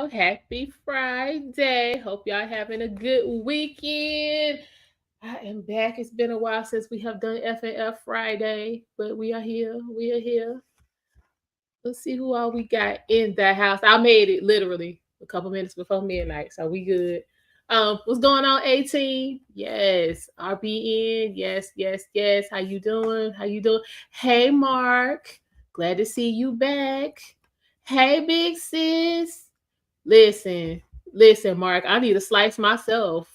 y'all. Happy Friday. Hope y'all having a good weekend. I am back. It's been a while since we have done F&F Friday, but we are here. We are here. Let's see who all we got in the house. I made it literally a couple minutes before midnight, so we good. What's going on, 18? Yes, RBN. Yes, yes, yes. How you doing? How you doing? Hey, Mark. Glad to see you back. Hey, big sis. Listen, listen, Mark. I need a slice myself.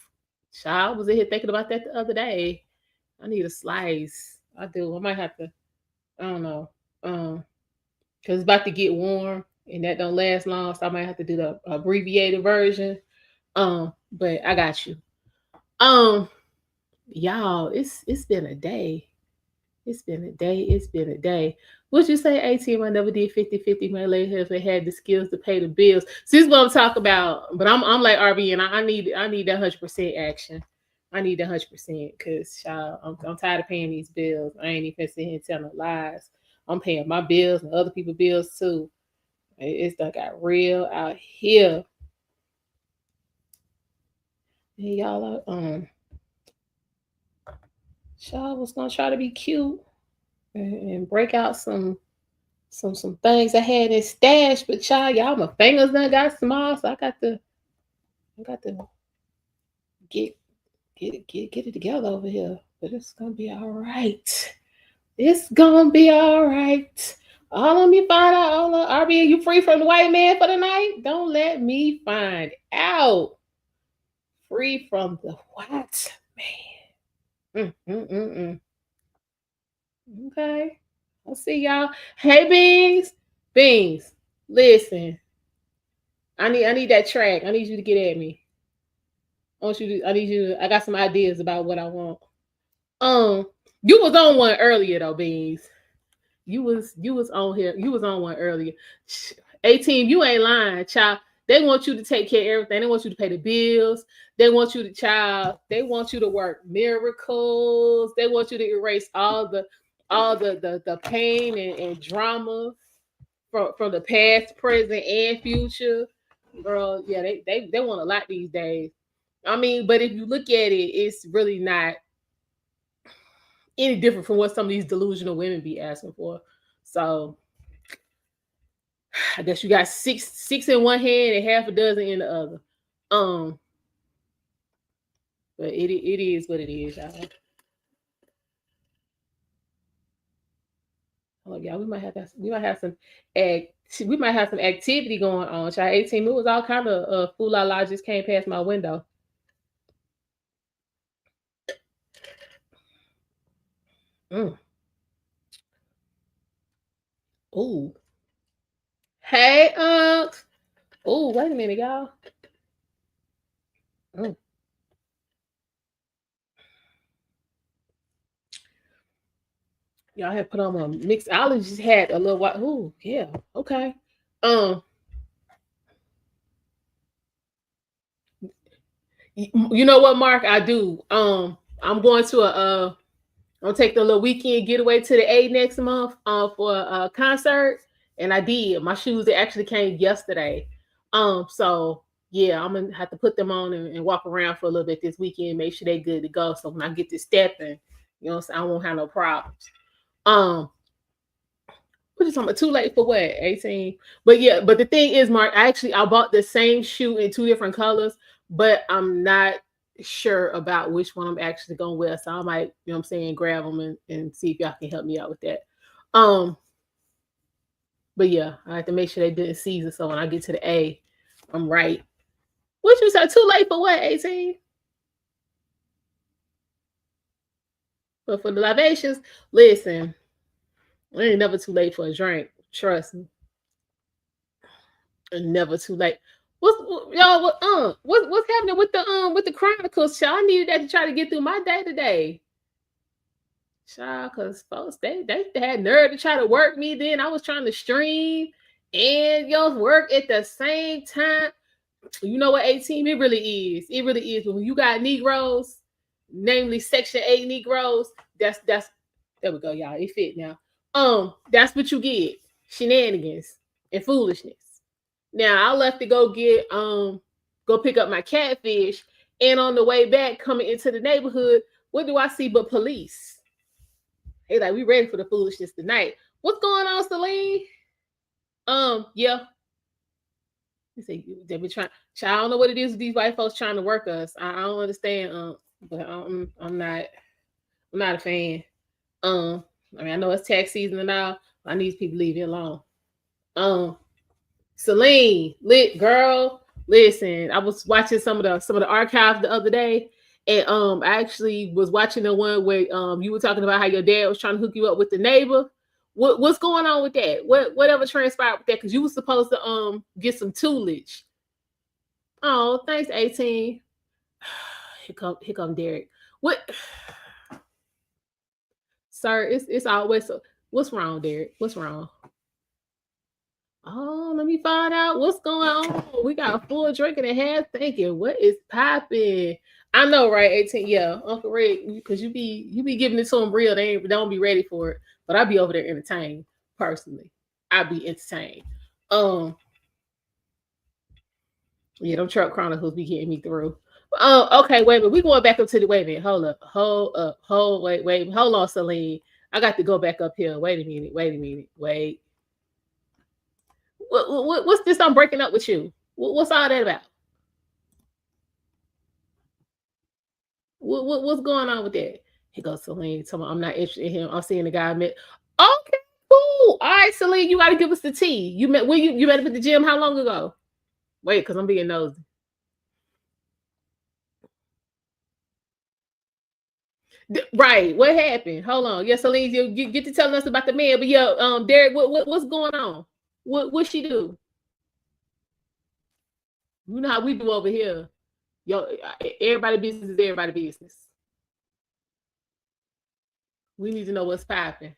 Child was in here thinking about that the other day. I need a slice. I do. I might have to. I don't know. Cause it's about to get warm and that don't last long, so I might have to do the abbreviated version. But I got you. Um, y'all, it's been a day. It's been a day. It's been a day. Would you say 18? I never did 50-50. My lady if it had the skills to pay the bills. See, this is what I'm talking about. But I'm like RB and I need that 100% action. I need that 100% because I'm tired of paying these bills. I ain't even sitting here telling lies. I'm paying my bills and other people's bills too. It's done got real out here. And y'all are y'all was gonna try to be cute and break out some things I had in stash, but y'all my fingers done got small, so I got to get get it together over here. But it's gonna be all right. It's gonna be all right. All of me find out. All of RB, you free from the white man for the night? Don't let me find out. Free from the white man. Mm. Okay. I'll see y'all. Hey, Beans. Beans. Listen. I need that track. I need you to get at me. I need you to, I got some ideas about what I want. Um, you was on one earlier though, Beans. You was on here. You was on one earlier. 18, you ain't lying, child. They want you to take care of everything. They want you to pay the bills. They want you to child. They want you to work miracles. They want you to erase all the pain and drama from the past, present, and future. Girl, yeah, they want a lot these days. I mean, but if you look at it, it's really not any different from what some of these delusional women be asking for. So I guess you got six in one hand and half a dozen in the other. Um, but it is what it is, y'all. Oh y'all, we might have some activity going on. Child 18, it was all kind of fool la la just came past my window. Mm. Ooh. Hey, Unc. Ooh, wait a minute, y'all. Mm. Y'all had put on my mixologist hat a little while. Ooh, yeah, okay. Um, you know what, Mark? I do. I'm going to I'll take the little weekend getaway to the A next month for a concert, and I did. My shoes they actually came yesterday. So yeah, I'm gonna have to put them on and walk around for a little bit this weekend, make sure they good to go. So when I get to stepping, you know, what I'm saying, I won't have no problems. Um, what you talking about? Too late for what? 18. But yeah, but the thing is, Mark, I bought the same shoe in two different colors, but I'm not sure about which one I'm actually gonna wear. So I might, you know what I'm saying, grab them and see if y'all can help me out with that. Um, but yeah, I have to make sure they didn't season so when I get to the A, I'm right. What you say? Too late for what, 18? But for the libations, listen, it ain't never too late for a drink. Trust me. Never too late. Y'all? What's happening with the Chronicles? Child, I needed that to try to get through my day today. Child, cause folks they had nerve to try to work me. Then I was trying to stream and y'all work at the same time. You know what, 18? It really is. It really is. When you got Negroes, namely Section 8 Negroes, that's there we go, y'all. It fit now. That's what you get. Shenanigans and foolishness. Now I left to go pick up my catfish, and on the way back coming into the neighborhood, what do I see but police? Hey, like, we ready for the foolishness tonight. What's going on, Celine? Yeah. He said they be trying. Child, I don't know what it is with these white folks trying to work us. I don't understand. But I'm not a fan. Um, I mean, I know it's tax season and all. But I need these people to leave it alone. Um, Celine, lit girl. Listen, I was watching some of the archives the other day, and I actually was watching the one where you were talking about how your dad was trying to hook you up with the neighbor. What's going on with that? Whatever transpired with that? Because you were supposed to get some toolage. Oh, thanks, 18. Here come Derek. What, sir? It's always so. What's wrong, Derek? What's wrong? Oh, let me find out what's going on. We got a full drink and a half. Thinking, what is popping? I know, right? 18. Yeah, Uncle Rick, because you be giving it to them real. They don't be ready for it. But I be over there entertained personally. I be entertained. Um, yeah, them truck chronicles be getting me through. Oh, okay. Wait a minute. We going back up to the. Wait a minute. Hold up. Hold up. Wait. Hold on, Celine. I got to go back up here. Wait a minute. Wait a minute. Wait. What's this? I'm breaking up with you. What's all that about? What's going on with that? He goes, Celine. Tell me I'm not interested in him. I'm seeing the guy I met. Okay, cool. All right, Celine. You got to give us the tea. You met. When you met up at the gym? How long ago? Wait, because I'm being nosy. Right. What happened? Hold on. Yeah, Celine, you get to telling us about the man. But yeah, Derek, what's going on? What she do? You know how we do over here. Yo, everybody business is everybody business. We need to know what's popping.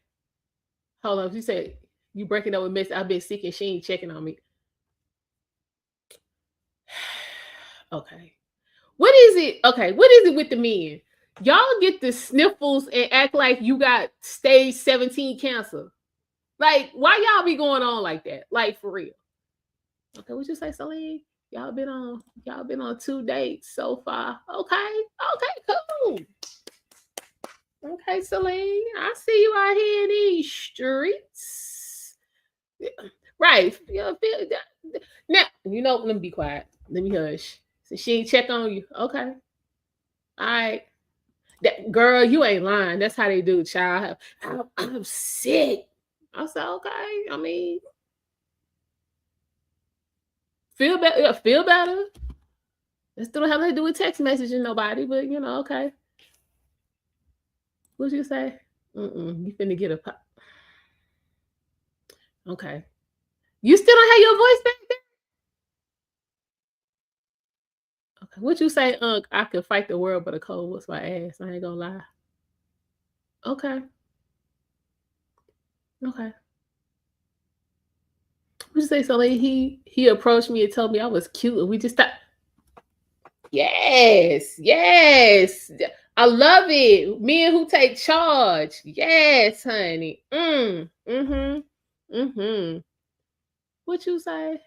Hold on. She said you breaking up with Miss. I've been sick and she ain't checking on me. Okay. What is it? Okay, what is it with the men? Y'all get the sniffles and act like you got stage 17 cancer. Like, why y'all be going on like that? Like, for real. Okay, what you say, Celine? Y'all been on 2 dates so far. Okay, cool. Okay, Celine, I see you out here in these streets. Yeah, right. Now, let me be quiet. Let me hush. So she ain't check on you. Okay. All right. That girl, you ain't lying. That's how they do, child. I'm sick. I said, okay. I mean, feel better. Feel better. That still don't have nothing to do with text messaging nobody, but okay. What you say? You finna get a pop. Okay. You still don't have your voice back there? Okay. What you say, I could fight the world, but a cold was my ass. I ain't gonna lie. Okay. Okay. What you say, so like he approached me and told me I was cute and we just stopped. Yes, yes. I love it. Men who take charge. Yes, honey. Mm-hmm. Mm-hmm. What you say?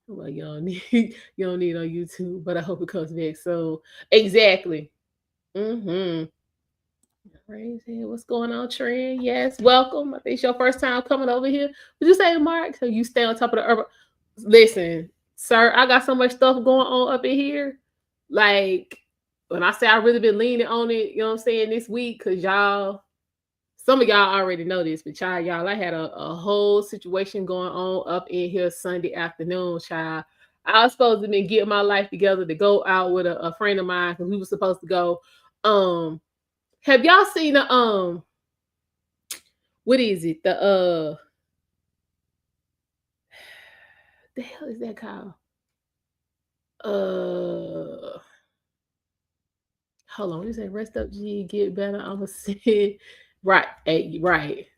Well, you don't need you don't need on YouTube, but I hope it comes back soon. Exactly. Mm-hmm. Crazy. What's going on, Trend? Yes, welcome. I think it's your first time coming over here. Would you say, Mark? So you stay on top of the urban. Listen, sir, I got so much stuff going on up in here. Like, when I say I really been leaning on it, you know what I'm saying, this week, because some of y'all already know this, but y'all, I had a whole situation going on up in here Sunday afternoon, child. I was supposed to be getting my life together to go out with a friend of mine because we were supposed to go. Have y'all seen what is it? The hell is that called? Uh Hold on. You say rest up, G, get better. I'ma say right. Hey, right.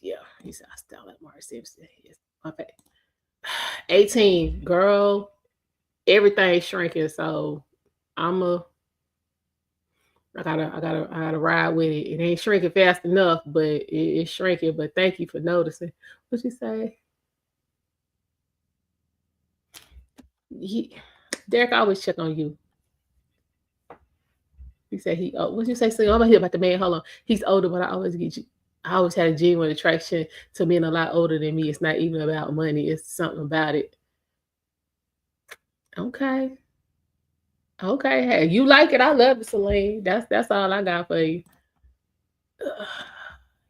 Yeah. He said I style like Mark Simpson. Yes. Okay. 18, girl. Everything's shrinking. So I'm a I gotta ride with it. It ain't shrinking fast enough, but it's shrinking. But thank you for noticing. What you say? He, Derek, I always check on you. He said he. Oh, what you say? So I'm gonna hear about the man. Hold on. He's older, but I always get you. I always had a genuine attraction to men a lot older than me. It's not even about money. It's something about it. Okay. Okay. Hey, you like it? I love it, Celine. That's all I got for you. Ugh,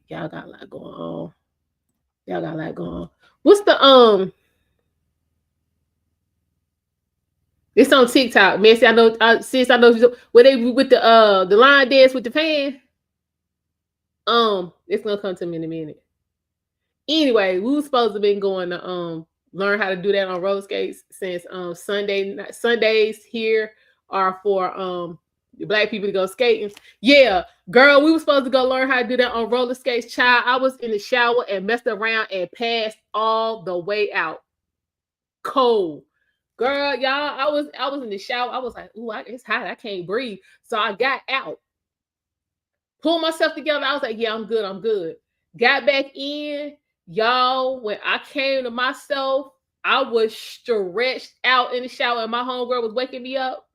y'all got a lot going on. Y'all got a lot going on. What's the It's on TikTok, man. See, I know. Since I know where they with the line dance with the fan. It's gonna come to me in a minute. Anyway, we were supposed to been going to learn how to do that on roller skates since Sundays here are for the black people to go skating. Yeah, girl, we were supposed to go learn how to do that on roller skates. Child, I was in the shower and messed around and passed all the way out. Cold. Girl, y'all, I was in the shower. I was like, ooh, it's hot. I can't breathe. So I got out, pulled myself together. I was like, yeah, I'm good. I'm good. Got back in, y'all. When I came to myself, I was stretched out in the shower, and my homegirl was waking me up.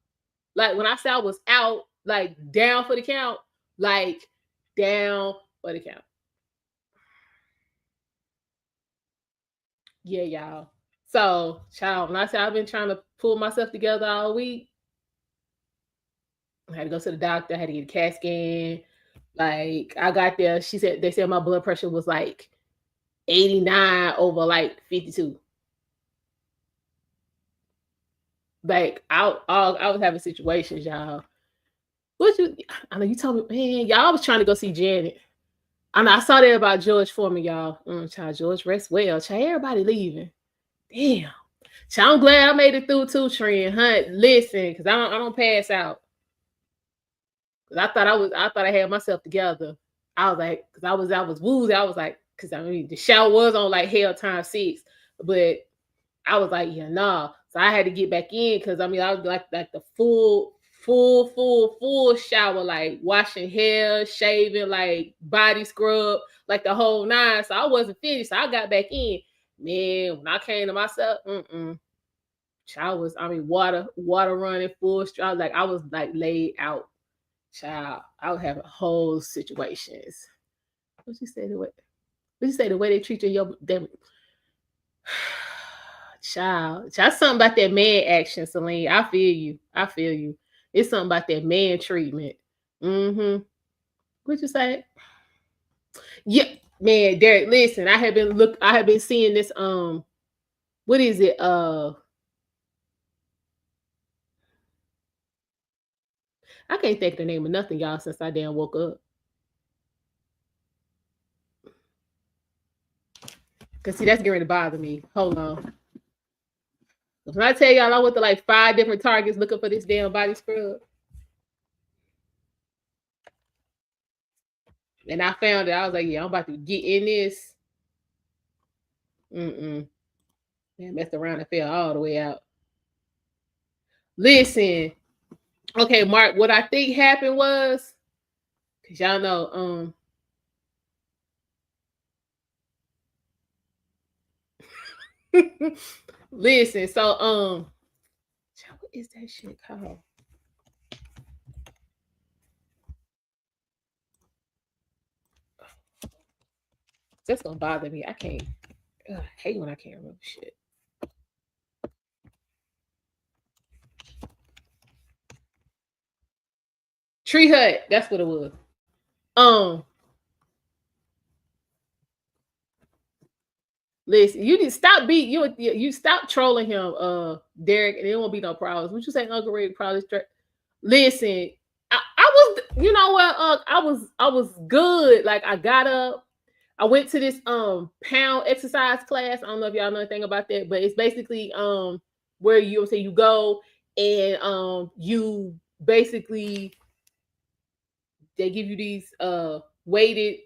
Like when I said I was out, like down for the count, like down for the count. Yeah, y'all. So, child, when I said I've been trying to pull myself together all week, I had to go to the doctor. I had to get a CAT scan. Like I got there, they said my blood pressure was like 89 over like 52. Like I was having situations, y'all. What you? I know you told me, man. Y'all was trying to go see Janet. I know I saw that about George Foreman, y'all. Child, George rest well. Child, everybody leaving. Damn. Child, I'm glad I made it through too, Trent. Hunt, listen, because I don't pass out. Cause I thought I had myself together. I was like, cause I was woozy. I was like, cause I mean the shower was on like hell time 6, but I was like, yeah, nah. So I had to get back in because I mean I was like the full shower, like washing hair, shaving, like body scrub, like the whole nine. So I wasn't finished. So I got back in. Man, when I came to myself, I mean water running full. I was like laid out. Child, I was having whole situations. What you say the way? What you say the way they treat you? Them child, something about that man action, Celine. I feel you. I feel you. It's something about that man treatment. Mm-hmm. What you say? Yeah, man, Derek. Listen, I have been seeing this. What is it? I can't think of the name of nothing, y'all, since I damn woke up. Cause see, that's getting ready to bother me. Hold on. When I tell y'all I went to like 5 different Targets looking for this damn body scrub, and I found it. I was like, yeah, I'm about to get in this. Mm-mm. Man, messed around and fell all the way out. Listen, okay, Mark. What I think happened was, cause y'all know, listen. So, what is that shit called? That's gonna bother me. I can't. Ugh, I hate when I can't remember shit. Tree Hut. That's what it was. Um, Listen, you need to stop you stop trolling him, Derek, and there won't be no problems. What you say, Uncle Ray? Probably straight. Listen, I was, you know what, I was good. Like I got up, I went to this pound exercise class. I don't know if y'all know anything about that, but it's basically where you say you go and you basically they give you these weighted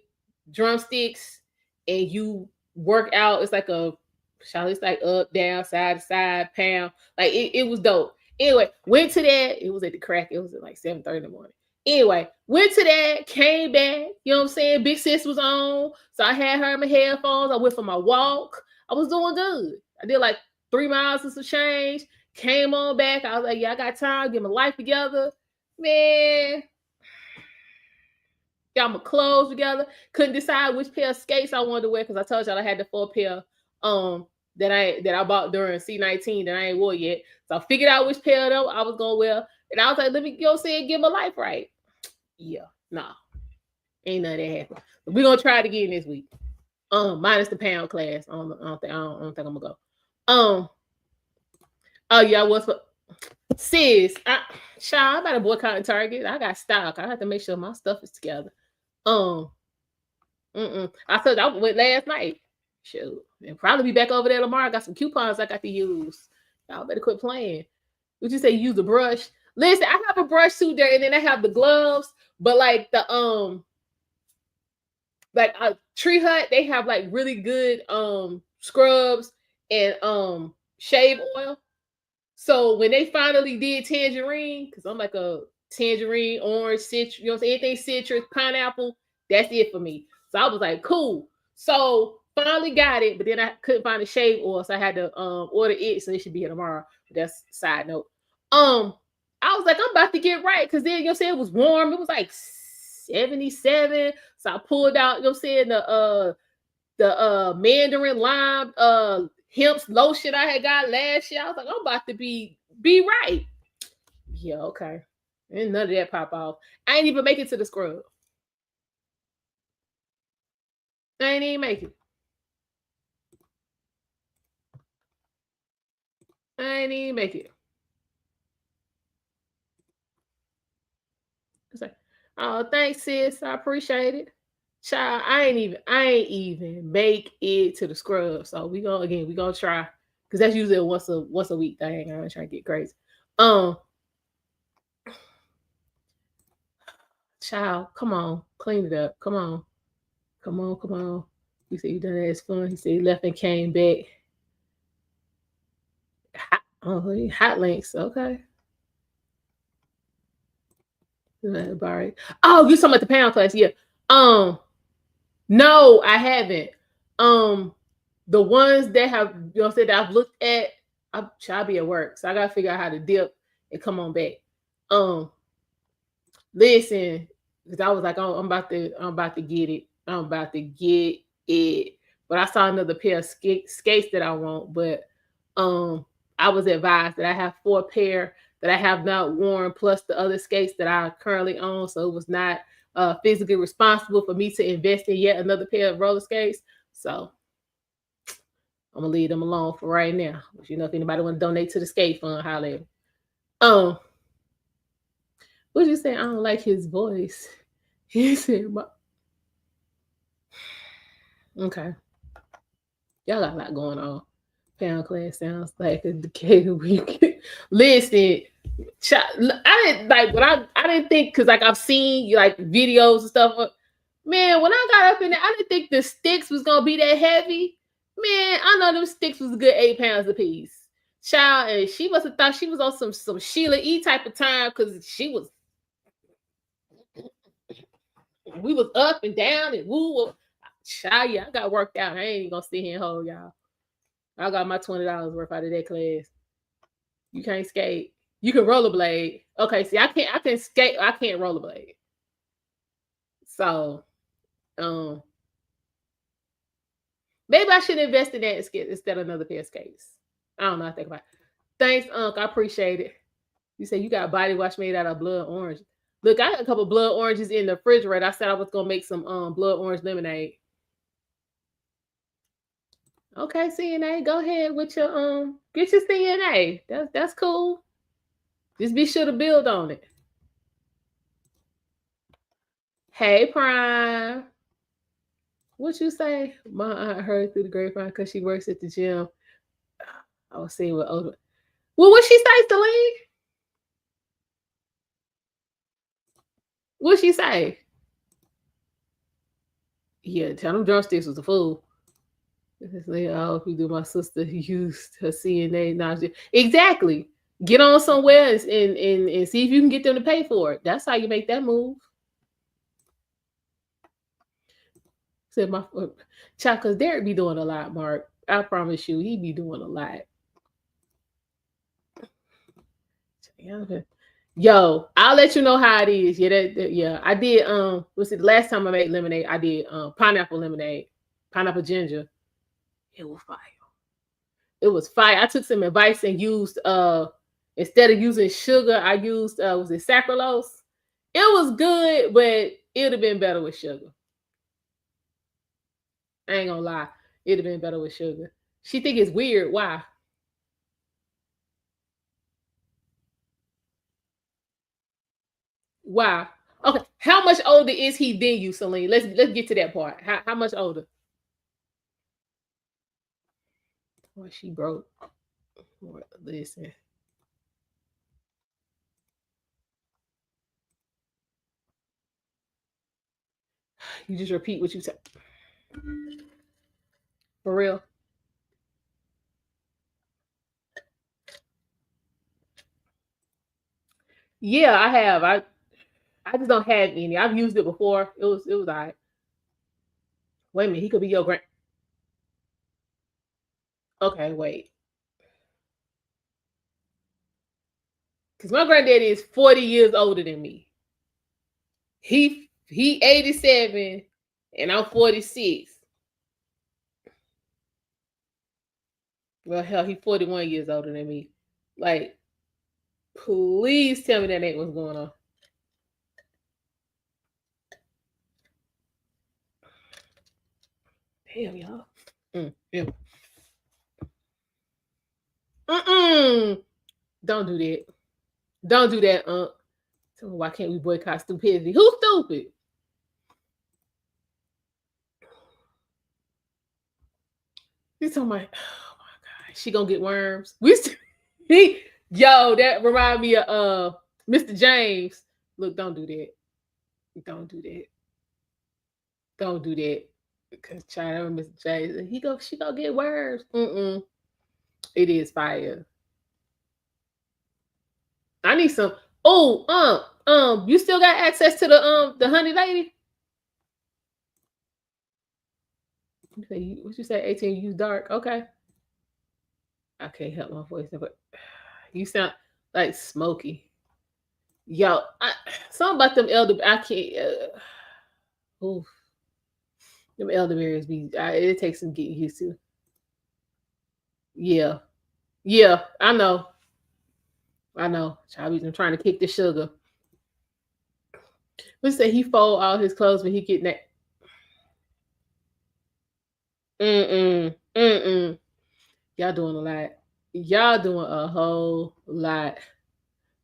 drumsticks and you work out. It's like it's like up, down, side to side, pound. Like it was dope. Anyway, went to that. It was at the crack. It was at like 7:30 in the morning. Anyway, went to that, came back, you know what I'm saying? Big sis was on. So I had her in my headphones. I went for my walk. I was doing good. I did like 3 miles and some change. Came on back. I was like, yeah, I got time, get my life together. Man, got my clothes together. Couldn't decide which pair of skates I wanted to wear because I told y'all I had the 4 pair that I bought during C19 that I ain't wore yet. So I figured out which pair of them I was gonna wear. And I was like, let me go see and get my life right. Yeah, nah. Ain't none of that happen. We're gonna try it again this week. Minus the pound class. I don't think I'm gonna go. Oh yeah, I was for sis. I'm about to boycott Target. I got stock. I have to make sure my stuff is together. Um, I said I went last night. Shoot, and probably be back over there tomorrow. I got some coupons I got to use. Y'all better quit playing. Would you say use the brush? Listen, I have a brush too there, and then I have the gloves. But like like a Tree Hut, they have like really good scrubs and shave oil. So when they finally did tangerine, because I'm like a tangerine, orange, citrus, you know what I'm saying? Anything citrus, pineapple, that's it for me. So I was like, cool. So finally got it, but then I couldn't find the shave oil, so I had to order it. So it should be here tomorrow. But that's side note. I was like, I'm about to get right because then you know what I'm saying it was warm. It was like 77. So I pulled out, you know what I'm saying, the mandarin lime hemp's lotion I had got last year. I was like, I'm about to be right. Yeah, okay. And none of that pop off. I ain't even make it to the scrub. I ain't even make it. I ain't even make it. It's like, oh, thanks, sis. I appreciate it. Child, I ain't even make it to the scrub. So we gonna try. Cause that's usually a once a week thing. I'm trying to get crazy. Um, child, come on, clean it up. Come on. Come on, come on. He said you done that. It's fun. He said he left and came back. Hot links. Okay. Barry. Oh, you talking about the pound class? Yeah. Um, no, I haven't. Um, the ones that have you know said that I've looked at, I'll be at work, so I gotta figure out how to dip and come on back. Um, listen, because I was like, oh, I'm about to get it. I'm about to get it. But I saw another pair of skates that I want, but I was advised that I have 4 pair that I have not worn, plus the other skates that I currently own. So it was not physically responsible for me to invest in yet another pair of roller skates. So I'm gonna leave them alone for right now. But you know, if anybody want to donate to the skate fund, holler at me. Um, what you say? I don't like his voice. He said, okay, y'all got a lot going on. Pound class sounds like a decade a week. Listen, I didn't like when I didn't think because like I've seen like videos and stuff. Man, when I got up in there, I didn't think the sticks was gonna be that heavy. Man, I know them sticks was a good 8 pounds a piece. Child, and she must have thought she was on some Sheila E type of time because we was up and down and woo. Child, yeah, I got worked out. I ain't even gonna sit here and hold y'all. I got my $20 worth out of that class. You can't skate. You can rollerblade. Okay, see, I can skate. I can't rollerblade. So, um, maybe I should invest in that instead of another pair of skates. I don't know. I think about it. Thanks, Unc. I appreciate it. You say you got body wash made out of blood orange. Look, I got a couple blood oranges in the refrigerator. I said I was gonna make some blood orange lemonade. Okay, CNA, go ahead with your get your CNA. That's cool. Just be sure to build on it. Hey, Prime. What you say? My aunt heard through the grapevine because she works at the gym. I was seeing what older. Well, what she say, Celine? What she say? Yeah, tell them drumsticks was a fool. Oh, if you do my sister used her CNA knowledge. Exactly. Get on somewhere and see if you can get them to pay for it. That's how you make that move. Said my child, because Derek be doing a lot, Mark. I promise you, he be doing a lot. Yo, I'll let you know how it is. Yeah, yeah. I did what's it the last time I made lemonade, I did pineapple lemonade, pineapple ginger. It was fire. It was fire. I took some advice and used instead of using sugar, I used was it saccharose? It was good, but it would have been better with sugar. I ain't gonna lie. It'd have been better with sugar. She think it's weird. Why? Why? Okay. How much older is he than you, Celine? Let's get to that part. How much older? Well, she broke. Listen. You just repeat what you said. For real. Yeah, I have. I just don't have any. I've used it before. It was all right. Wait a minute, he could be your grand. Okay, wait. Because my granddaddy is 40 years older than me. He 87 and I'm 46. Well, hell, he 41 years older than me. Like, please tell me that ain't what's going on. Damn, y'all. Yeah. Don't do that. Don't do that, So why can't we boycott stupidity? Who's stupid? He's talking about, oh my god, she gonna get worms. He, yo, that remind me of Mr. James. Look, don't do that. Don't do that. Don't do that. Because China Mr. James, she gonna get worms. It is fire. I need some. Oh, you still got access to the honey lady? What you say? 18. You use dark. Okay. I can't help my voice, but you sound like smoky. Yo, something about them elder. I can't. Oof, them elderberries be. It takes some getting used to. Yeah, yeah. I know. I know. I'm trying to kick the sugar. Let's say he fold all his clothes when he get that. Mm. Y'all doing a lot. Y'all doing a whole lot.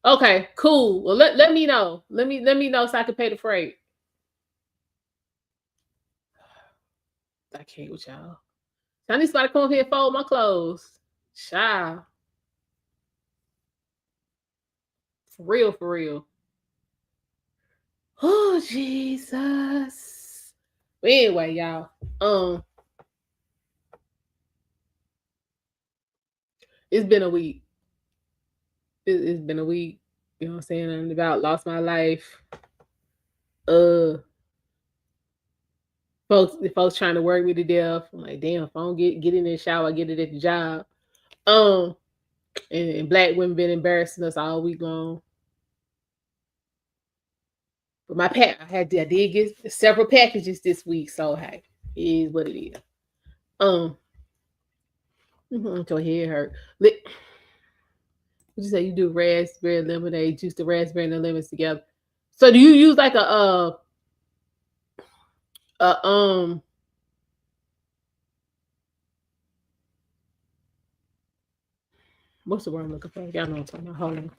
Okay, cool. Well, let me know. Let me know so I can pay the freight. I can't with y'all. I need somebody to come here and fold my clothes. Child. For real, for real. Oh, Jesus. But anyway, y'all. It's been a week. It's been a week. You know what I'm saying? I'm about lost my life. Uh folks trying to work me to death. I'm like, damn, if I don't get in the shower, I get it at the job. Um, and black women been embarrassing us all week long. But I did get several packages this week, so hey, it is what it is. Until head hurt. What you say? You do raspberry lemonade, juice the raspberry and the lemons together. So do you use like a what's the word I'm looking for? Y'all know what I'm talking about. Hold on.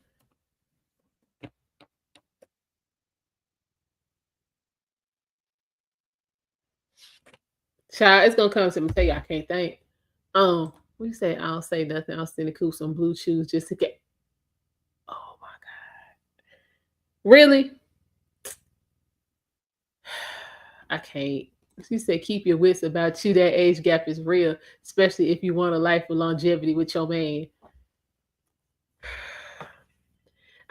Child, it's gonna come to me. Tell you I can't think. What you say? I don't say nothing. I'll send the cool some blue chews just to get. Oh my god! Really? I can't. She said, "Keep your wits about you. That age gap is real, especially if you want a life of longevity with your man."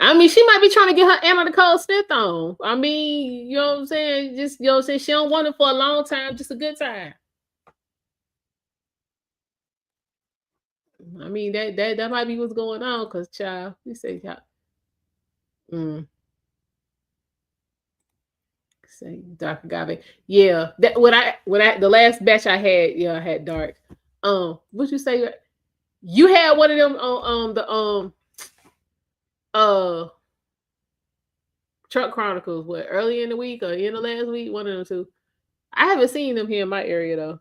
I mean, she might be trying to get her Anna Nicole Smith on. I mean, you know what I'm saying? Just you know what I'm saying? She don't want it for a long time, just a good time. I mean, that might be what's going on, cause child, you say child. Mm, say dark agave. Yeah. That when I the last batch I had, yeah, I had dark. What you say? You had one of them on the uh Truck Chronicles, what, early in the week or in the last week? One of them two. I haven't seen them here in my area though.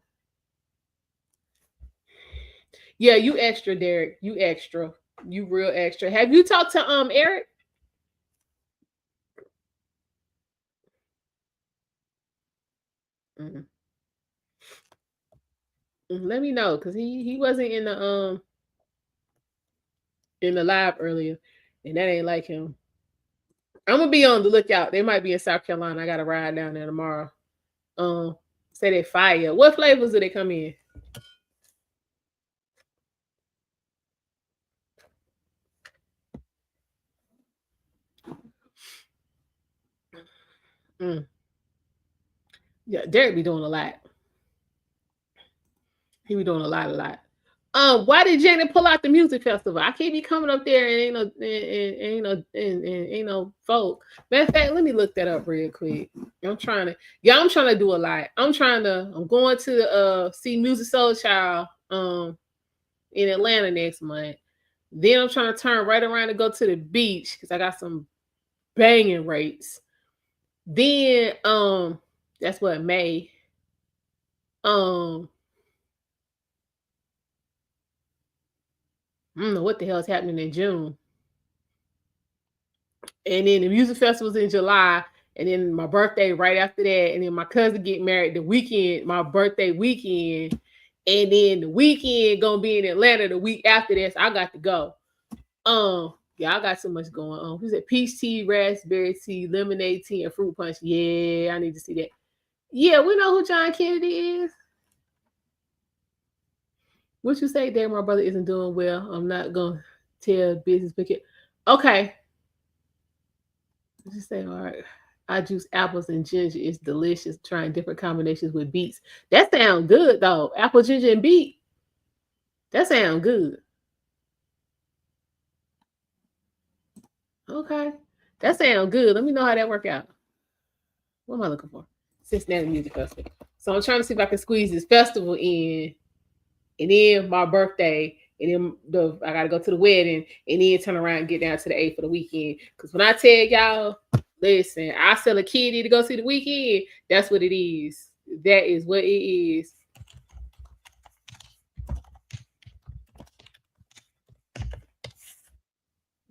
Yeah, you extra, Derek. You extra. You real extra. Have you talked to Eric? Mm. Let me know, cause he wasn't in the live earlier, and that ain't like him. I'm gonna be on the lookout. They might be in South Carolina. I gotta ride down there tomorrow. Um, Say they fire. What flavors do they come in? Mm. Yeah, Derek be doing a lot. He be doing a lot. Why did Janet pull out the music festival? I can't be coming up there and ain't no folk. Matter of fact, let me look that up real quick. I'm trying to do a lot. I'm going to see Music Soul Child in Atlanta next month. Then I'm trying to turn right around and go to the beach because I got some banging rates. Then that's what May. Um I don't know what the hell is happening in June. And then the music festival's in July, and then my birthday right after that, and then my cousin get married the weekend, my birthday weekend, and then the weekend gonna be in Atlanta the week after that. So I got to go. Yeah, I got so much going on. Who's it? Peach tea, raspberry tea, lemonade tea, and fruit punch. Yeah, I need to see that. Yeah, we know who John Kennedy is. What you say there? My brother isn't doing well. I'm not gonna tell business picket. Okay, just say, all right. I juice apples and ginger. It's delicious. Trying different combinations with beets. That sounds good though. Apple, ginger, and beet. That sounds good. Okay. That sounds good. Let me know how that work out. What am I looking for? Cincinnati Music Festival. So I'm trying to see if I can squeeze this festival in, and then my birthday, and then I gotta go to the wedding, and then turn around and get down to the 8th for the weekend. Because when I tell y'all, listen, I sell a kitty to go see the weekend. That's what it is. That is what it is.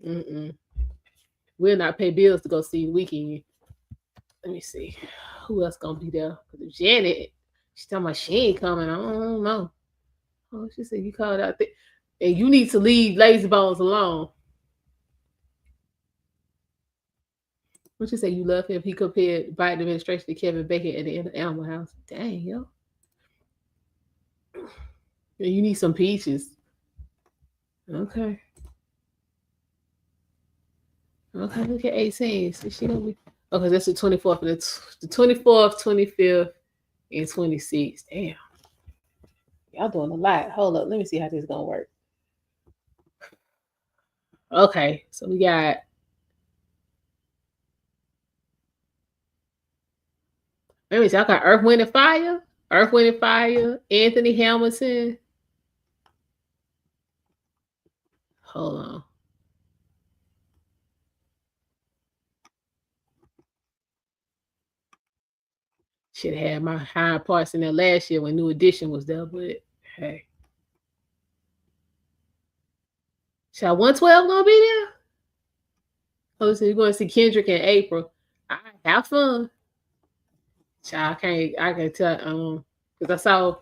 Mm-mm. We'll not pay bills to go see the weekend. Let me see. Who else gonna be there? Because Janet, she's talking about she ain't coming. I don't know. Oh, she said you called out there. And you need to leave Lazy Bones alone. What you say you love him? He compared Biden administration to Kevin Bacon at the end of Animal House. Dang, yo. And you need some peaches. Okay. Okay, look at 18. So she gonna be okay, that's the 24th and the 24th, 25th, and 26th. Damn. Y'all doing a lot. Hold up. Let me see how this is gonna work. Okay, so we got let me see, I got Earth, Wind, and Fire. Earth, Wind, and Fire, Anthony Hamilton. Hold on. Should have had my hind parts in there last year when New Edition was there, but hey. Shall 112 gonna be there? Oh, so you're going to see Kendrick in April. I have fun. Child, I can tell because I saw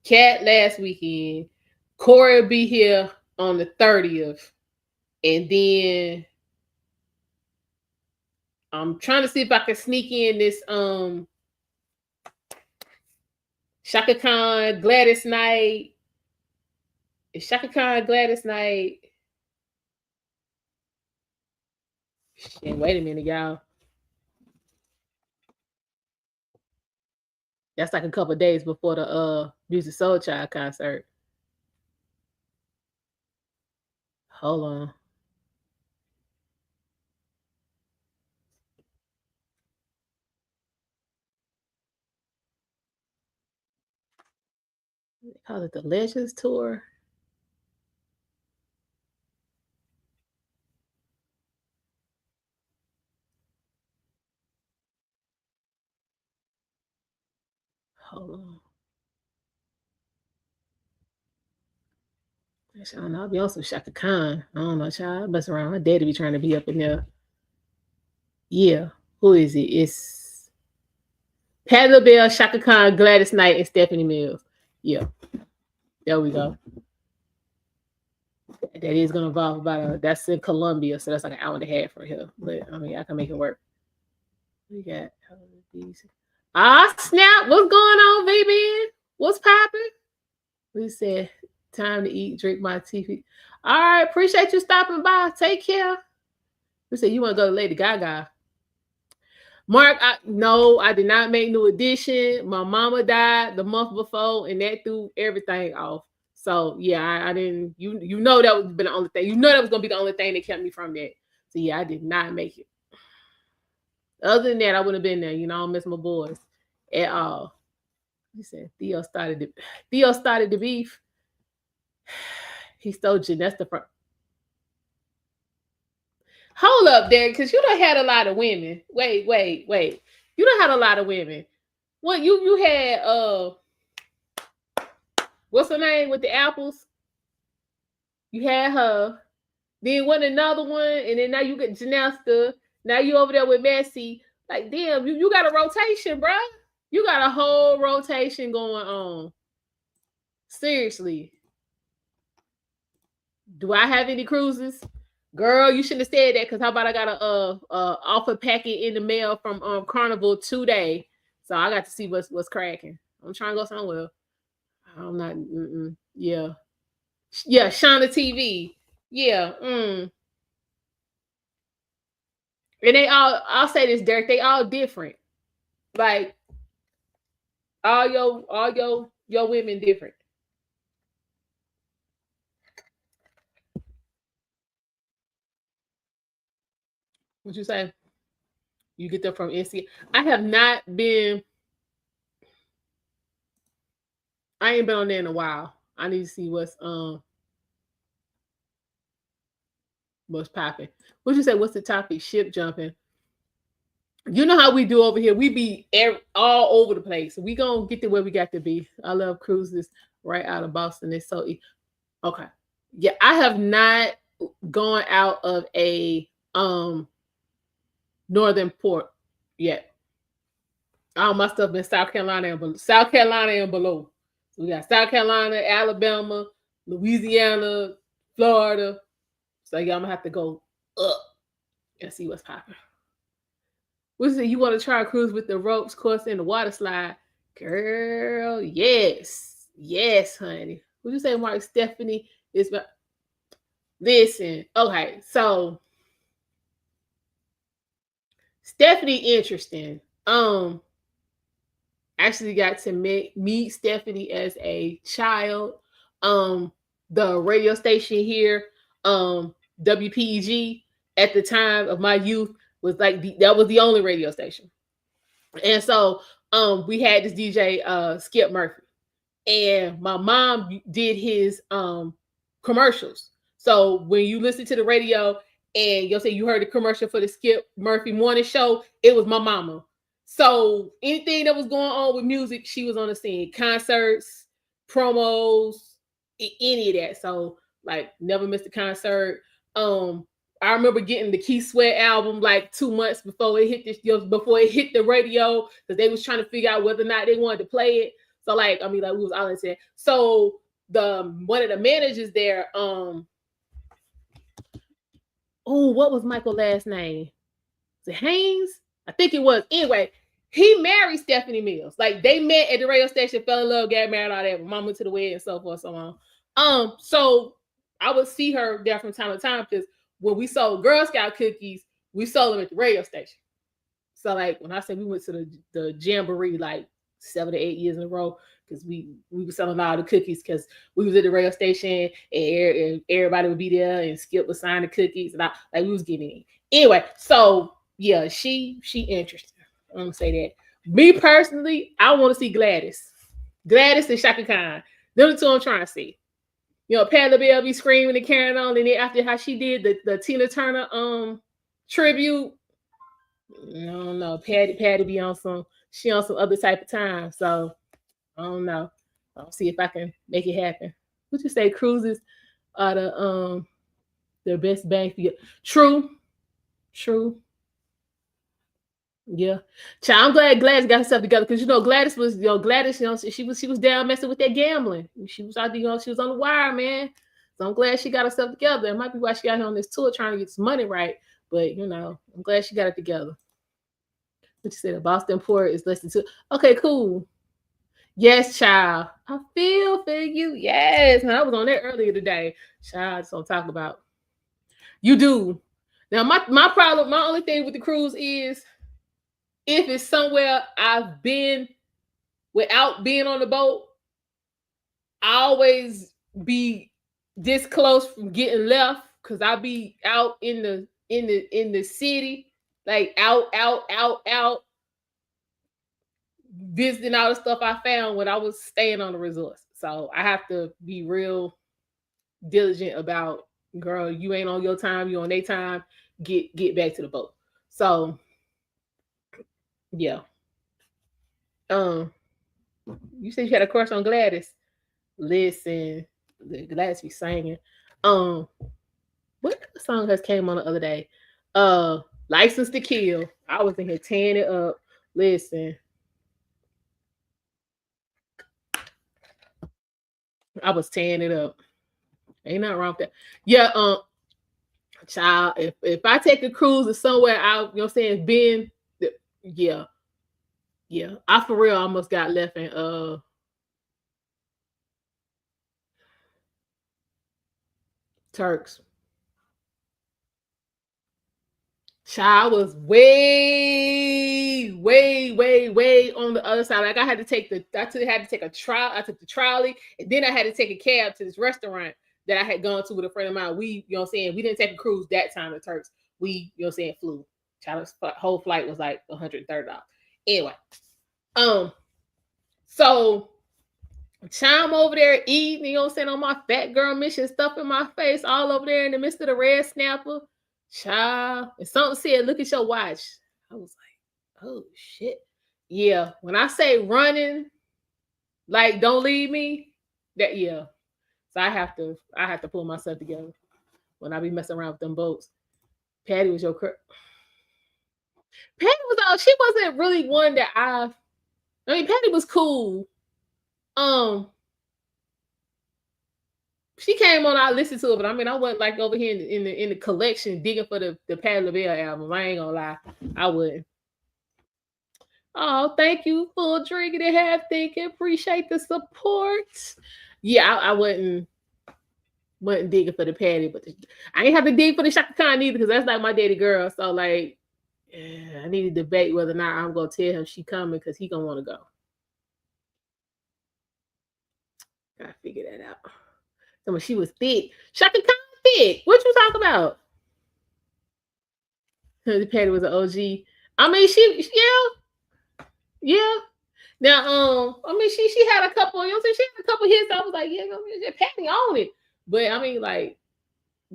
Cat last weekend. Corey will be here on the 30th. And then I'm trying to see if I can sneak in this Shaka Khan, Gladys Knight. Is Shaka Khan Gladys Knight? And wait a minute, y'all. That's like a couple of days before the Music Soul Child concert. Hold on. They call it the Legends Tour. Hold on. I don't know. I'll be on some Shaka Khan. I don't know, child. I mess around. My daddy be trying to be up in there. Yeah. Who is it? It's Patti LaBelle, Shaka Khan, Gladys Knight, and Stephanie Mills. Yeah. There we go. That is gonna involve that's in Columbia, so that's like an hour and a half from here. But I mean, I can make it work. We got these. Ah, snap! What's going on, baby? What's popping? We said time to eat, drink my tea. All right, appreciate you stopping by. Take care. We said you want to go to Lady Gaga. Mark, no, I did not make New Edition. My mama died the month before, and that threw everything off. So yeah, I didn't. You know that was been the only thing. You know that was gonna be the only thing that kept me from that. So yeah, I did not make it. Other than that, I would have been there. You know, I don't miss my boys at all. He said Theo started the beef. He stole Janessa from. Hold up there, because you done had a lot of women. Wait. You done had a lot of women. What you had what's her name with the apples? You had her. Then went another one, and then now you get Janessa. Now you over there with Messi. Like, damn, you got a rotation, bro. You got a whole rotation going on. Seriously. Do I have any cruises? Girl, you shouldn't have said that, because how about I got a offer packet in the mail from Carnival today. So I got to see what's cracking. I'm trying to go somewhere. I'm not yeah. Yeah, Shauna TV. Yeah. And they all, I'll say this, Derek, they all different. Like all your women different. What you say? You get them from NC. I have not been. I ain't been on there in a while. I need to see what's popping. What you say? What's the topic? Ship jumping. You know how we do over here. We be all over the place. We gonna get to where we got to be. I love cruises right out of Boston. It's so okay. Yeah, I have not gone out of a northern port yet. All my stuff in South Carolina and below. So we got South Carolina, Alabama, Louisiana, Florida. So yeah, I'm gonna have to go up and see what's popping. What is it? You want to try a cruise with the ropes course and the water slide? Girl, yes. Yes, honey. What you say, Mark? Stephanie is listen, okay, so Stephanie interesting. Actually got to meet Stephanie as a child. The radio station here, WPEG, at the time of my youth was like that was the only radio station. And so we had this DJ Skip Murphy, and my mom did his commercials. So when you listen to the radio and you'll say you heard the commercial for the Skip Murphy morning show, it was my mama. So anything that was going on with music, she was on the scene. Concerts, promos, any of that. So like never missed a concert. I remember getting the Key Sweat album like 2 months before it hit the radio, because they was trying to figure out whether or not they wanted to play it. So like, I mean, like we was all in there. So one of the managers there, what was Michael's last name? Was it Haynes? I think it was. Anyway, he married Stephanie Mills. Like they met at the radio station, fell in love, got married, all that. Mom went to the wedding, so forth, so on. So I would see her there from time to time, because when we sold Girl Scout cookies, We sold them at the radio station. So like when I say we went to the jamboree like 7 to 8 years in a row because we were selling all the cookies because we was at the radio station and everybody would be there and Skip would sign the cookies and I like we was getting it. Anyway, so yeah, she interested. I'm gonna say that. Me personally, I want to see Gladys. Gladys and Shaka Khan. Them the two I'm trying to see. Patti LaBelle be screaming and carrying on, and then after how she did the Tina Turner tribute, I don't know. Patty be on some other type of time. So I don't know. I'll see if I can make it happen. Would you say cruises are the best bang for you? True. True. Yeah. Child, I'm glad Gladys got herself together because Gladys was Gladys, she was down messing with that gambling. She was out there, she was on the wire, man. So I'm glad she got herself together. It might be why she out here on this tour trying to get some money right. But I'm glad she got it together. What you said, the Boston Port is less than two. Okay, cool. Yes, child. I feel for you. Yes, man. I was on there earlier today. Child, that's what I'm talking about. You do. Now, my problem, my only thing with the cruise is if it's somewhere I've been without being on the boat, I always be this close from getting left because I'll be out in the city, like out visiting all the stuff I found when I was staying on the resorts. So I have to be real diligent about, girl, you ain't on your time, you on their time, get back to the boat. So yeah. Um, you said you had a crush on Gladys. Listen, Gladys be singing. Um, what song has came on the other day? License to Kill. I was in here tearing it up. Listen, I was tearing it up. Ain't nothing wrong with that. Yeah, child, if I take a cruise or somewhere out, been, yeah, yeah. I for real almost got left in Turks. Child was way, way, way, way on the other side. Like I had to take a trial. I took the trolley, and then I had to take a cab to this restaurant that I had gone to with a friend of mine. We, we didn't take a cruise that time to Turks. We, flew. Child's whole flight was like $130. Anyway, so chime over there eating, on my fat girl mission, stuff in my face, all over there in the midst of the red snapper. Child, and something said, "Look at your watch." I was like, "Oh shit!" Yeah, when I say running, like don't leave me. That yeah. So I have to pull myself together when I be messing around with them boats. Patty was your Patty was all. She wasn't really one that I mean, Patty was cool. She came on. I listened to it, but I mean, I wasn't like over here in the collection digging for the Patti LaBelle album. I ain't gonna lie, I wouldn't. Oh, thank you for drinking and half thinking. Appreciate the support. Yeah, I wasn't digging for the Patty, but I ain't have to dig for the Shaka Khan either because that's like my daddy girl. So like, yeah, I need to debate whether or not I'm gonna tell him she coming because he gonna want to go. Gotta figure that out. So when she was thick, Shaka Khan thick. What you talk about? The Patty was an OG. I mean, yeah. Now, I mean, she had a couple. She had a couple hits. I was like, yeah, Patty on it. But I mean, like,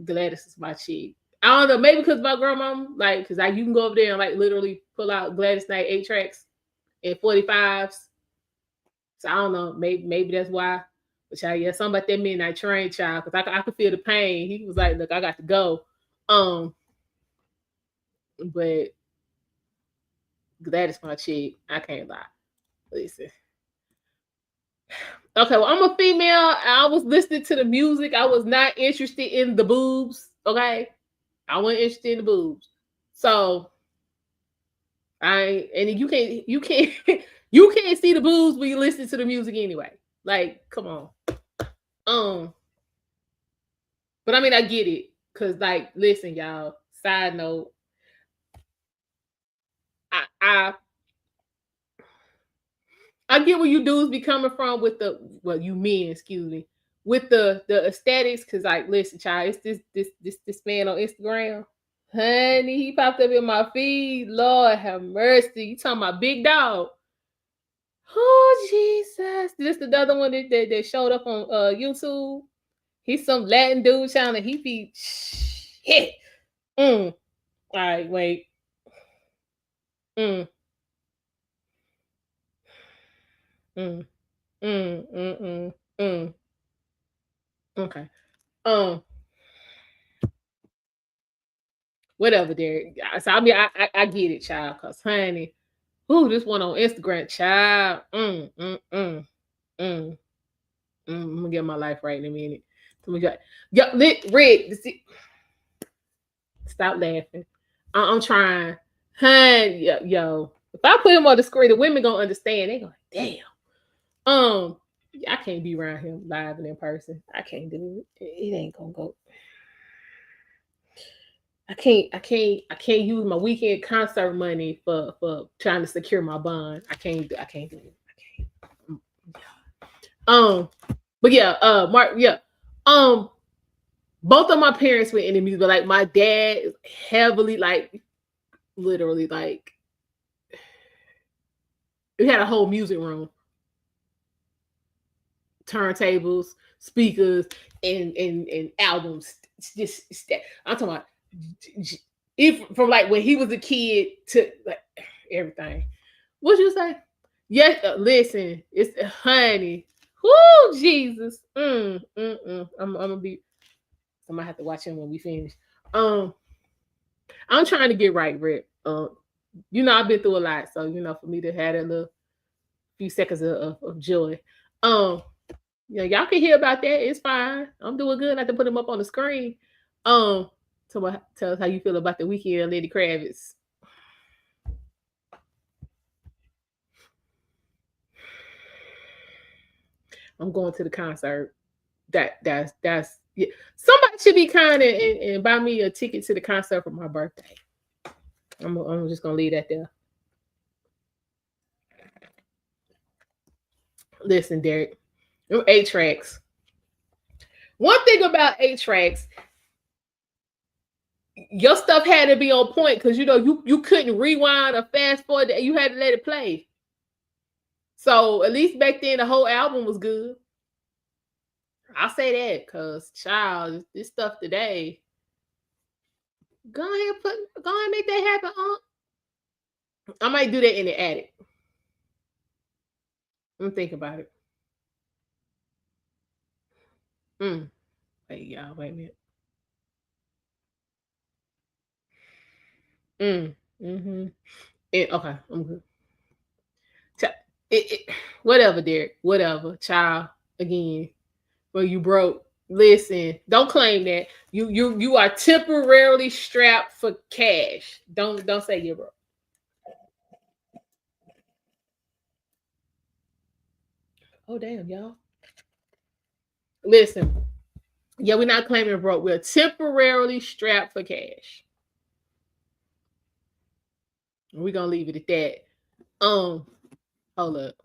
Gladys is my chick. I don't know, maybe because my grandma, like, because you can go over there and like literally pull out Gladys Knight 8 tracks and 45s. So I don't know, maybe that's why. But child, yeah, something about that midnight train, child, because I could feel the pain. He was like, look, I got to go. But Gladys my chick. I can't lie. Listen. Okay, well, I'm a female. I was listening to the music. I was not interested in the boobs. Okay, I wasn't interested in the boobs. So you can't you can't see the boobs when you listen to the music anyway. Like, come on. But I mean, I get it. Cause like, listen, y'all. Side note, I get where you dudes be coming from with the, well, you men, excuse me, with the aesthetics, cause like, listen, child, it's this man on Instagram. Honey, he popped up in my feed. Lord have mercy. You talking about big dog. Oh Jesus. This the other one that showed up on YouTube. He's some Latin dude trying to he be shit. All right, wait. Mm, mm, mm. Okay. Um, whatever, Derek. So I mean, I get it, child. Cause honey, who this one on Instagram, child. Mm. I'm gonna get my life right in a minute. So we got, yo, lit red. Stop laughing. I'm trying. Hun, yo. If I put him on the screen, the women gonna understand. They go, damn. I can't be around him live and in person. I can't do it. It ain't gonna go. I can't use my weekend concert money for trying to secure my bond. I can't do it. I can't. Um, but yeah, Mark, yeah. Um, both of my parents were into music, but like my dad is heavily, like, literally, like, we had a whole music room, turntables, speakers, and albums. Just I'm talking about, if from like when he was a kid to like everything. What you say? Yes, listen, it's honey. Whoo, Jesus. I'm gonna be. I might have to watch him when we finish. Um, I'm trying to get right, Rick. I've been through a lot, so for me to have that little few seconds of joy. Um, y'all can hear about that. It's fine. I'm doing good. I have to put them up on the screen. Um, tell us how you feel about the weekend, Lady Kravitz. I'm going to the concert. That's yeah. Somebody should be kind and buy me a ticket to the concert for my birthday. I'm just gonna leave that there. Listen, Derek, 8 tracks. One thing about 8 tracks, your stuff had to be on point because you couldn't rewind or fast forward. You had to let it play. So at least back then, the whole album was good. I'll say that because, child, this stuff today. Go ahead, make that happen. I might do that in the attic. I'm thinking about it. Mm. Wait, y'all, wait a minute. Mm-hmm. Okay, I'm good. Whatever, Derek. Whatever, child. Again, well, you broke. Listen, don't claim that. You are temporarily strapped for cash. Don't say you're broke. Oh damn, y'all. Listen, yeah, we're not claiming broke. We're temporarily strapped for cash. We're gonna leave it at that. Hold up.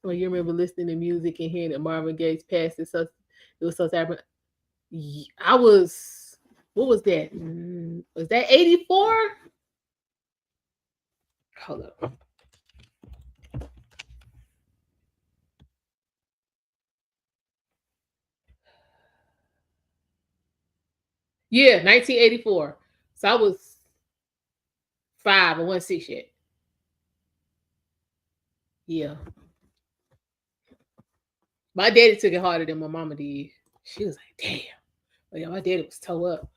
Well, you remember listening to music and hearing that Marvin Gaye's passed it was so sad. I was, what was that? Was that 84? Hold up. Yeah, 1984. So I was 5. I wasn't 6 yet. Yeah. My daddy took it harder than my mama did. She was like, damn. But yeah, my daddy was toe up.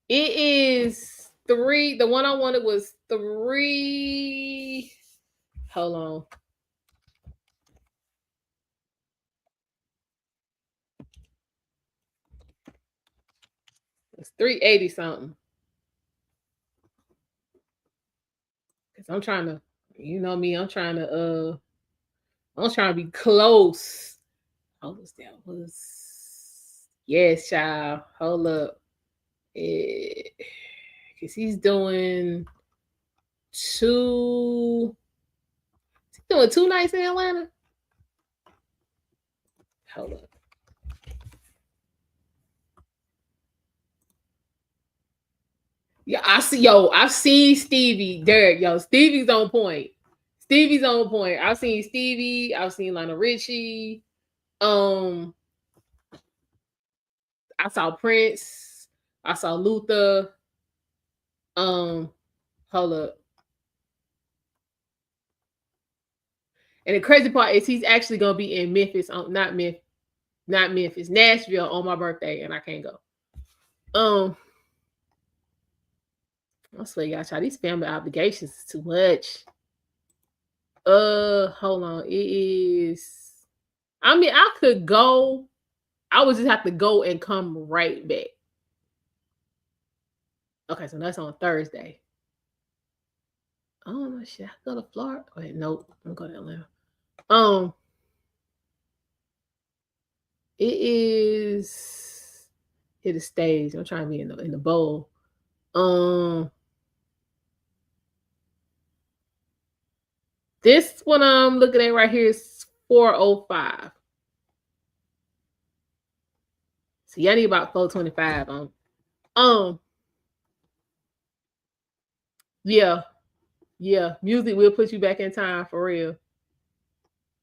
It is 3. The one I wanted was 3. Hold on. It's 380 something. Cause I'm trying to, me, I'm trying to be close. Hold was that was yes, child. Hold up. Cause he's doing two. Is he doing 2 nights in Atlanta? Hold up. Yeah, I see. Yo, I've seen Stevie. Derek, yo, Stevie's on point. Stevie's on point. I've seen Stevie. I've seen Lionel Richie. Um, I saw Prince. I saw Luther. Um, hold up. And the crazy part is he's actually gonna be in Memphis on not Memphis, Nashville on my birthday, and I can't go. I swear, y'all, child, these family obligations is too much. Hold on. It is. I mean, I could go. I would just have to go and come right back. Okay, so that's on Thursday. I don't know. Should I go to Florida? Wait, nope. I'm going to Atlanta. Um, it is hit the stage. I'm trying to be in the bowl. This one I'm looking at right here is 405. See, I need about 425. Yeah, yeah. Music will put you back in time for real.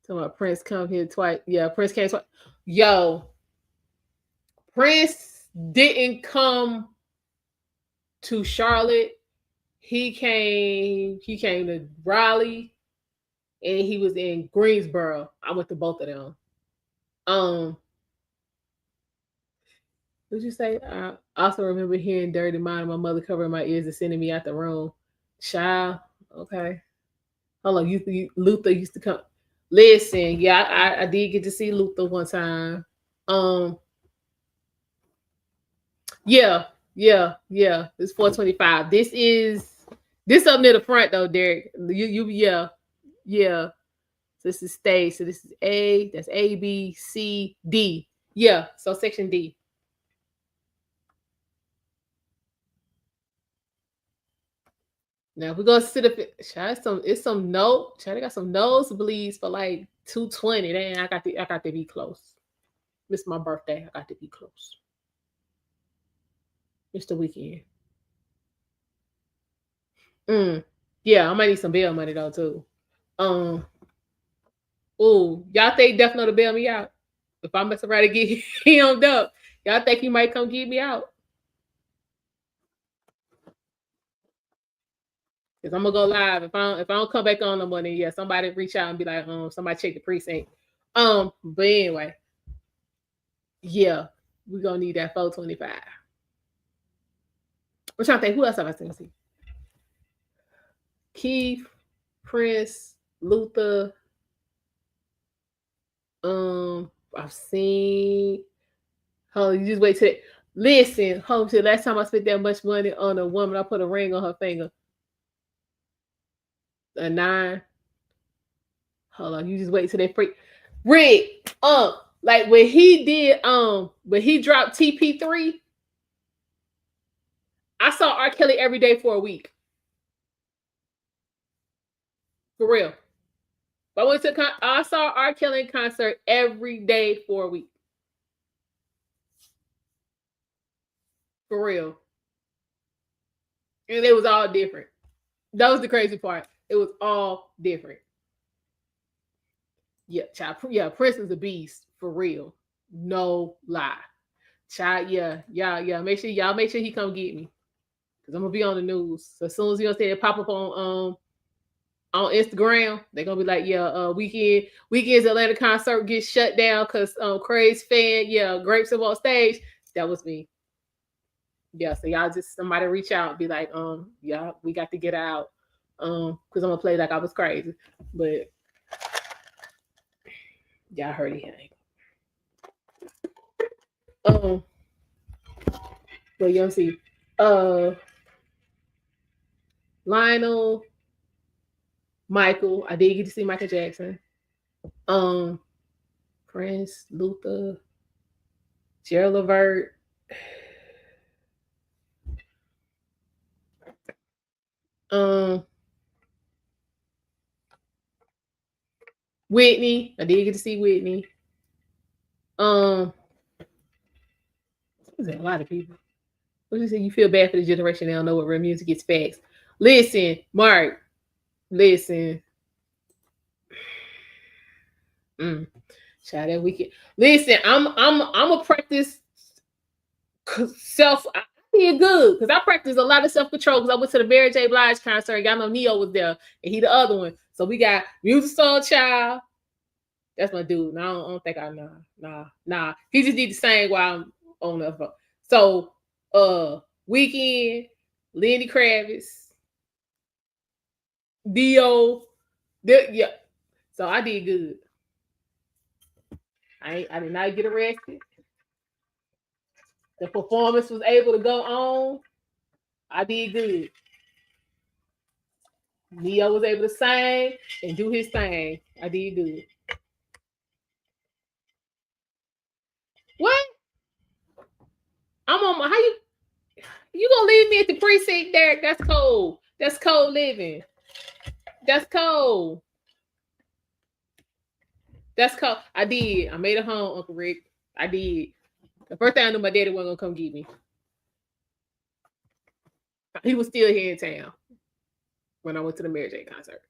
So my Prince come here twice. Yeah, Prince came twice. Yo, Prince didn't come to Charlotte. He came to Raleigh, and he was in Greensboro. I went to both of them. What'd you say? I also remember hearing Dirty Mind and my mother covering my ears and sending me out the room. Child, okay. Hold on, Luther used to come. Listen, yeah, I did get to see Luther one time. Um, yeah, yeah. It's 425. This up near the front though, Derek. Yeah. So this is stage. So this is A. That's A, B, C, D. Yeah. So section D. Now if we go sit up. It's some no. Child, they got some nosebleeds for like 220. Dang, I got to be close. It's my birthday. I got to be close. It's the weekend. Yeah, I might need some bail money though too. Um, oh, y'all think Def know to bail me out? If I mess around and get hemmed up, y'all think he might come get me out? Cause I'm gonna go live. If I don't come back on no more, then yeah, somebody reach out and be like, somebody check the precinct. But anyway, yeah, we gonna need that 425. I'm trying to think who else have I seen. See? Keith, Prince, Luther. I've seen. Oh, you just wait till. Listen, hold till last time I spent that much money on a woman, I put a ring on her finger. A 9. Hold on, you just wait till they freak. Rick, like when he dropped TP3, I saw R. Kelly every day for a week. For real. I saw R. Kelly in concert every day for a week. For real. And it was all different. That was the crazy part. It was all different. Yeah, child. Yeah, Prince is a beast for real. No lie. Child, yeah. Make sure he come get me. Cause I'm gonna be on the news. So as soon as you say it pop up on Instagram, they're gonna be like, yeah, weekend's Atlanta concert gets shut down because Craig's fan, yeah, grapes up on stage. That was me. Yeah, so y'all just somebody reach out and be like, yeah, we got to get out. Because I'm gonna play like I was crazy. But y'all heard it. But you'll see. Uh Lionel, Michael. I did get to see Michael Jackson. Um, Prince, Luther, Gerald Levert. Um, Whitney. I did get to see Whitney. There's a lot of people. What you say? You feel bad for the generation they don't know what real music is. Facts. Listen, Mark. Listen. Child, that weekend. Listen, I'm a practice self. I did good because I practiced a lot of self control because I went to the Mary J. Blige concert. Y'all know Neo was there, and he the other one. So we got Music Soul Child. That's my dude. No, I don't think I nah. He just need to sing while I'm on the phone. So Weekend, Lenny Kravitz, Dio, yeah. So I did good. I did not get arrested. The performance was able to go on. I did good. Neo was able to sing and do his thing. I did good. What? I'm on my how you gonna leave me at the precinct, Derek? That's cold. That's cold living. That's cold. That's cold. I did. I made it home, Uncle Rick. I did. The first thing I knew my daddy wasn't gonna come get me. He was still here in town when I went to the Mary J concert.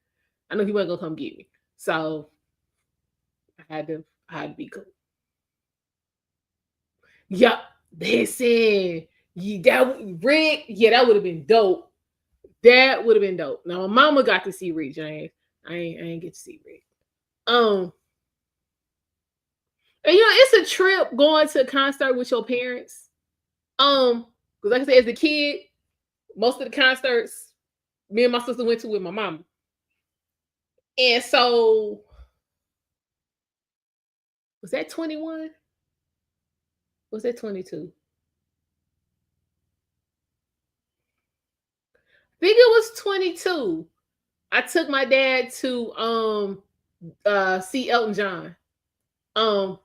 I knew he wasn't gonna come get me. So I had to be cool. Yup. Listen. Rick, that would have been dope. That would have been dope. Now my mama got to see Rick James. I ain't get to see Rick. And it's a trip going to a concert with your parents. Because like I said, as a kid, most of the concerts me and my sister went to with my mama. And so was that 21? Was that 22? I think it was 22. I took my dad to see Elton John. What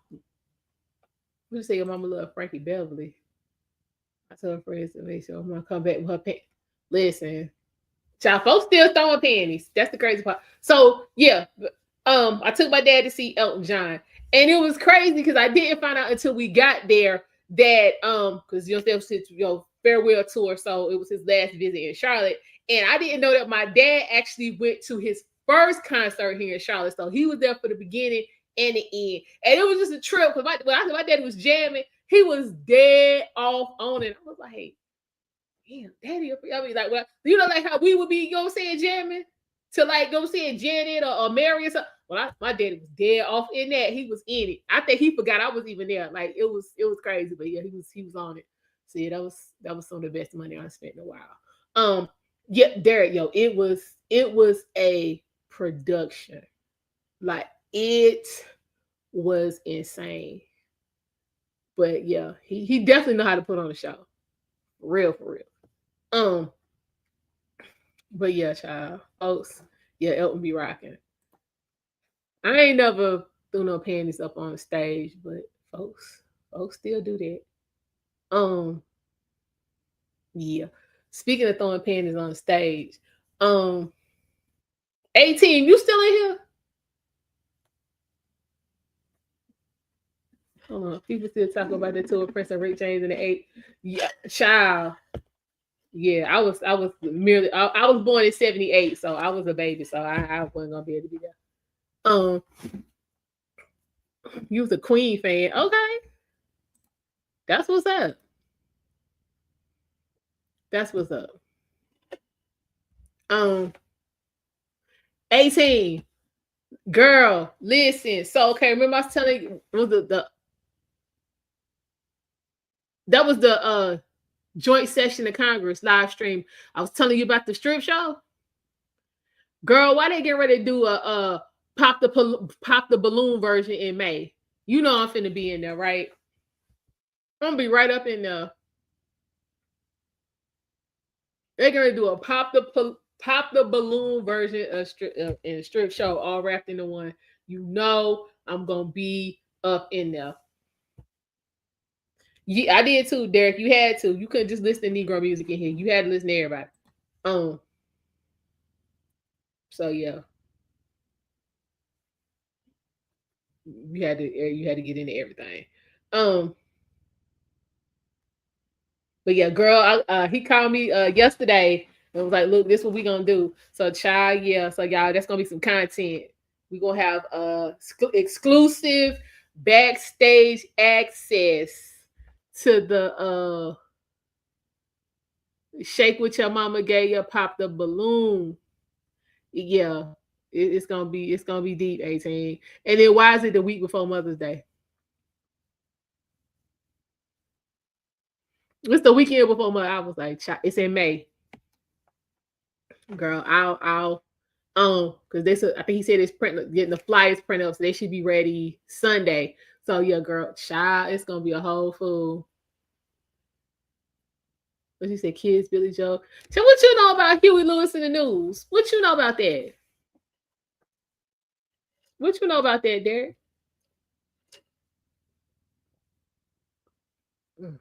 you say your mama love Frankie Beverly? I told her friends to make sure I'm gonna come back with her pants. Listen, child, folks still throwing panties. That's the crazy part. So yeah, I took my dad to see Elton John, and it was crazy because I didn't find out until we got there that because there was his farewell tour, so it was his last visit in Charlotte, and I didn't know that my dad actually went to his first concert here in Charlotte, so he was there for the beginning and the end, and it was just a trip because when I said my dad was jamming, he was dead off on it. I was like, hey, damn, daddy, I mean, like, well, like how we would be, saying, jamming to like go see Janet or Mary or something. Well, my daddy was dead off in that. He was in it. I think he forgot I was even there. Like it was crazy, but yeah, he was on it. So yeah, that was some of the best money I spent in a while. Yeah, Derek, it was a production. Like it was insane. But yeah, he definitely know how to put on a show. For real. But yeah, child, folks, yeah, Elton be rocking. I ain't never threw no panties up on the stage, but folks still do that. Yeah. Speaking of throwing panties on the stage, 18, you still in here? Hold on, people still talking about the tour press of Rick James in the 8. Yeah, child. Yeah, I was merely I was born in 78, so I was a baby, so I wasn't gonna be able to be there. You was a Queen fan. Okay. That's what's up. That's what's up. 18. Girl, listen. So okay, remember I was telling you was that was the joint session of Congress live stream. I was telling you about the strip show. Girl, why they get ready to do a pop the balloon version in May? You know I'm finna be in there, right? I'm gonna be right up in there. They're gonna do a pop the balloon version of in a strip show, all wrapped into one. You know I'm gonna be up in there. Yeah, I did too, Derek. You had to. You couldn't just listen to Negro music in here. You had to listen to everybody. So yeah. you had to get into everything. Um, but yeah, girl, he called me yesterday and was like, "Look, this what we gonna do." So, child, yeah. So, y'all, that's gonna be some content. We gonna have exclusive backstage access to the shake with your mama gave you pop the balloon. Yeah, it's gonna be deep. 18, and then why is it the week before Mother's Day? It's the weekend before Mother. I was like, it's in May, girl. I'll because I think he said it's getting the flyers printed up, so they should be ready Sunday. So yeah, girl, child, it's gonna be a whole fool. What you said, kids, Billy Joe. So what you know about Huey Lewis in the news? What you know about that? What you know about that, Derek? Mm,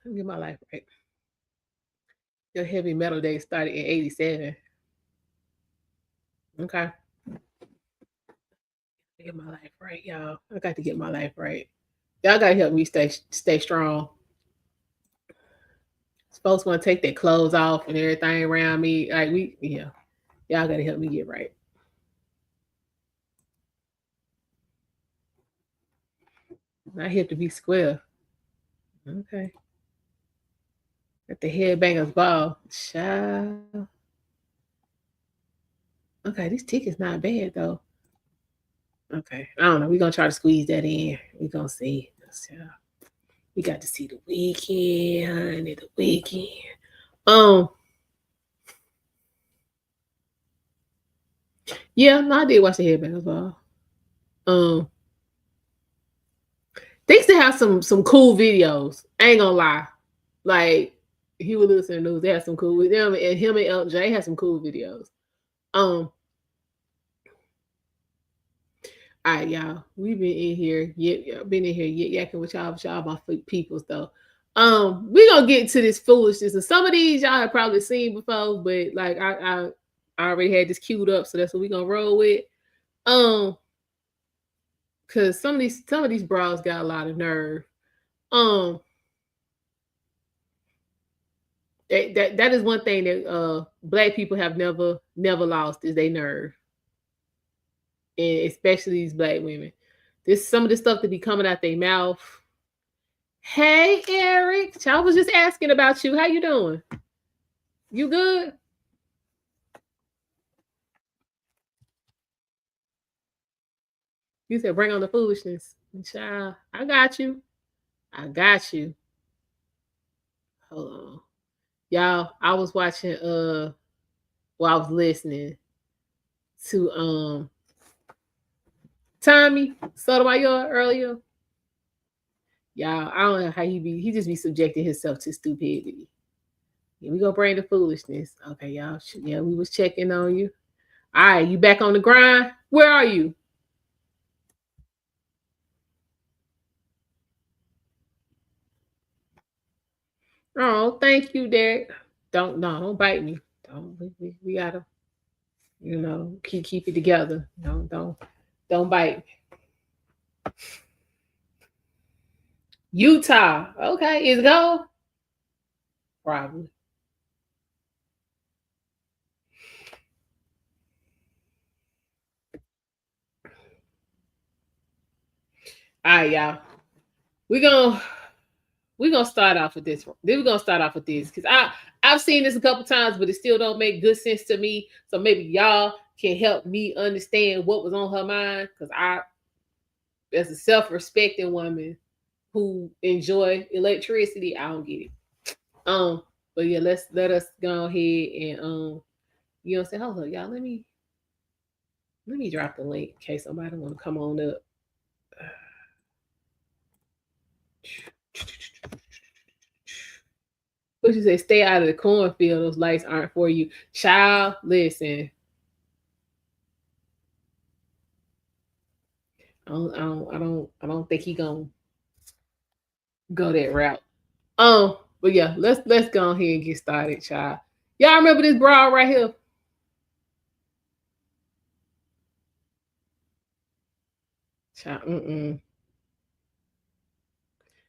Let me get my life right. Your heavy metal day started in '87. Okay, get my life right, y'all. I got to get my life right. Y'all gotta help me stay strong. Folks want to take their clothes off and everything around me. Like yeah. Y'all gotta help me get right. I have to be square. Okay. At the headbangers ball. Child. Okay, this ticket's not bad though. Okay. I don't know. We're gonna try to squeeze that in. We're gonna see. We got to see the weekend, honey. The weekend. Um, yeah, no, I did watch the headbangers ball. Um, they used to have some cool videos. I ain't gonna lie. Like he would listen to the news. They had some cool with them and him and Elton J had some cool videos. Um, all right, y'all. We've been in here, been in here yakking with y'all about peoples though. We gonna get to this foolishness, and some of these y'all have probably seen before, but like I already had this queued up, so that's what we gonna roll with. Um, cause some of these bras got a lot of nerve. Um, that is one thing that black people have never lost is their nerve, and especially these black women. This some of the stuff that be coming out their mouth. Hey Eric, I was just asking about you. How you doing? You good? You said bring on the foolishness. Child, I got you. I got you. Hold on. Y'all, I was watching I was listening to Tommy Sotomayor earlier. Y'all, I don't know how he just be subjecting himself to stupidity. Yeah, we gonna bring the foolishness. Okay, y'all. Yeah, we was checking on you. All right, you back on the grind? Where are you? Oh, thank you, Derek. Don't bite me. Don't we gotta, keep it together. Don't bite. Utah. Okay, is go? Probably. All right, y'all. We're gonna we're gonna start off with this one. Then we're gonna start off with this because I've seen this a couple times, but it still don't make good sense to me. So maybe y'all can help me understand what was on her mind. Because as a self-respecting woman who enjoy electricity, I don't get it. But yeah, let us go ahead and say, hold on, y'all. Let me drop the link in case somebody want to come on up. What you say? Stay out of the cornfield. Those lights aren't for you, child. Listen, I don't think he gonna go that route. But yeah, let's go ahead and get started, child. Y'all remember this bra right here? Child,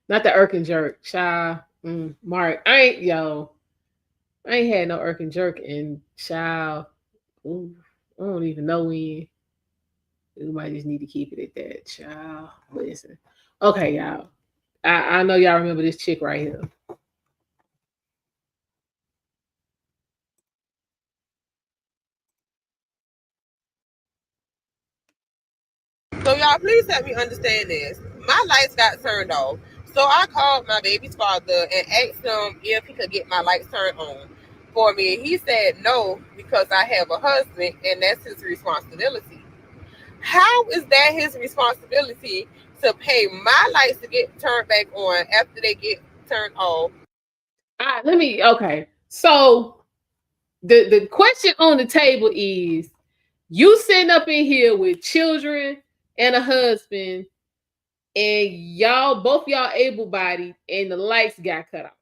not the irk and jerk, child. Mark, I ain't had no irk and jerk in child. Ooh, I don't even know when. We might just need to keep it at that, child. Listen, okay, y'all. I know y'all remember this chick right here. So y'all, please help me understand this. My lights got turned off. So I called my baby's father and asked him if he could get my lights turned on for me. He said no because I have a husband and that's his responsibility. How is that his responsibility to pay my lights to get turned back on after they get turned off? Let me. Okay, so the question on the table is: you sitting up in here with children and a husband, and y'all able bodied, and the lights got cut off.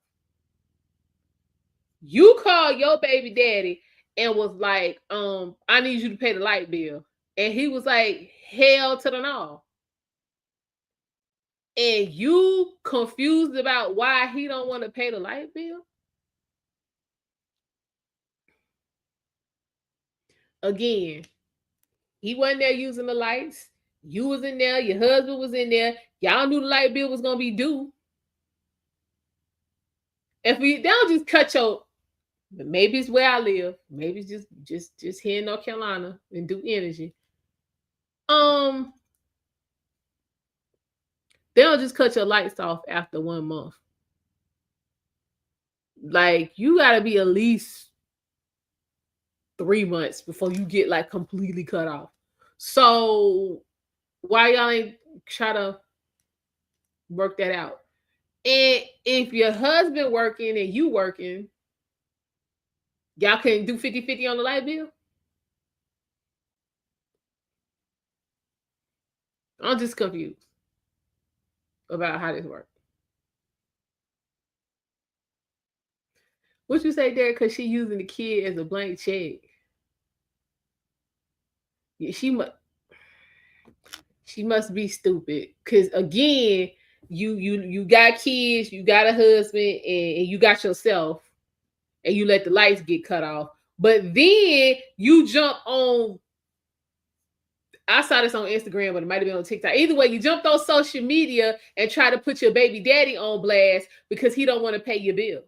You called your baby daddy and was like, I need you to pay the light bill. And he was like, hell to the no. And you confused about why he don't want to pay the light bill? Again, he wasn't there using the lights. You was in there, your husband was in there. Y'all knew the light bill was gonna be due. If we don't just cut your, maybe it's where I live, maybe it's just here in North Carolina and do energy. Um, they don't just cut your lights off after 1 month. Like you gotta be at least 3 months before you get like completely cut off. So why y'all ain't try to work that out? And if your husband working and you working, y'all can do 50-50 on the light bill? I'm just confused about how this works. What you say there? Because she using the kid as a blank check. Yeah, she must be stupid. Because again, you got kids, you got a husband, and you got yourself, and you let the lights get cut off. But then you jump on. I saw this on Instagram, but it might have been on TikTok. Either way, you jumped on social media and try to put your baby daddy on blast because he don't want to pay your bill.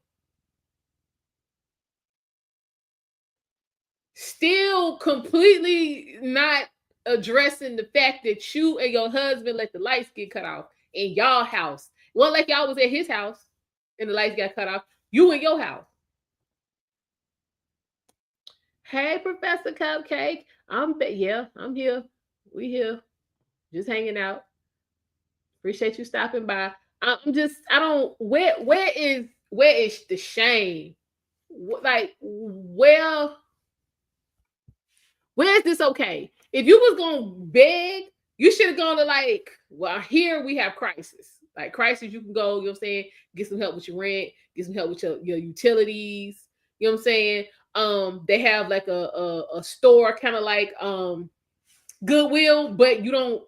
Still completely not addressing the fact that you and your husband let the lights get cut off in y'all house. Well, like y'all was at his house and the lights got cut off. You in your house. Hey, Professor Cupcake. I'm here. We here. Just hanging out. Appreciate you stopping by. I'm just I don't where is the shame? Like where is this okay? If you was gonna beg, you should have gone to like, well, here we have crisis. Like crisis, you can go, you know what I'm saying, get some help with your rent, get some help with your utilities, you know what I'm saying? They have like a store kind of like Goodwill, but you don't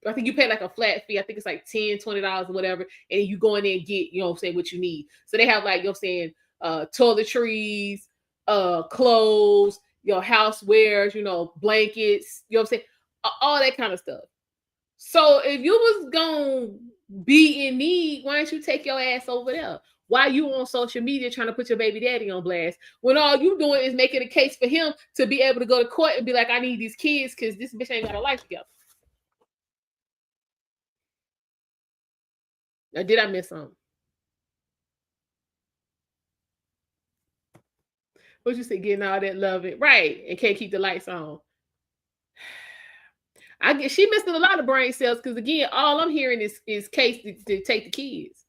I think you pay like a flat fee. I think it's like $10, $20 or whatever. And you go in there and get, you know what I'm saying, what you need. So they have like, you know what I'm saying, toiletries, clothes, your housewares, blankets, you know what I'm saying? All that kind of stuff. So if you was gonna be in need, why don't you take your ass over there? Why you on social media trying to put your baby daddy on blast when all you doing is making a case for him to be able to go to court and be like, I need these kids because this bitch ain't got a life together. Or did I miss something? What you say, getting all that love it right and can't keep the lights on? I get she missing a lot of brain cells because again, all I'm hearing is case to take the kids.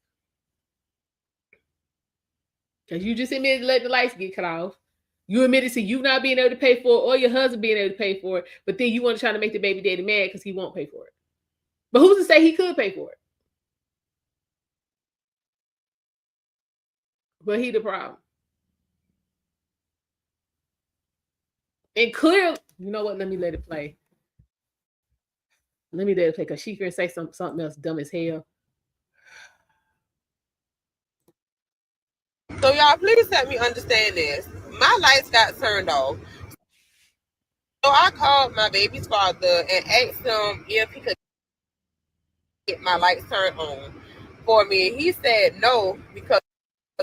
Because you just admitted to let the lights get cut off. You admitted to you not being able to pay for it or your husband being able to pay for it, but then you want to try to make the baby daddy mad because he won't pay for it. But who's to say he could pay for it? But he the problem. And clearly, you know what? Let me let it play. Let me let it play because she finna say something else dumb as hell. So y'all, please help me understand this. My lights got turned off. So I called my baby's father and asked him if he could get my lights turned on for me. He said no because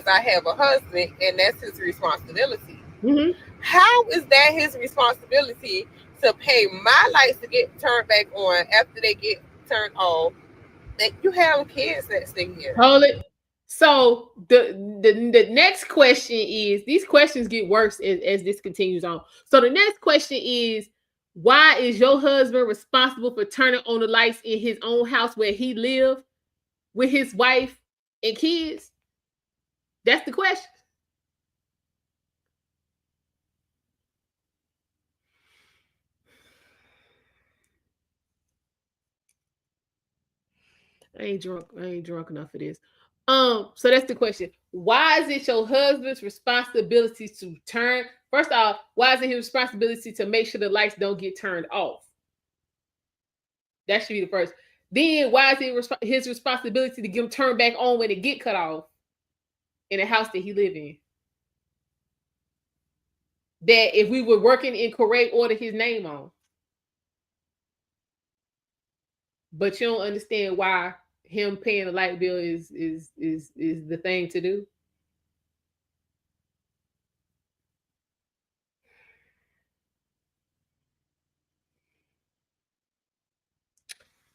I have a husband and that's his responsibility. Mm-hmm. How is that his responsibility to pay my lights to get turned back on after they get turned off? That you have kids that stay here. Hold it. So the next question is, these questions get worse as this continues on. So the next question is, why is your husband responsible for turning on the lights in his own house where he live with his wife and kids? That's the question. I ain't drunk. I ain't drunk enough for this. So that's the question. Why is it your husband's responsibility to turn? First off, why is it his responsibility to make sure the lights don't get turned off? That should be the first. Then why is it his responsibility to get them turned back on when it get cut off in the house that he live in? That if we were working in correct order, his name on. But you don't understand why him paying the light bill is the thing to do.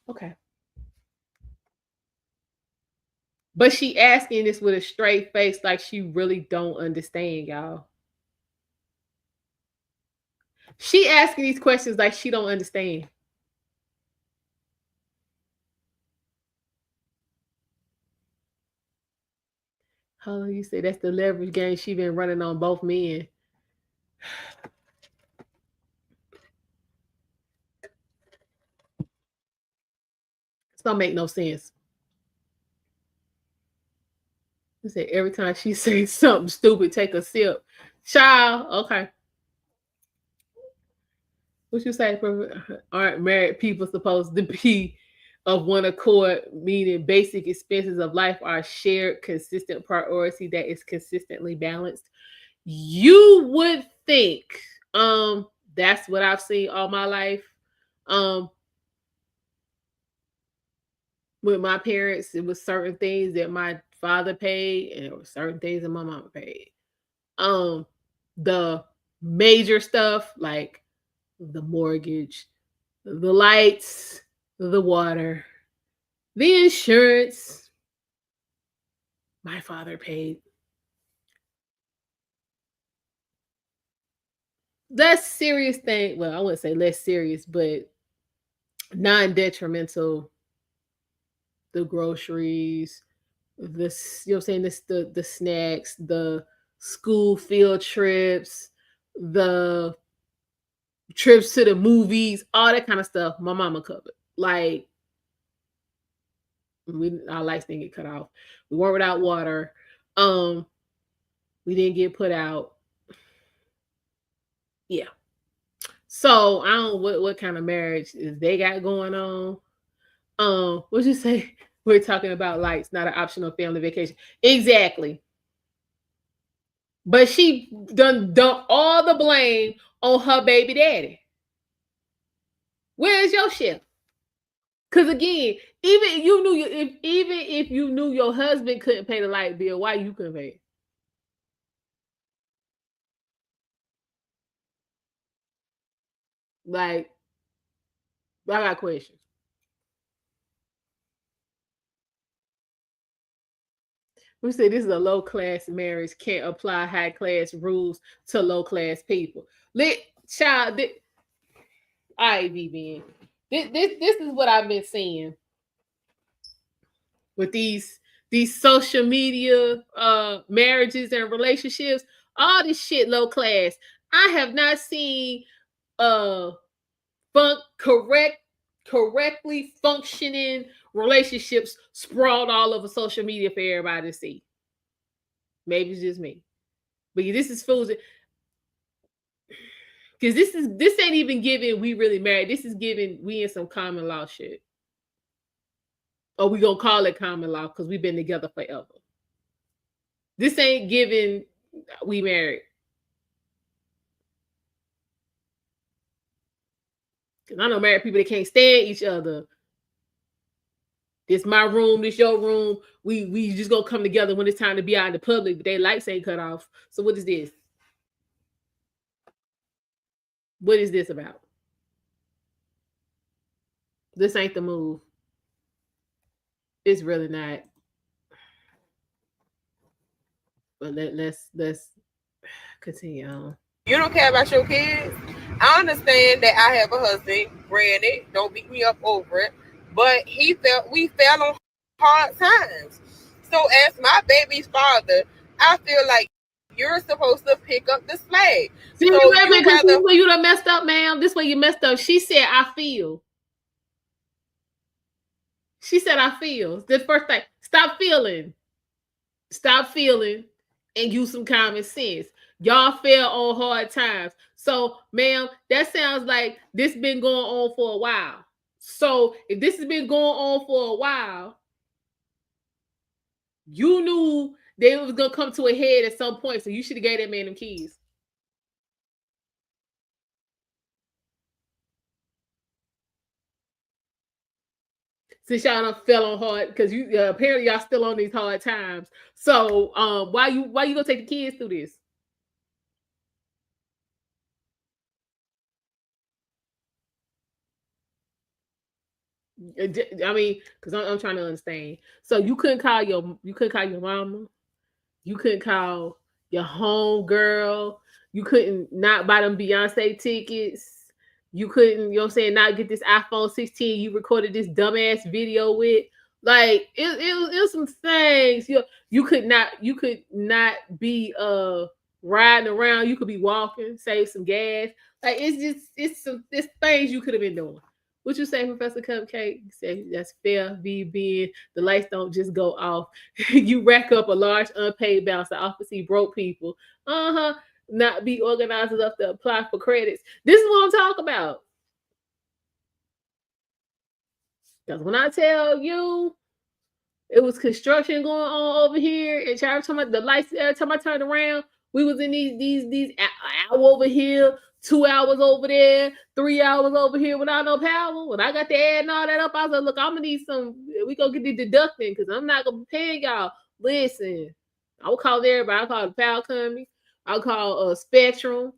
Okay. But she asking this with a straight face, like she really don't understand, y'all. She asking these questions like she don't understand. Oh, you say that's the leverage game she been running on both men. This don't make no sense. You say every time she says something stupid, take a sip. Child, okay. What you say? Aren't married people supposed to be of one accord, meaning basic expenses of life are shared, consistent priority that is consistently balanced? You would think. That's what I've seen all my life. Um, with my parents, it was certain things that my father paid, and it was certain things that my mama paid. The major stuff like the mortgage, the lights, the water, the insurance, my father paid. Less serious thing, well, I wouldn't say less serious, but non-detrimental, the groceries, this, you know what I'm saying, this the snacks, the school field trips, the trips to the movies, all that kind of stuff, my mama covered. Like our lights didn't get cut off. We weren't without water. Um, we didn't get put out. Yeah. So I don't know what kind of marriage is they got going on. What'd you say? We're talking about lights, not an optional family vacation. Exactly. But she done dumped all the blame on her baby daddy. Where's your share? Because again, even if you knew your husband couldn't pay the light bill, why you couldn't pay it? Like, I got questions. We say this is a low class marriage, can't apply high class rules to low class people. Let child, all right, BB. This is what I've been seeing with these social media marriages and relationships. All this shit low class. I have not seen uh correctly functioning relationships sprawled all over social media for everybody to see. Maybe it's just me. But this is fools. Because this ain't even giving we really married. This is giving we in some common law shit. Or we gonna call it common law because we've been together forever. This ain't giving we married. Cause I know married people that can't stand each other. This my room, this your room. We just gonna come together when it's time to be out in the public, but their lights ain't cut off. So what is this? What is this about? This ain't the move. It's really not. But let's continue on. You don't care about your kids. I understand that I have a husband. Granted, don't beat me up over it. But we fell on hard times. So as my baby's father, I feel like you're supposed to pick up the slack. See, So wait, you this rather where you done messed up, ma'am. This way you messed up. She said, I feel. She said, I feel. The first thing. Stop feeling. Stop feeling and use some common sense. Y'all fell on hard times. So, ma'am, that sounds like this been going on for a while. So, if this has been going on for a while, you knew that it was gonna come to a head at some point. So you should have gave that man them keys. Since y'all done fell on hard, because you apparently y'all still on these hard times. So, why you gonna take the kids through this? I mean, because I'm trying to understand. So you couldn't call your mama, you couldn't call your home girl, you couldn't not buy them Beyonce tickets, you couldn't, you know what I'm saying, not get this iPhone 16 you recorded this dumbass video with. Like it was some things you could not be riding around. You could be walking, save some gas. Like it's things you could have been doing. What you say, Professor Cupcake? You say that's fair, being the lights don't just go off. You rack up a large unpaid balance to obviously broke people. Not be organized enough to apply for credits. This is what I'm talking about. Because when I tell you it was construction going on over here, and every time the lights, every time I turned around, we was in these hour over here, 2 hours over there, 3 hours over here without no power. When I got to adding all that up, I was like, look, I'm gonna need some. We gonna get the deducting because I'm not gonna be paying y'all. Listen, I will call everybody. I call the power company. I'll call Spectrum.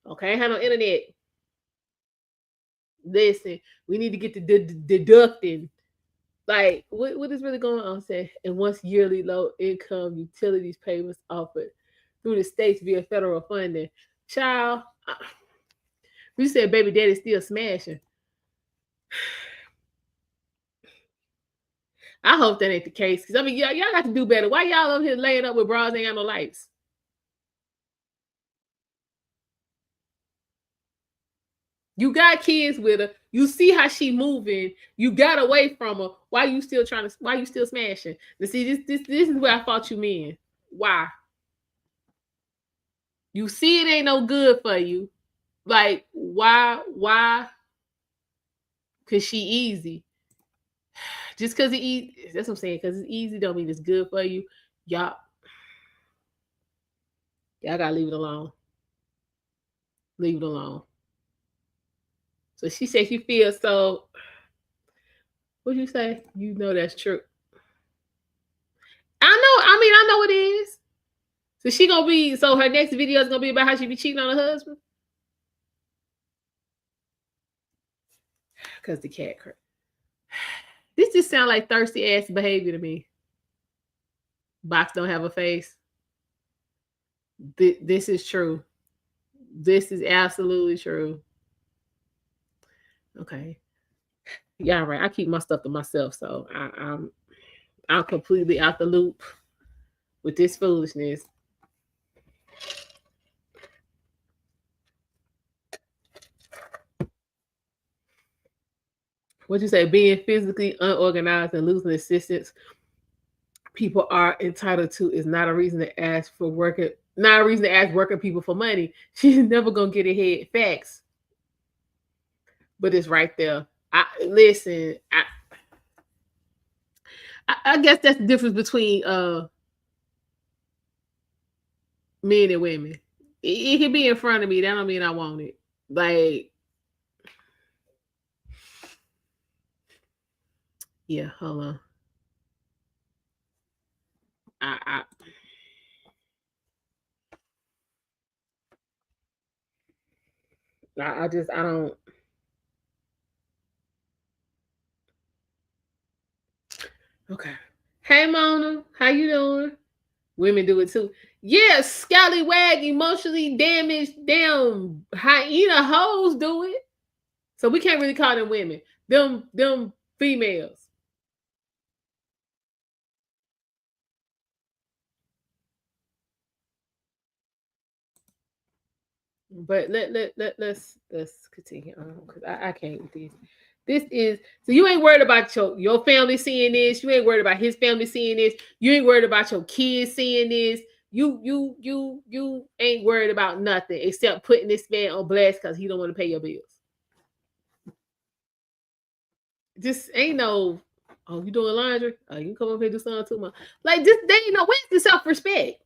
Okay, I have no internet. Listen, we need to get the deducting. Like, what is really going on? Say, and once yearly low income utilities payments offered through the states via federal funding, child, we said baby daddy still smashing. I hope that ain't the case. Because I mean, y'all got to do better. Why y'all up here laying up with bras ain't got no lights? You got kids with her. You see how she moving. You got away from her. Why you still smashing? Now see, this is where I fought you men. Why? You see it ain't no good for you. Like, why? Cause she easy. Just cause it easy. That's what I'm saying. Cause it's easy don't mean it's good for you. Y'all gotta leave it alone. Leave it alone. So she said she feels so. What'd you say? You know that's true. I know. I mean, I know it is. So she gonna be. So her next video is gonna be about how she be cheating on her husband. Cause the cat. This just sound like thirsty ass behavior to me. Box don't have a face. This is true. This is absolutely true. Okay. Yeah, right. I keep my stuff to myself, so I'm completely out the loop with this foolishness. What you say? Being physically unorganized and losing assistance people are entitled to is not a reason to ask for work Not a reason to ask working people for money. She's never gonna get ahead. Facts, but it's right there. I listen. I guess that's the difference between men and women. It can be in front of me. That don't mean I want it. Like, yeah, hold on. I, I, I just, I don't. Okay. Hey, Mona, how you doing? Women do it too. Yeah, scallywag, emotionally damaged, damn hyena hoes do it. So we can't really call them women. Them females. But let's continue on because I can't with this. This is so you ain't worried about your family seeing this. You ain't worried about his family seeing this. You ain't worried about your kids seeing this. You ain't worried about nothing except putting this man on blast because he don't want to pay your bills. Just ain't no. Oh, you doing laundry? Oh, you can come up here and do something too, man. Like this, they ain't no. Where's the self respect?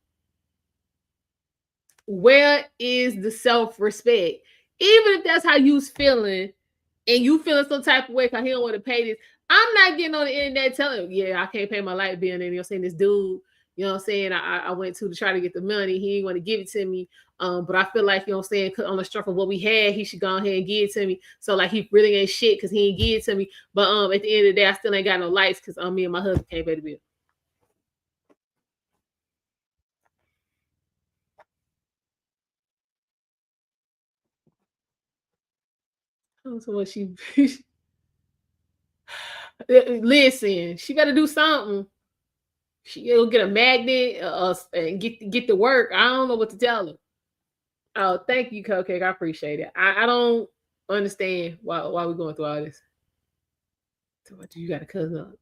Where is the self respect? Even if that's how you's feeling, and you feeling some type of way because he don't want to pay this. I'm not getting on the internet telling him, yeah, I can't pay my light bill. And you know what I'm saying? This dude, you know what I'm saying? I went to try to get the money. He didn't want to give it to me. But I feel like, you know what I'm saying, on the strength of what we had, he should go ahead and give it to me. So like he really ain't shit because he ain't give it to me. But at the end of the day, I still ain't got no lights because me and my husband can't pay the bill. So what she listen, she better do something. She'll get a magnet and get to work. I don't know what to tell her. Oh, thank you, Cupcake. I appreciate it. I don't understand why we're going through all this. So what do you got a cousin up?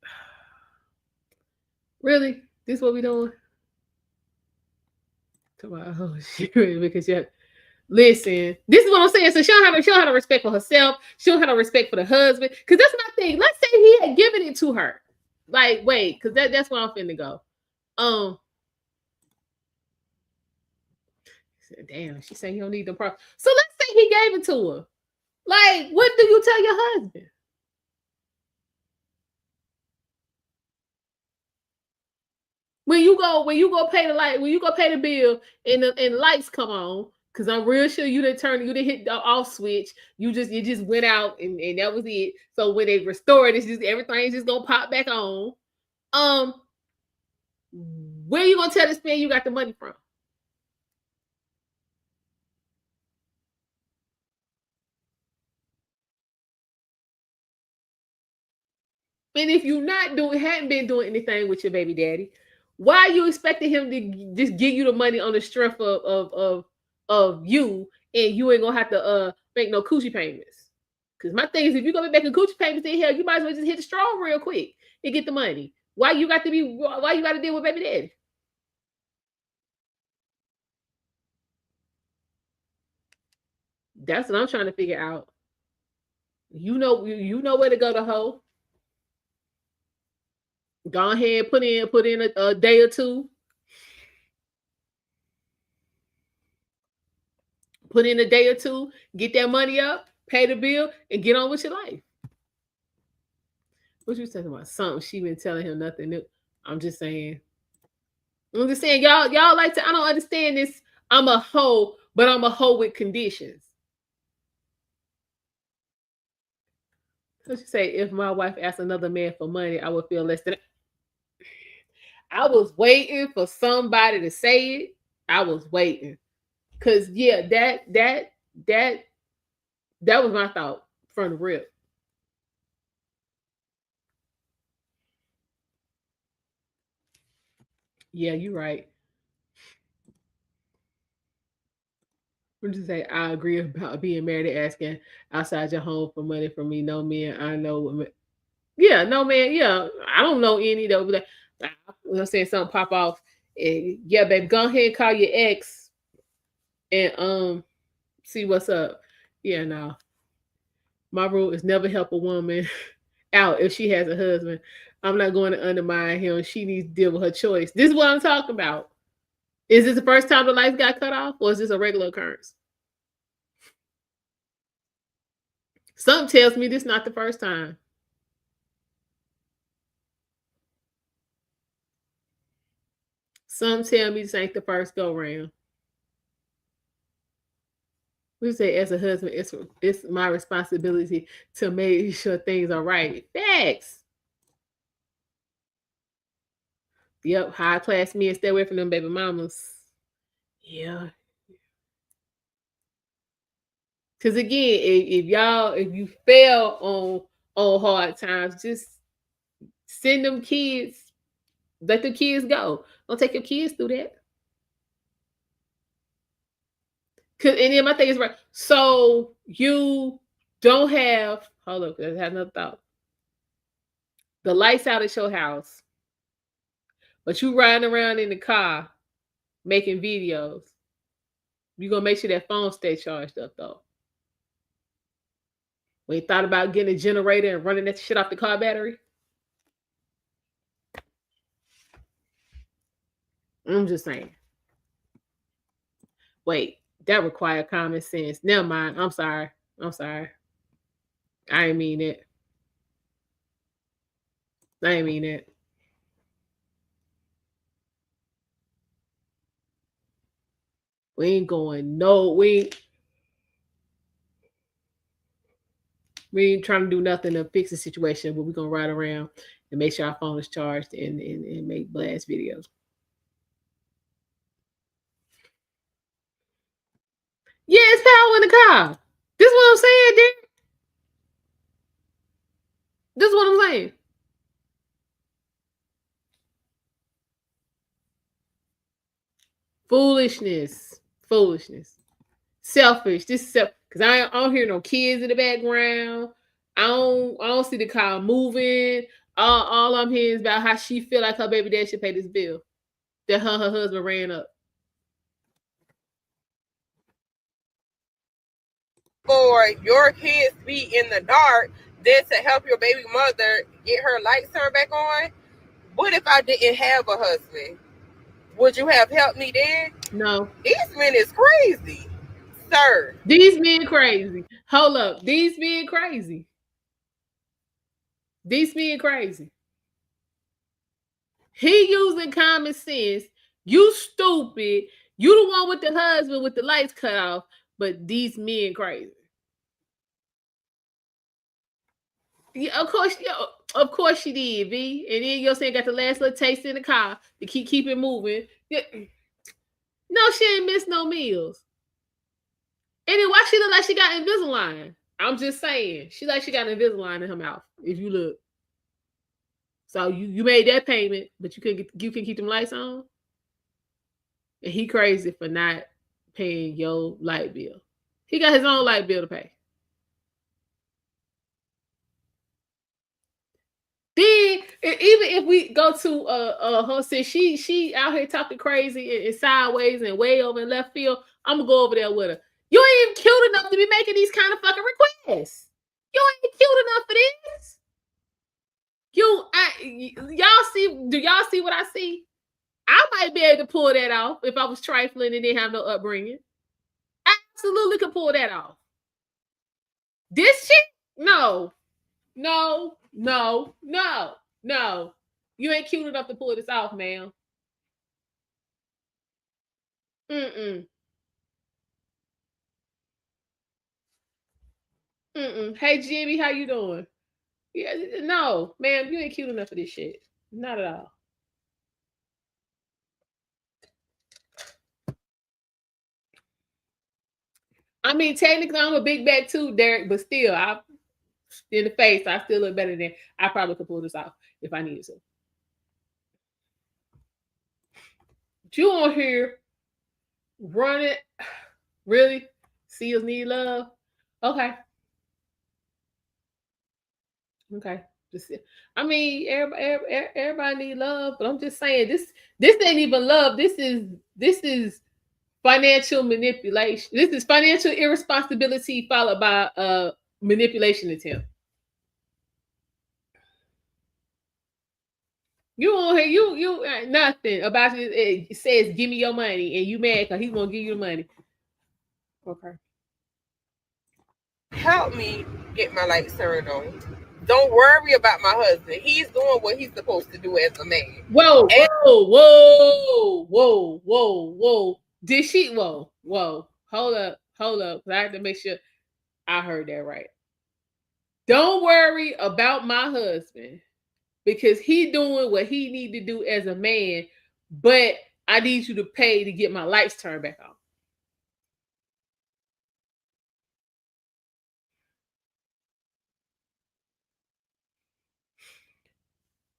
Really? This what we doing? Oh shit, because you listen. This is what I'm saying. So she don't have no respect for herself. She don't have no respect for the husband. Cause that's my thing. Let's say he had given it to her. Like, wait, cause that's where I'm finna go. Um, damn, she saying you don't need the pro. So let's say he gave it to her. Like, what do you tell your husband? When you go pay the light, when you go pay the bill and lights come on, because I'm real sure you didn't hit the off switch. You just went out and that was it. So when they restore it, it's just everything's just gonna pop back on. Um, where you gonna tell this man you got the money from? And if you not doing hadn't been doing anything with your baby daddy, why are you expecting him to just give you the money on the strength of you and you ain't gonna have to make no coochie payments? Because my thing is if you're gonna be making coochie payments in hell, you might as well just hit the straw real quick and get the money. Why you gotta deal with baby daddy? That's what I'm trying to figure out. You know where to go to hoe. Go ahead, put in a day or two. Put in a day or two, get that money up, pay the bill, and get on with your life. What you talking about? Something she been telling him nothing new. I'm just saying. I'm just saying, y'all like to. I don't understand this. I'm a hoe, but I'm a hoe with conditions. So she say, if my wife asked another man for money, I would feel less than. I was waiting for somebody to say it. I was waiting, cause yeah, that that was my thought from the rip. Yeah, you're right. What did you say? I agree about being married and asking outside your home for money from me. No man, I know. Yeah, no man. Yeah, I don't know any though. But I'm saying something pop off. Yeah, babe, go ahead and call your ex and see what's up. Yeah, no. My rule is never help a woman out if she has a husband. I'm not going to undermine him. She needs to deal with her choice. This is what I'm talking about. Is this the first time the lights got cut off, or is this a regular occurrence? Something tells me this is not the first time. Some tell me this ain't the first go round. We say as a husband, it's my responsibility to make sure things are right. Facts. Yep, high class men stay away from them baby mamas. Yeah. Cause again, if you fail on hard times, just send them kids, let the kids go. Don't take your kids through that. Cause and then my thing is right. So you don't have hold up, I have another thought. The lights out at your house, but you riding around in the car making videos. You gonna make sure that phone stay charged up though. We thought about getting a generator and running that shit off the car battery. I'm just saying. Wait, that require common sense. Never mind. I'm sorry. I'm sorry. I ain't mean it. I ain't mean it. We ain't going no. We ain't trying to do nothing to fix the situation, but we're gonna ride around and make sure our phone is charged and make blast videos. Yeah, it's power in the car. This is what I'm saying, dude. This is what I'm saying. Foolishness. Foolishness. Selfish. This is because I don't hear no kids in the background. I don't see the car moving. All I'm hearing is about how she feel like her baby dad should pay this bill that her husband ran up. For your kids to be in the dark than to help your baby mother get her lights turned back on. What if I didn't have a husband? Would you have helped me then? No. These men is crazy, sir. These men crazy. Hold up. These men crazy. These men crazy. He using common sense. You stupid. You the one with the husband with the lights cut off, but these men crazy. Yeah, of course she did, V. And then you're saying got the last little taste in the car to keep it moving. Yeah. No, she ain't missed no meals. And then why she look like she got Invisalign? I'm just saying. She like she got Invisalign in her mouth. If you look. So you made that payment, but you can keep them lights on. And he crazy for not paying your light bill. He got his own light bill to pay. Then even if we go to her since she out here talking crazy and sideways and way over in left field, I'm gonna go over there with her. You ain't even cute enough to be making these kind of fucking requests. You ain't cute enough for this. Y'all see? Do y'all see what I see? I might be able to pull that off if I was trifling and didn't have no upbringing. I absolutely could pull that off. This shit? No, no, no, no, no. You ain't cute enough to pull this off, ma'am. Mm-mm. Mm-mm. Hey Jimmy, how you doing? Yeah, no, ma'am, you ain't cute enough for this shit. Not at all. I mean, technically, I'm a big back too, Derek, but still, I in the face, I still look better than I probably could pull this off if I needed to. But you on here running, really? Seals need love. Okay, okay. I mean, everybody need love, but I'm just saying this ain't even love. This is financial manipulation. This is financial irresponsibility followed by manipulation attempt. You won't hear you nothing about it. It says give me your money, and you mad because he's gonna give you the money. Okay. Help me get my lights turned on. Don't worry about my husband. He's doing what he's supposed to do as a man. Whoa, And whoa, whoa, whoa, whoa, whoa. Did she? Whoa, whoa. Hold up, hold up. I have to make sure I heard that right. Don't worry about my husband because he doing what he need to do as a man, but I need you to pay to get my lights turned back on.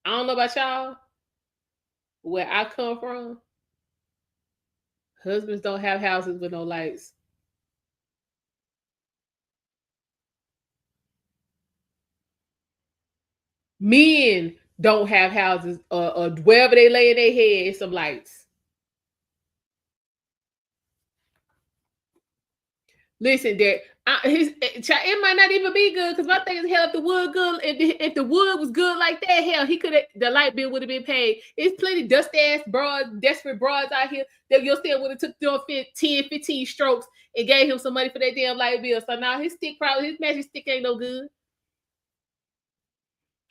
I don't know about y'all. Where I come from, husbands don't have houses with no lights. Men don't have houses, or wherever they lay in their head, it's some lights. Listen, there, it might not even be good because my thing is hell. If the wood good, if the wood was good like that, hell, he could have the light bill would have been paid. It's plenty dusty ass broads, desperate broads out here that your still would have took them 10, 15 strokes and gave him some money for that damn light bill. So now his magic stick ain't no good.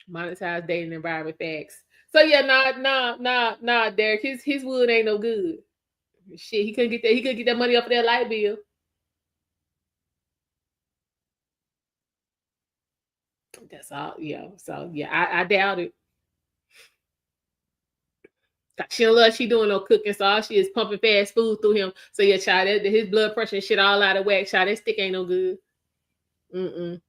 Monetized dating environment facts. So yeah, nah, Derek. His wood ain't no good. Shit, he couldn't get that. He couldn't get that money off of that light bill. That's all. Yeah. So yeah, I doubt it. She don't love she doing no cooking, so all she is pumping fast food through him. So yeah, child, his blood pressure and shit all out of whack. Child, that stick ain't no good. Mm-mm.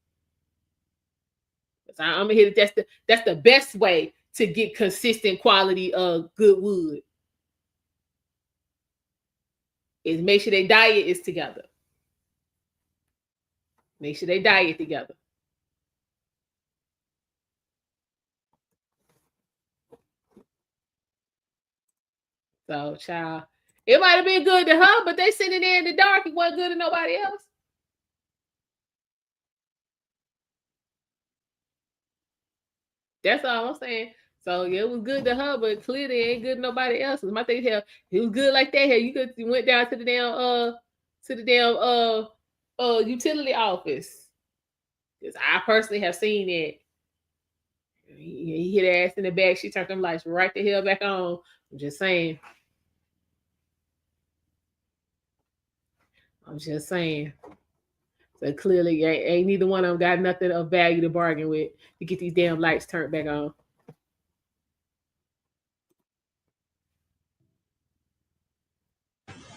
So I'm gonna hit it. That's the best way to get consistent quality of good wood. Is make sure their diet is together. Make sure they diet together. So, child, it might have been good to her, but they sitting there in the dark. It wasn't good to nobody else. That's all I'm saying. So yeah, it was good to her, but clearly it ain't good to nobody else. My thing here, it was good like that. Here, you went down to the damn utility office. Because I personally have seen it. He hit her ass in the back. She turned them lights right the hell back on. I'm just saying. I'm just saying. So clearly, ain't neither one of them got nothing of value to bargain with to get these damn lights turned back on.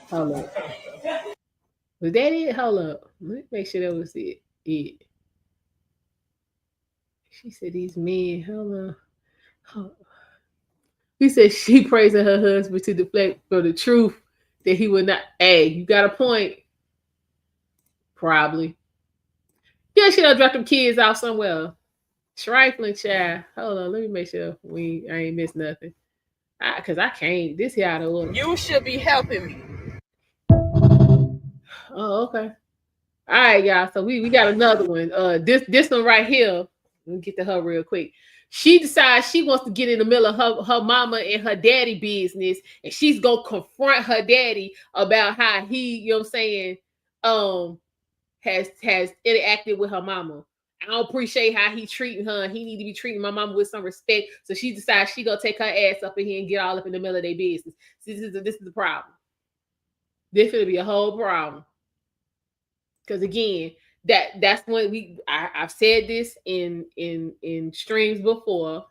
Hold up. Was that it? Hold up. Let me make sure that was it. She said these men. Hold on. Hold. He said she praising her husband to deflect for the truth that he would not. Hey, you got a point. Probably. Yeah, she done dropped them kids off somewhere. Trifling child. Hold on, let me make sure I ain't missed nothing. Cause I can't. This here out of order. you should be helping me. Oh, okay. All right, y'all. So we got another one. This one right here. Let me get to her real quick. She decides she wants to get in the middle of her mama and her daddy business, and she's gonna confront her daddy about how he, you know what I'm saying, um, has interacted with her mama. I don't appreciate how he treating her. He need to be treating my mama with some respect. So she decides she gonna take her ass up in here and get all up in the middle of their business. This is the problem. This gonna be a whole problem. Because again, that's when I've said this in streams before.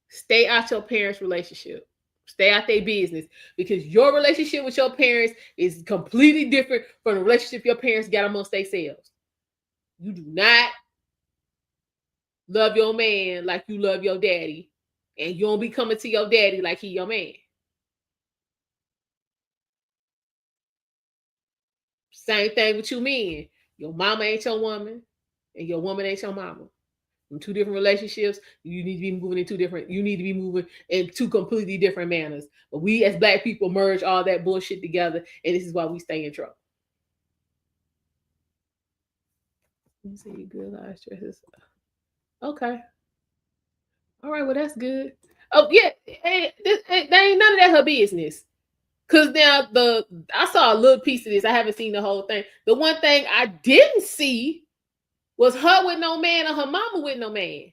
Stay out your parents' relationship. Stay out their business because your relationship with your parents is completely different from the relationship your parents got amongst themselves. You do not love your man like you love your daddy, and you don't be coming to your daddy like he your man. Same thing with you men. Your mama ain't your woman, and your woman ain't your mama. In two different relationships, you need to be moving in two different. You need to be moving in two completely different manners. But we as Black people merge all that bullshit together, and this is why we stay in trouble. You see, good life stresses. Okay, all right. Well, that's good. Oh yeah, that ain't none of that her business. Cause now I saw a little piece of this. I haven't seen the whole thing. The one thing I didn't see was her with no man or her mama with no man.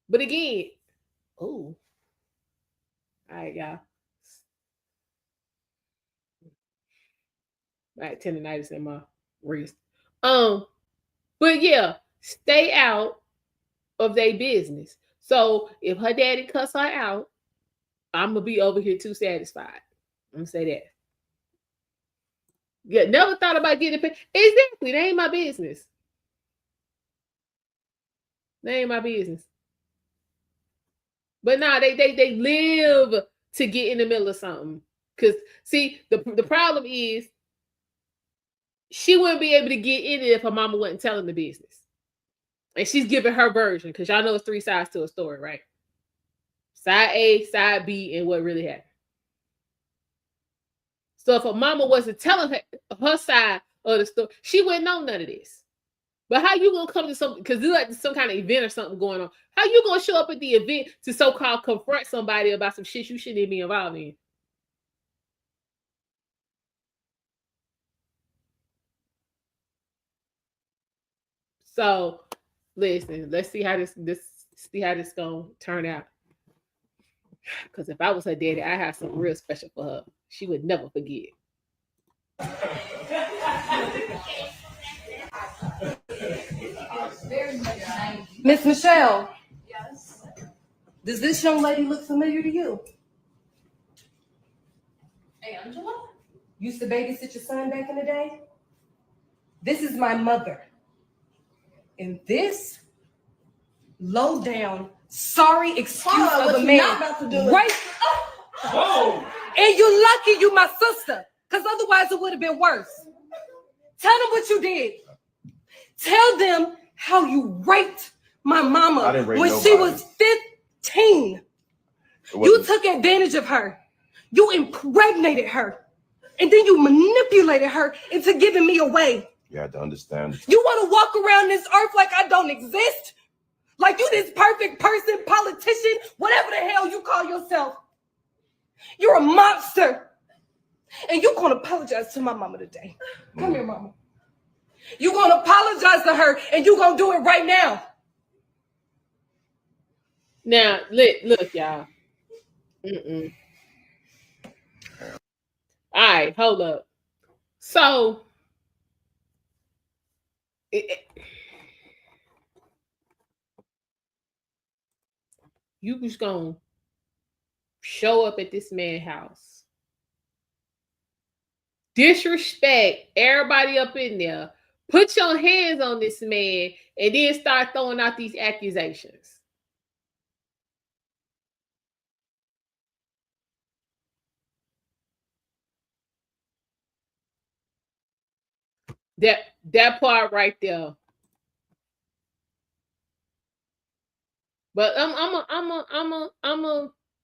But again, oh, all right, y'all. All right, tendonitis in my wrist. Um, but yeah, stay out of their business. So if her daddy cuss her out, I'm gonna be over here too satisfied. I'm gonna say that. Yeah, never thought about getting paid. Exactly, they ain't my business. They ain't my business. But nah, they live to get in the middle of something. Cause see, the problem is she wouldn't be able to get in it if her mama wasn't telling the business. And she's giving her version, because y'all know it's three sides to a story, right? Side A, side B, and what really happened. So if her mama wasn't telling her side of the story, she wouldn't know none of this. But how you gonna come to something, because there's like some kind of event or something going on? How you gonna show up at the event to so-called confront somebody about some shit you shouldn't even be involved in? So listen, let's see how this gonna turn out. Because if I was her daddy, I have something real special for her. She would never forget. Miss Michelle. Yes. Does this young lady look familiar to you? Angela? Used to babysit your son back in the day? This is my mother. And this low down, sorry excuse of a man. Right? Whoa. And you're lucky you my sister, because otherwise it would have been worse. Tell them what you did. Tell them how you raped my mama when she was 15. You took advantage of her. You impregnated her. And then you manipulated her into giving me away. You have to understand. You want to walk around this earth like I don't exist? Like you this perfect person, politician, whatever the hell you call yourself. You're a monster. And you're going to apologize to my mama today. Come here, mama. You're going to apologize to her, and you're going to do it right now. Now, look, y'all. All right, hold up. So, you just gonna show up at this man's house, disrespect everybody up in there, put your hands on this man, and then start throwing out these accusations. That part right there. But I'm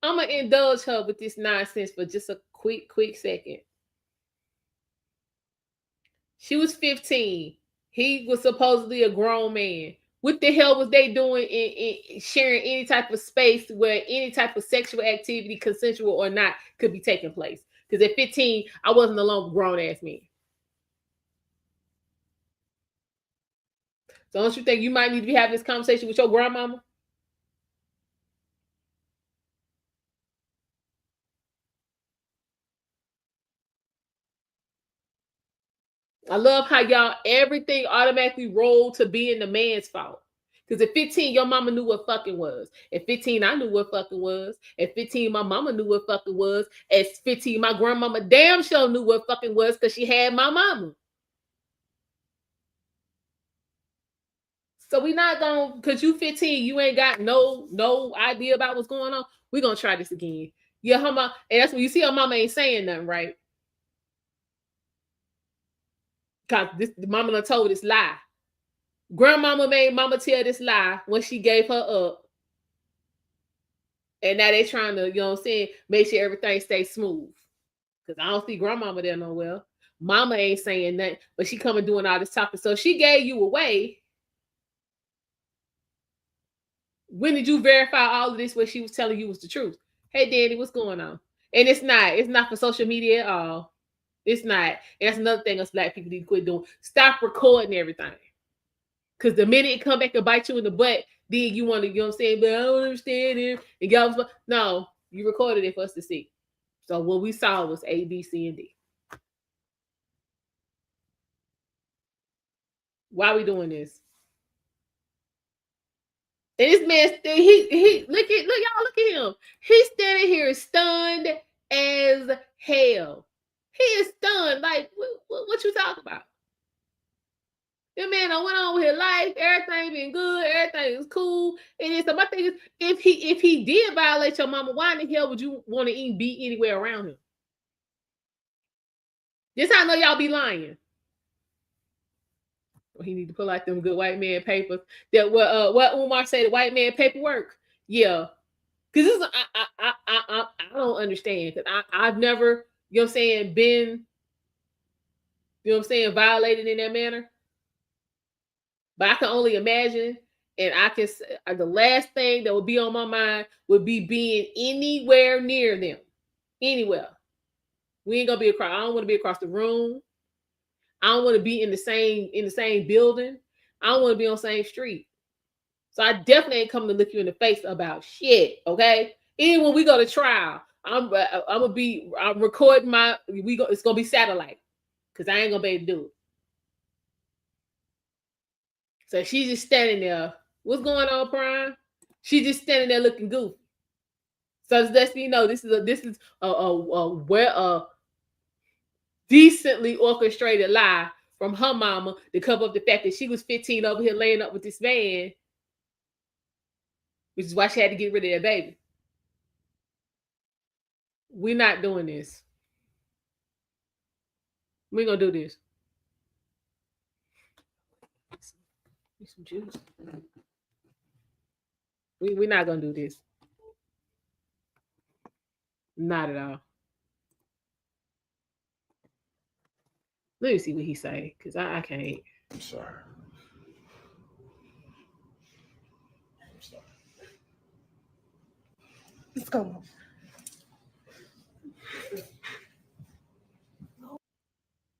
gonna indulge her with this nonsense for just a quick second. She was 15. He was supposedly a grown man. What the hell was they doing in sharing any type of space where any type of sexual activity, consensual or not, could be taking place? Because at 15, I wasn't alone with grown ass men. So don't you think you might need to be having this conversation with your grandmama? I love how y'all everything automatically rolled to being the man's fault. Because at 15, your mama knew what fucking was. At 15, I knew what fucking was. At 15, my mama knew what fucking was. At 15, my grandmama damn sure knew what fucking was because she had my mama. So we not gonna, because you 15, you ain't got no idea about what's going on. We gonna try this again. Yeah, her mama, and that's when you see her mama ain't saying nothing, right? Cause this the mama done told this lie. Grandmama made mama tell this lie when she gave her up. And now they trying to, you know what I'm saying, make sure everything stays smooth. Because I don't see grandmama there nowhere. Mama ain't saying nothing, but she coming doing all this talking. So she gave you away. When did you verify all of this? What she was telling you was the truth? Hey, Danny, what's going on? And it's not for social media at all. It's not. And that's another thing us black people need to quit doing. Stop recording everything. Because the minute it come back and bite you in the butt, then you want to, you know what I'm saying, but I don't understand it. And y'all, no, you recorded it for us to see. So what we saw was A, B, C, and D. Why are we doing this? And this man, he look at him. He's standing here stunned as hell. He is stunned. Like, what you talking about? That man done went on with his life. Everything been good. Everything is cool. And then so my thing is, if he did violate your mama, why in the hell would you want to even be anywhere around him? This how I know y'all be lying. He need to pull out them good white man papers. That what Umar say, the white man paperwork. Yeah, because this is I don't understand, because I've never, you know what I'm saying, been, you know what I'm saying, violated in that manner. But I can only imagine, and I can, the last thing that would be on my mind would be being anywhere near them, anywhere. We ain't gonna be across. I don't want to be across the room. I don't want to be in the same building. I don't want to be on the same street. So I definitely ain't coming to look you in the face about shit. Okay. Even when we go to trial, I'm recording it's gonna be satellite, because I ain't gonna be able to do it. So she's just standing there. What's going on, Prime? She's just standing there looking goofy. So let's me know this is a decently orchestrated lie from her mama to cover up the fact that she was 15 over here laying up with this man, which is why she had to get rid of that baby. We're not doing this. We're gonna do this. Some juice. We're not gonna do this. Not at all. Let me see what he say, because I can't. I'm sorry. Let's go.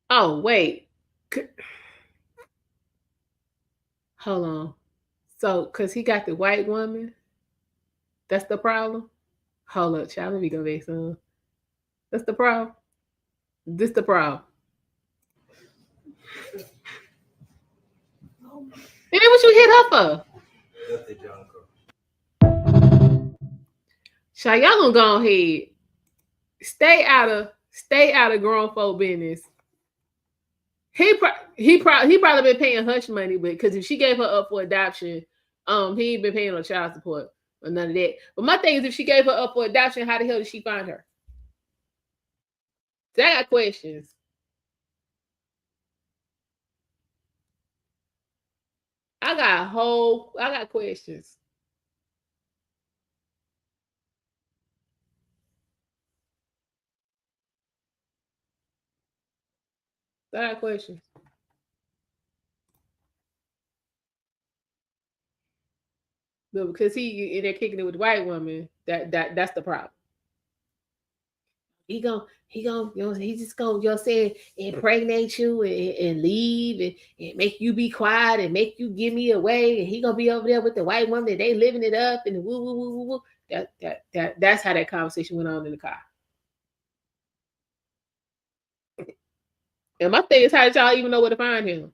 Oh, wait. Hold on. So, because he got the white woman, that's the problem? Hold up, child. Let me go back some. That's the problem? This the problem. And then what you hit her for? Child, y'all gonna go ahead. Stay out of grown folk business. He probably been paying hush money, but because if she gave her up for adoption, he ain't been paying no child support or none of that. But my thing is, if she gave her up for adoption, how the hell did she find her? So I got questions. I got questions. So I got questions. But because he in there kicking it with the white woman, that's the problem. He you know, he just gonna, you know, say, impregnate you and leave and make you be quiet and make you give me away, and he gonna be over there with the white woman and they living it up and woo woo woo woo woo. That's how that conversation went on in the car. And my thing is, how did y'all even know where to find him?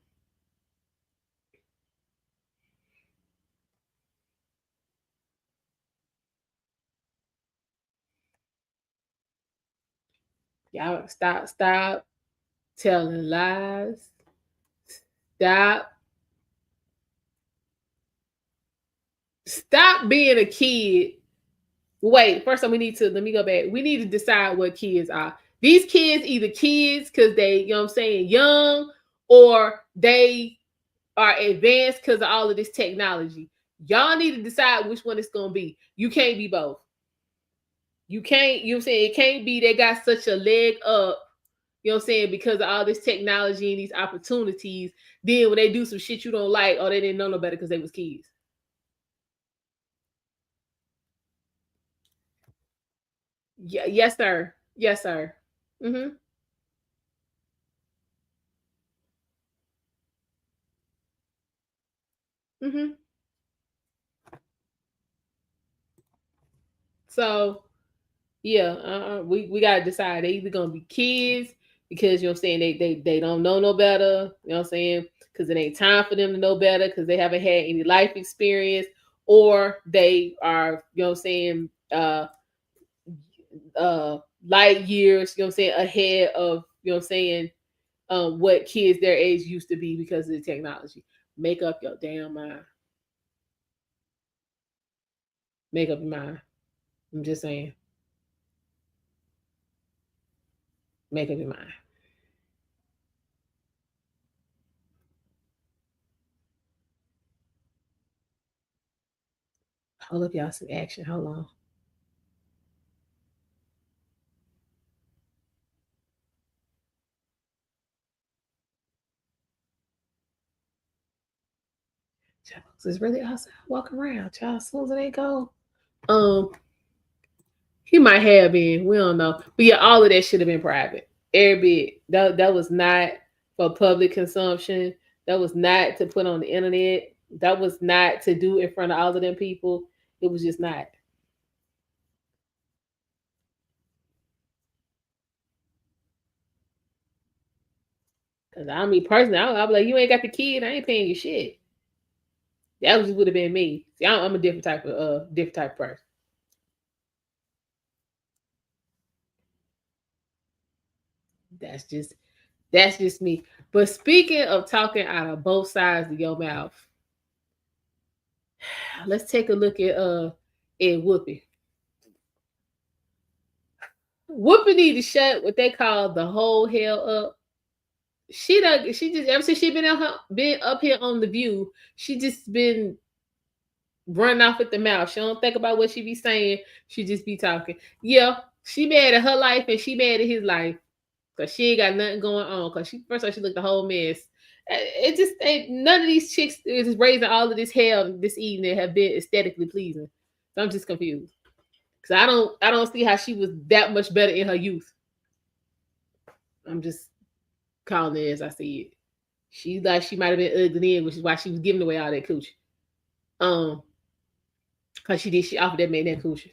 Y'all stop telling lies. Stop being a kid. Wait, first time let me go back. We need to decide what kids are. These kids either kids because they, you know what I'm saying, young, or they are advanced because of all of this technology. Y'all need to decide which one it's gonna be. You can't be both. You can't, you know what I'm saying? It can't be they got such a leg up, you know what I'm saying, because of all this technology and these opportunities. Then when they do some shit you don't like, oh, they didn't know no better because they was kids. Yeah, yes, sir. Yes, sir. Mm-hmm. Mm-hmm. So yeah, we gotta decide. They either gonna be kids because you know what I'm saying they don't know no better. You know what I'm saying, because it ain't time for them to know better because they haven't had any life experience, or they are, you know what I'm saying, uh light years, you know what I'm saying, ahead of, you know what I'm saying, what kids their age used to be because of the technology. Make up your damn mind. Make up your mind. I'm just saying, make up your mind. Hold up, y'all, some action. Hold on. Charles is really outside walking around. Charles, as soon as they go, um, he might have been. We don't know. But yeah, all of that should have been private. Every bit. That was not for public consumption. That was not to put on the internet. That was not to do in front of all of them people. It was just not. Cause I mean personally, I'll be like, you ain't got the kid, I ain't paying you shit. That would have been me. See, I'm a different type of person. That's just that's just me. But speaking of talking out of both sides of your mouth, let's take a look at Whoopi. Whoopi need to shut what they call the whole hell up. She just ever since she been up here on the View, she just been running off at the mouth. She don't think about what she be saying. She just be talking. Yeah, she mad at her life and she mad at his life because she ain't got nothing going on. Because she first of all she looked a whole mess. It just ain't none of these chicks is raising all of this hell this evening have been aesthetically pleasing. So I'm just confused because I don't see how she was that much better in her youth. I'm just calling it as I see it. She like she might have been ugly then, which is why she was giving away all that coochie. Um, cause she offered that man that coochie.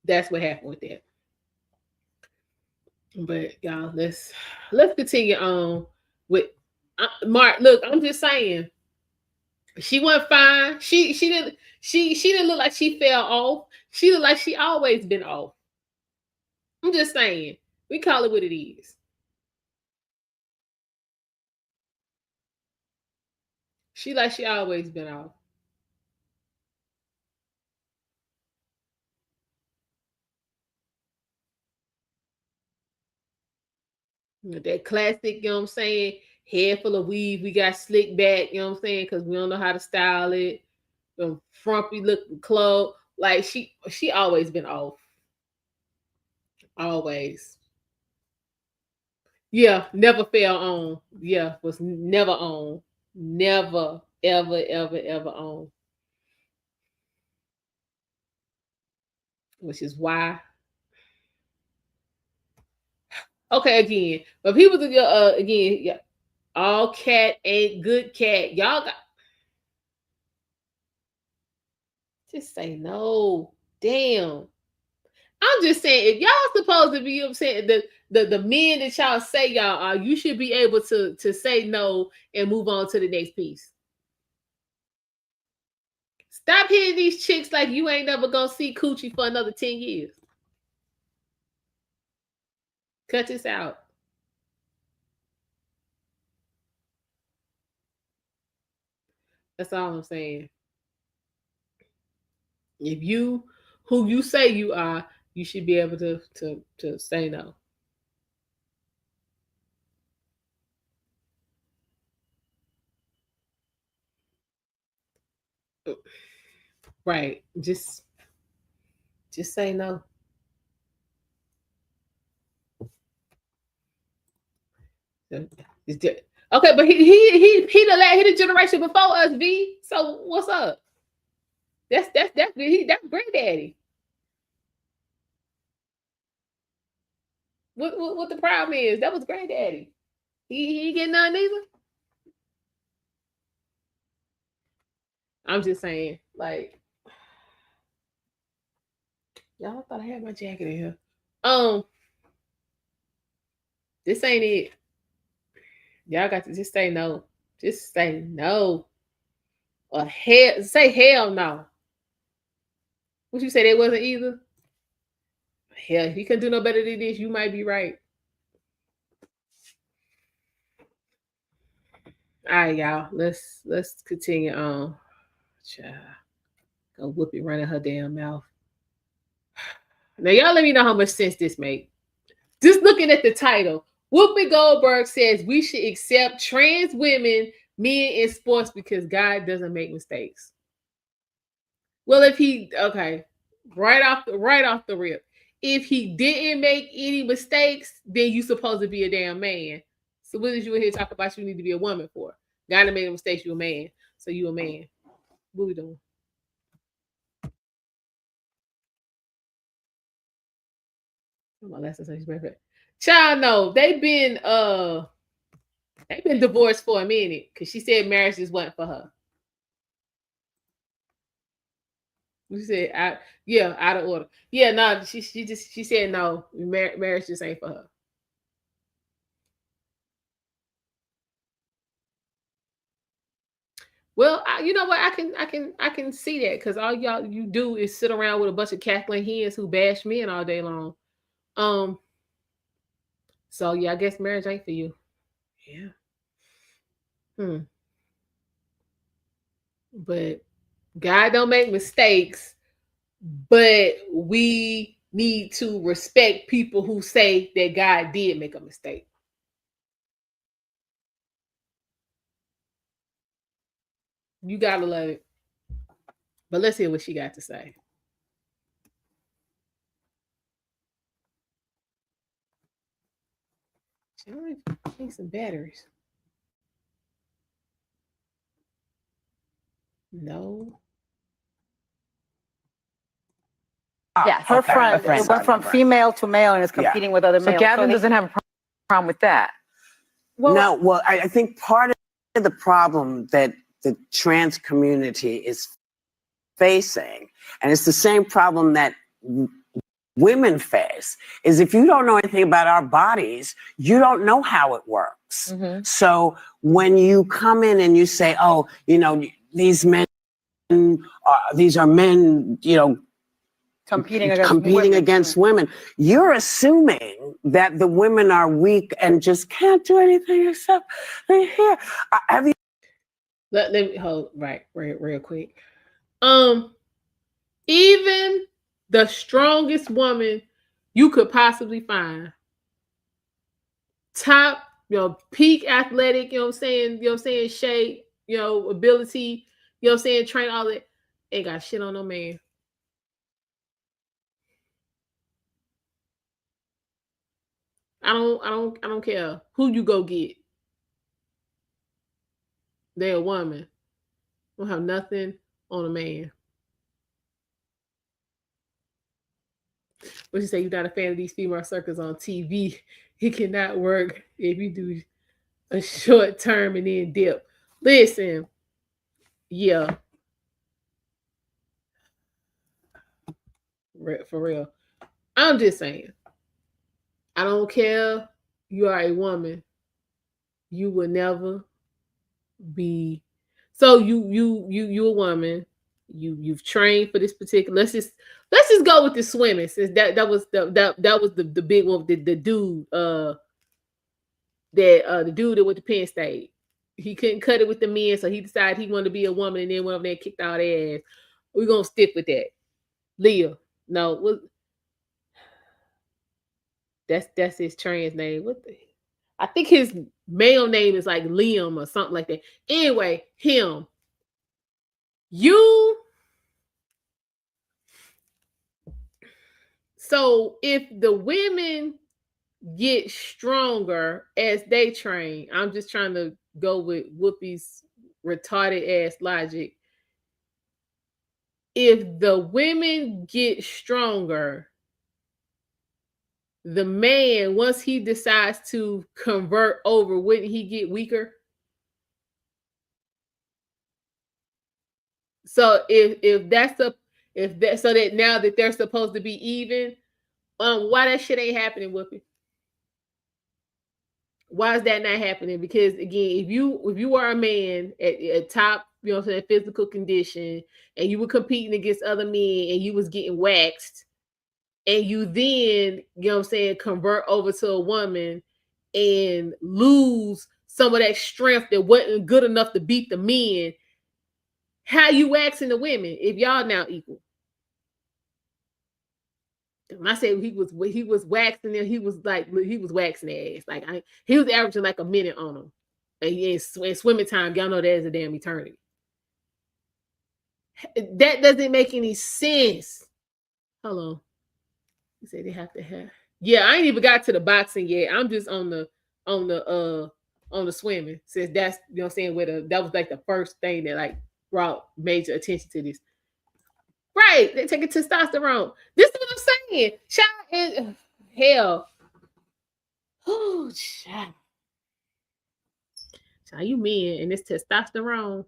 That's what happened with that. But y'all, let's continue on with Mark. Look, I'm just saying, she went fine. She didn't look like she fell off. She looked like she always been off. I'm just saying, we call it what it is. She like she always been off. With that classic, you know what I'm saying? Head full of weave, we got slick back, you know what I'm saying? Because we don't know how to style it. Frumpy looking clothes. Like she always been off. Always. Yeah, never fell on. Yeah, was never on. Never, ever, ever, ever on. Which is why. Okay, again, but people do again, yeah, all cat ain't good cat. Y'all got just say no. Damn. I'm just saying, if y'all supposed to be, you know what I'm saying, the men that y'all say y'all are, you should be able to say no and move on to the next piece. Stop hitting these chicks like you ain't never gonna see coochie for another 10 years. Cut this out. That's all I'm saying. If you who you say you are, you should be able to say no. Right. Just say no. Okay, but he the generation before us, V. So what's up? That's granddaddy. What the problem is? That was granddaddy. He ain't getting none either. I'm just saying, like, y'all I thought I had my jacket in here. Um, this ain't it. Y'all got to just say no. Just say no. Or hell, say hell no. What you say they wasn't either? Hell, if you couldn't do no better than this, you might be right. All right, y'all. Let's continue on. Child, go whoop it running her damn mouth. Now y'all let me know how much sense this make. Just looking at the title, Whoopi Goldberg says we should accept trans women, men in sports because God doesn't make mistakes. Well, if he okay, right off the rip, if he didn't make any mistakes, then you supposed to be a damn man. So what did you in here talk about? You need to be a woman for? God made a mistake. You a man, so you a man. What we doing? My lessons on his birthday. Child, no, they've been divorced for a minute because she said marriage just wasn't for her. She said, yeah, out of order. Yeah, no, she said no, marriage just ain't for her. Well, you know what? I can see that because all y'all you do is sit around with a bunch of cackling hens who bash men all day long. Um. So yeah, I guess marriage ain't for you. Yeah. Hmm. But God don't make mistakes. But we need to respect people who say that God did make a mistake. You gotta love it. But let's hear what she got to say. She need some batteries. No. Yeah, her friend. It went from female to male and is competing with other males. So Gavin doesn't have a problem with that. Well, no, well, I think part of the problem that the trans community is facing, and it's the same problem that women face, is if you don't know anything about our bodies, you don't know how it works. Mm-hmm. So when you come in and you say, oh, you know, these men, these are men, you know, competing against women. You're assuming that the women are weak and just can't do anything except they're here. Have you? Let me hold real quick. Even the strongest woman you could possibly find, top, peak athletic, shape, ability, train, all that, ain't got shit on no man. I don't care who you go get. They're a woman. Don't have nothing on a man. What you say? You're not a fan of these female circles on TV. It cannot work if you do a short term and then dip. Listen, yeah, for real. I'm just saying. I don't care. You are a woman. You will never be. So you a woman. You've trained for this particular. Let's just go with the swimming since that was the big one. The dude the dude that went to Penn State. He couldn't cut it with the men, so he decided he wanted to be a woman, and then went over there and kicked all their ass. We're gonna stick with that. Leah, No, that's his trans name. What the? I think his male name is like Liam or something like that. Anyway, him. You. So if the women get stronger as they train, I'm just trying to go with Whoopi's retarded ass logic. If the women get stronger, the man, once he decides to convert over, wouldn't he get weaker? So if that's the if that so that now that they're supposed to be even, why that shit ain't happening, Whoopi? Why is that not happening? Because again, if you are a man at top, you know what I'm saying, physical condition, and you were competing against other men and you was getting waxed, and you then, you know what I'm saying, convert over to a woman and lose some of that strength that wasn't good enough to beat the men, how you waxing the women if y'all now equal? When I say he was waxing them, he was waxing their ass. Like he was averaging like a minute on them. And in swimming time, y'all know that is a damn eternity. That doesn't make any sense. Hold on. You say they have to have. Yeah, I ain't even got to the boxing yet. I'm just on the swimming, since that's, you know what I'm saying, where that was like the first thing that like brought major attention to this. Right, they taking testosterone. This is what I'm saying. Child, and hell, oh child, you men and this testosterone,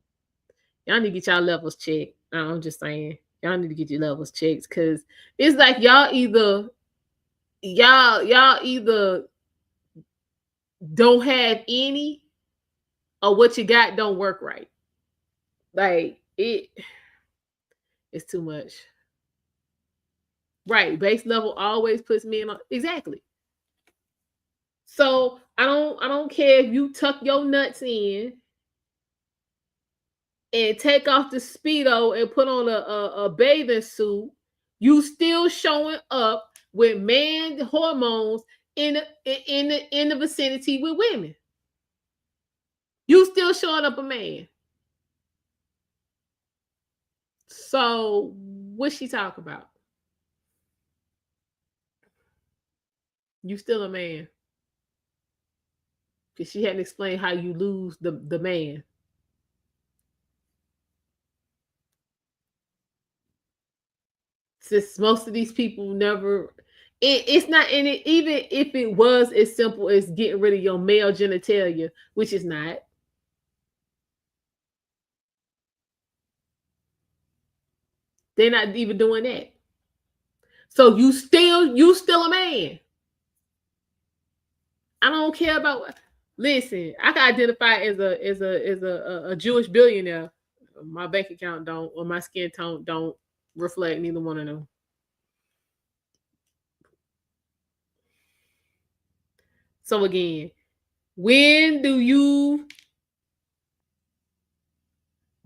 y'all need to get y'all levels checked. I'm just saying, y'all need to get your levels checked, because it's like y'all either don't have any, or what you got don't work right. Like it's too much. Right, base level always puts men on, exactly. So I don't care if you tuck your nuts in and take off the Speedo and put on a bathing suit, you still showing up with man hormones in the vicinity with women. You still showing up a man. So what's she talking about? You still a man. Because she hadn't explained how you lose the man. Since most of these people never, it's not in it. Even if it was as simple as getting rid of your male genitalia, which is not. They're not even doing that. So you still a man. I don't care about. Listen, I can identify as a Jewish billionaire. My bank account don't, or my skin tone don't reflect neither one of them. So again, when do you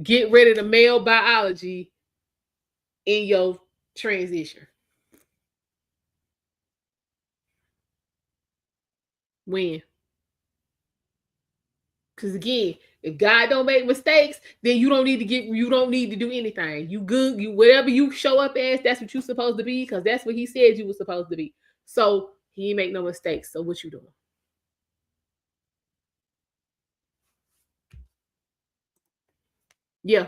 get rid of the male biology in your transition? When? Because again, if God don't make mistakes, then you don't need to do anything. You good, you whatever you show up as, that's what you're supposed to be, because that's what he said you were supposed to be. So he ain't make no mistakes. So what you doing? Yeah.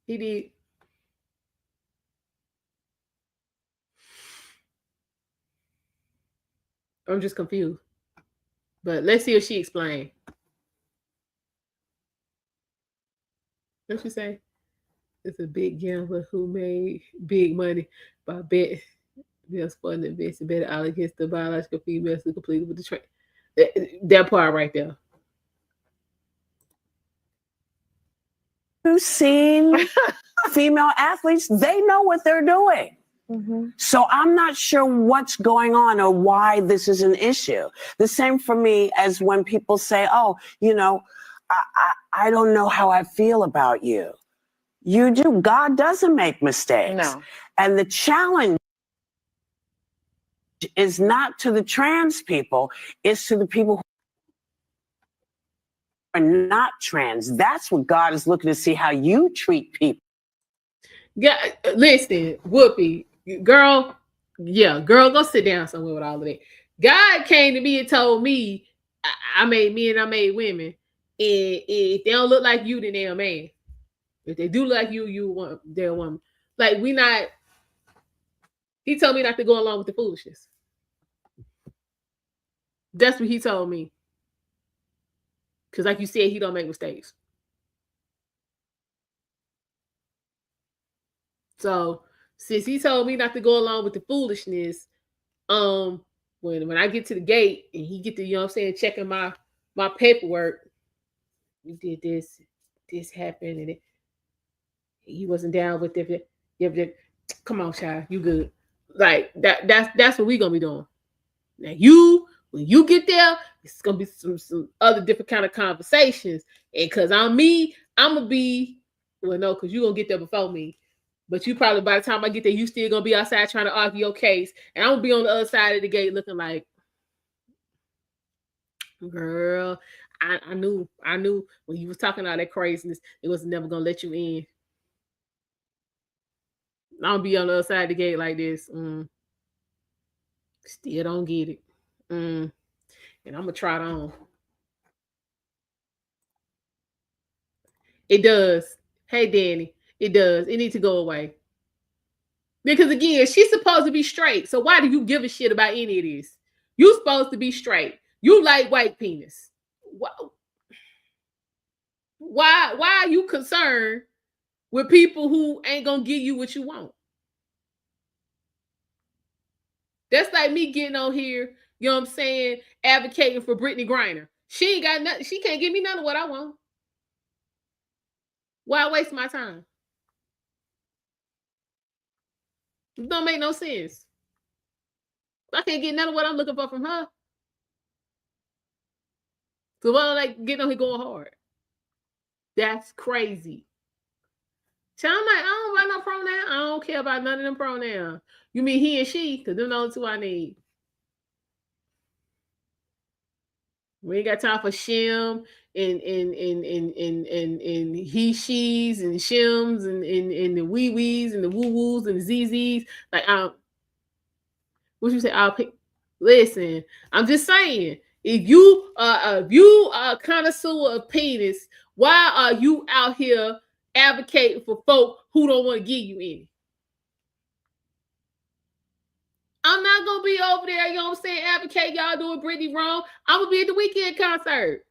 He did. I'm just confused. But let's see if she explained. What'd she say? It's a big gambler who made big money by betting. They're fun investing better out against the biological females who completed with the train. That part right there. You've seen female athletes, they know what they're doing. Mm-hmm. So I'm not sure what's going on or why this is an issue. The same for me as when people say, oh, you know, I don't know how I feel about you. You do. God doesn't make mistakes. No. And the challenge is not to the trans people, it's to the people who are not trans. That's what God is looking to see, how you treat people. Yeah, listen, Whoopi, girl, girl, go sit down somewhere with all of that. God came to me and told me I made men, I made women. And if they don't look like you, then they're a man. If they do look like you, they're a woman. Like, we not. He told me not to go along with the foolishness. That's what he told me. Because, like you said, he don't make mistakes. So, since he told me not to go along with the foolishness, when I get to the gate and he get to, you know what I'm saying, checking my paperwork, we did this happened, and he wasn't down with it. Come on, child, you good. Like, that's what we gonna be doing. Now when you get there, it's gonna be some other different kind of conversations. And cause I'm me, I'm gonna be, well, no, cause you gonna get there before me. But you probably, by the time I get there, you still gonna be outside trying to argue your case. And I'm gonna be on the other side of the gate looking like, girl, I knew when you was talking all that craziness, it was never gonna let you in. I'm gonna be on the other side of the gate like this. Still don't get it. And I'm gonna try it on. It does. Hey, Danny, it does. It needs to go away. Because again, she's supposed to be straight. So why do you give a shit about any of this? You supposed to be straight. You like white penis. Why are you concerned with people who ain't gonna give you what you want? That's like me getting on here, you know what I'm saying, advocating for Brittany Griner. She ain't got nothing. She can't give me none of what I want. Why waste my time? It don't make no sense. I can't get none of what I'm looking for from her. So why don't I get on here going hard? That's crazy. So I'm like, I don't write no pronoun. I don't care about none of them pronouns. You mean he and she? Because them the only two I need. We ain't got time for shim and he, she's and shims and the wee wees and the woo woos and the zz's. Like, what you say? I'll pick. Listen, I'm just saying, if you are a connoisseur of penis, why are you out here advocating for folk who don't want to give you any? I'm not gonna be over there, you know what I'm saying, advocate y'all doing Britney wrong. I'm gonna be at the weekend concert.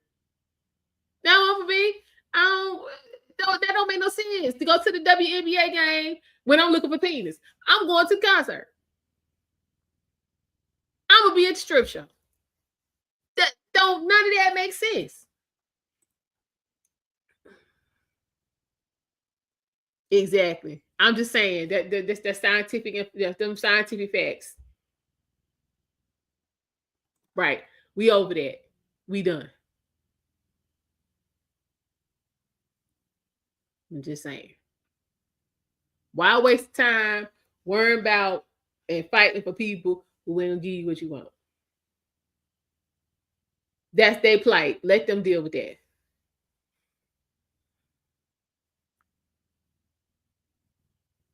Now I'm gonna be. That don't make no sense to go to the WNBA game when I'm looking for penis. I'm going to the concert. I'm gonna be at the strip show. None of that makes sense. Exactly. I'm just saying that's scientific. Them scientific facts. Right. We over that. We done. I'm just saying. Why waste time worrying about and fighting for people who ain't gonna give you what you want? That's their plight. Let them deal with that.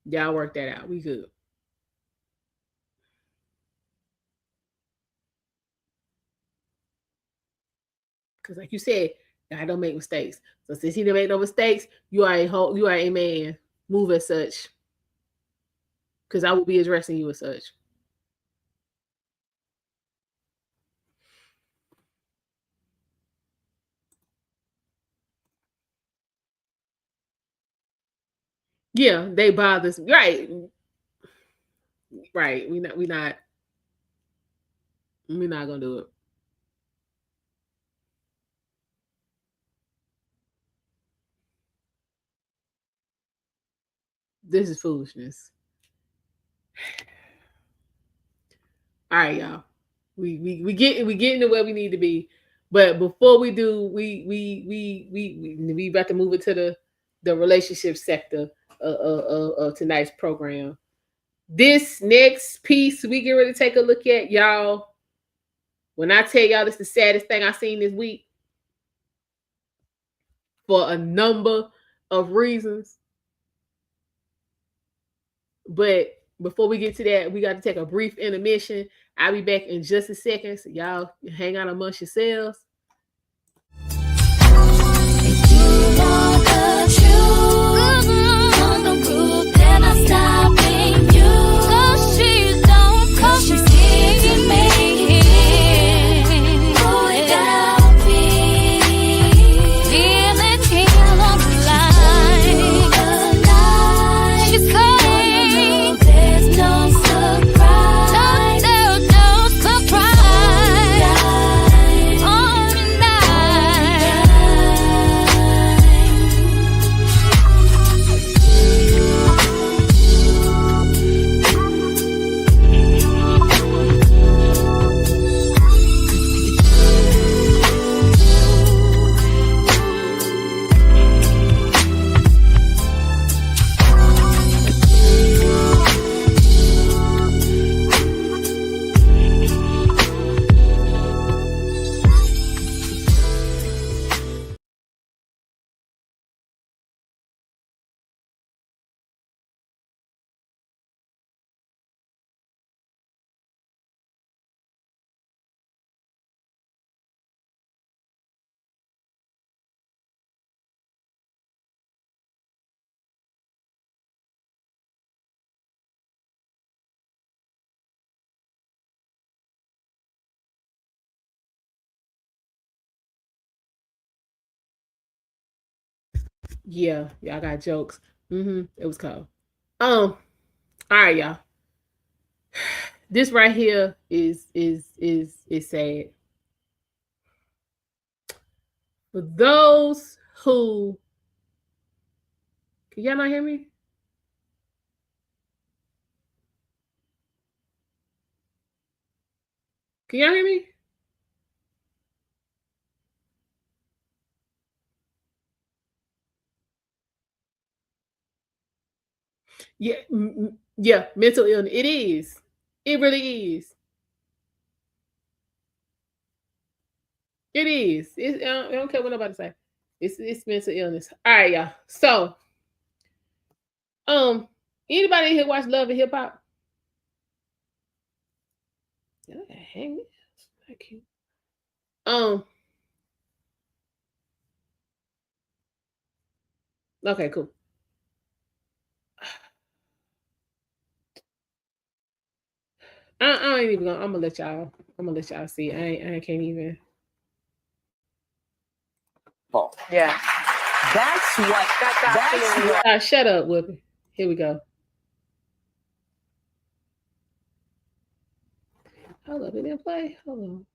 Y'all work that out. We good. Because like you said, God don't make mistakes. So since he didn't make no mistakes, you are a man. Move as such. Because I will be addressing you as such. Yeah, they bother us. Right. Right. We're not gonna do it. This is foolishness. All right, y'all. We getting to where we need to be. But before we do, we about to move into the relationship sector of tonight's program. This next piece we get ready to take a look at, y'all. When I tell y'all it's the saddest thing I've seen this week for a number of reasons. But before we get to that, we got to take a brief intermission. I'll be back in just a second. So y'all hang out amongst yourselves. Yeah, y'all got jokes. It was cold. All right, y'all. This right here is sad. For those who can y'all not hear me? Can y'all hear me? Yeah, yeah, mental illness. It is. It really is. It is. I don't care what nobody say. It's mental illness. All right, y'all. So, anybody here watch Love and Hip Hop? Hang it. Thank you. Okay, cool. I ain't even gonna. I'm gonna let y'all see. I can't even. Yeah. That's what. That's what. Shut up, Whoopi. Here we go. Hold up, it didn't play. Hold on.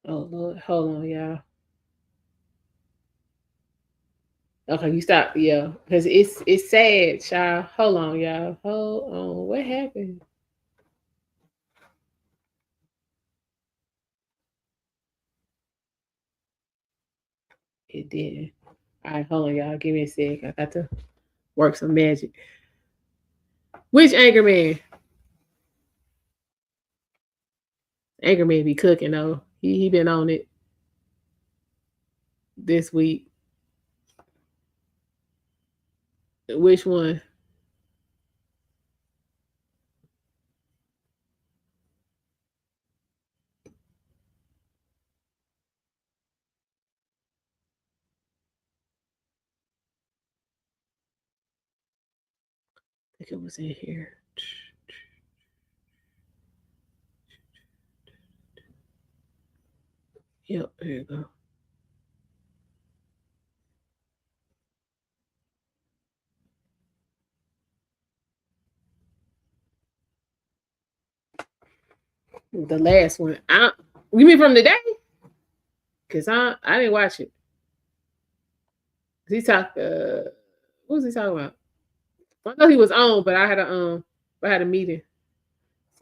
Oh Lord, hold on, y'all. Okay, you stop. Yeah, because it's sad, child. Hold on, y'all. Hold on. What happened? It did. All right, hold on, y'all. Give me a sec. I got to work some magic. Which Anchor Man? Anchor Man be cooking though. He been on it this week. Which one? I think it was in here. Yep, here you go. The last one. You mean from today? Cause I didn't watch it. He talked. What was he talking about? I know he was on, but I had a meeting,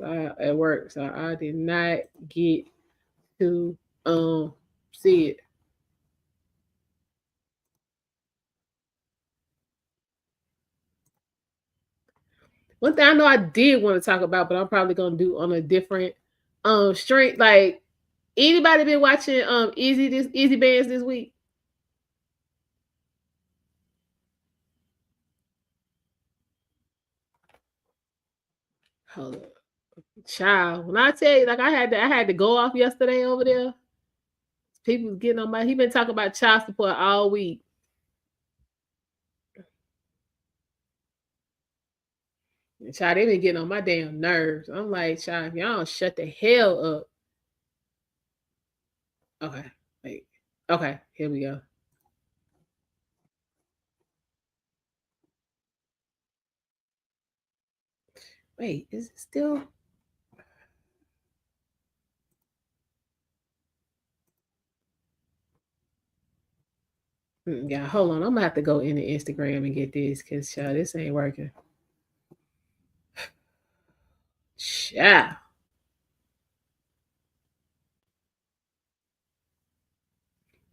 at work, so I did not get to see it. One thing I know I did want to talk about, but I'm probably gonna do on a different stream. Like, anybody been watching Easy Bands this week? Hold up. Child, when I tell you, like, I had to go off yesterday over there. People was getting on my. He been talking about child support all week. And child, they been getting on my damn nerves. I'm like, child, y'all shut the hell up. Okay, wait. Okay, here we go. Wait, is it still? Yeah, hold on. I'm gonna have to go into Instagram and get this because child, this ain't working. Child.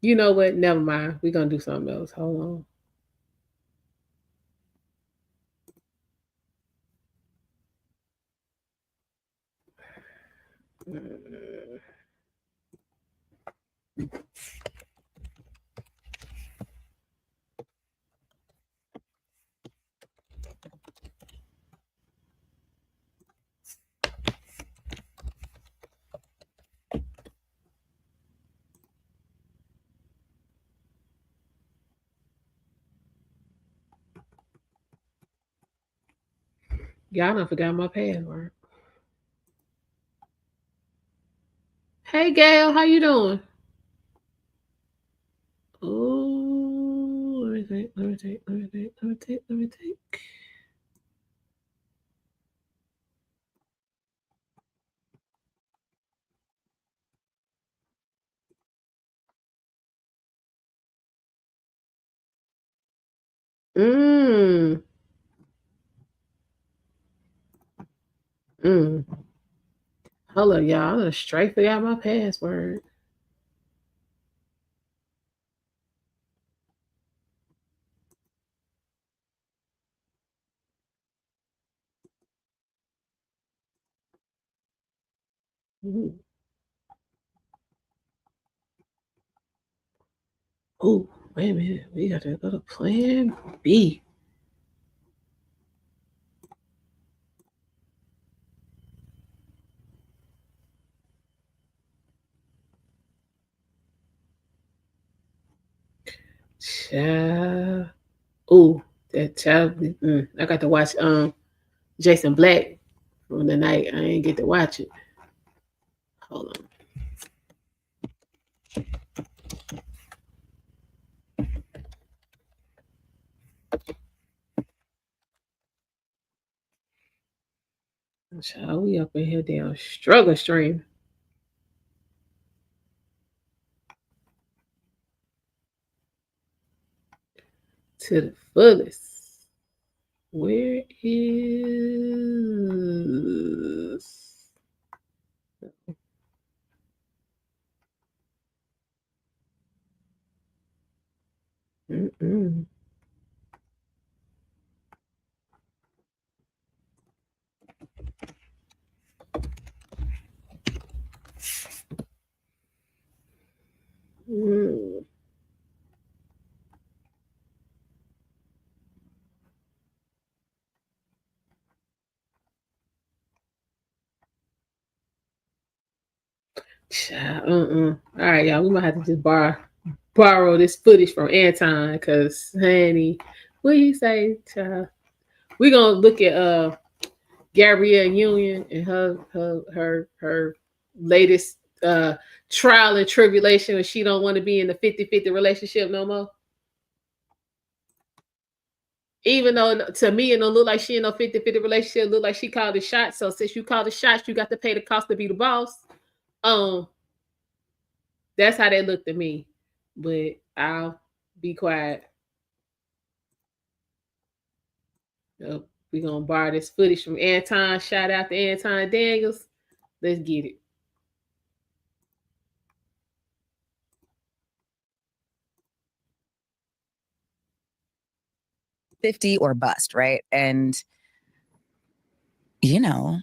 You know what? Never mind. We're gonna do something else. Hold on. Y'all done forgot my password. Hey Gail, how you doing? Oh, let me think. Mm. Mm. Hold up, y'all. I done straight forgot my password. Ooh. Oh, wait a minute. We got to go to Plan B. Child. Ooh, that child. I got to watch Jason Black from the night. I ain't get to watch it. Hold on. Child, we up in here down struggle stream. To the fullest. Where is Mm-mm. Mm. All right, y'all. We might have to just borrow this footage from Anton, because honey, what he say, child? We gonna look at Gabrielle Union and her latest trial and tribulation when she don't want to be in the 50-50 relationship no more. Even though to me it don't look like she in a 50-50 relationship, it look like she called the shots. So since you called the shots, you got to pay the cost to be the boss. That's how they looked at me. But I'll be quiet. Yep. We're going to borrow this footage from Anton. Shout out to Anton Daniels. Let's get it. $50 or bust, right? And, you know,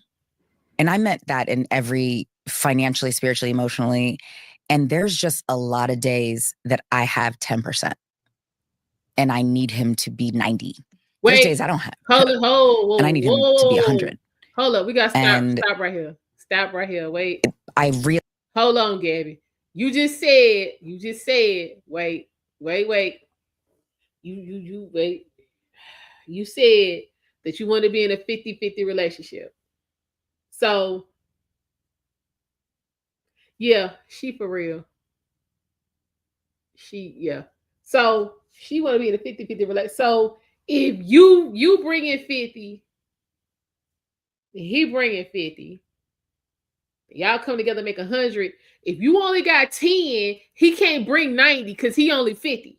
and I meant that in every financially, spiritually, emotionally. And there's just a lot of days that I have 10% and I need him to be 90. There's days I don't have. And I need him to be 100. Hold up. We got to stop right here. Stop right here. Wait. Hold on, Gabby. You just said, wait. You wait. You said that you want to be in a 50-50 relationship. So, yeah, she for real. So she want to be in a 50-50 relationship. So if you bring in 50, he bring in 50, y'all come together, make 100. If you only got 10, he can't bring 90 because he only 50.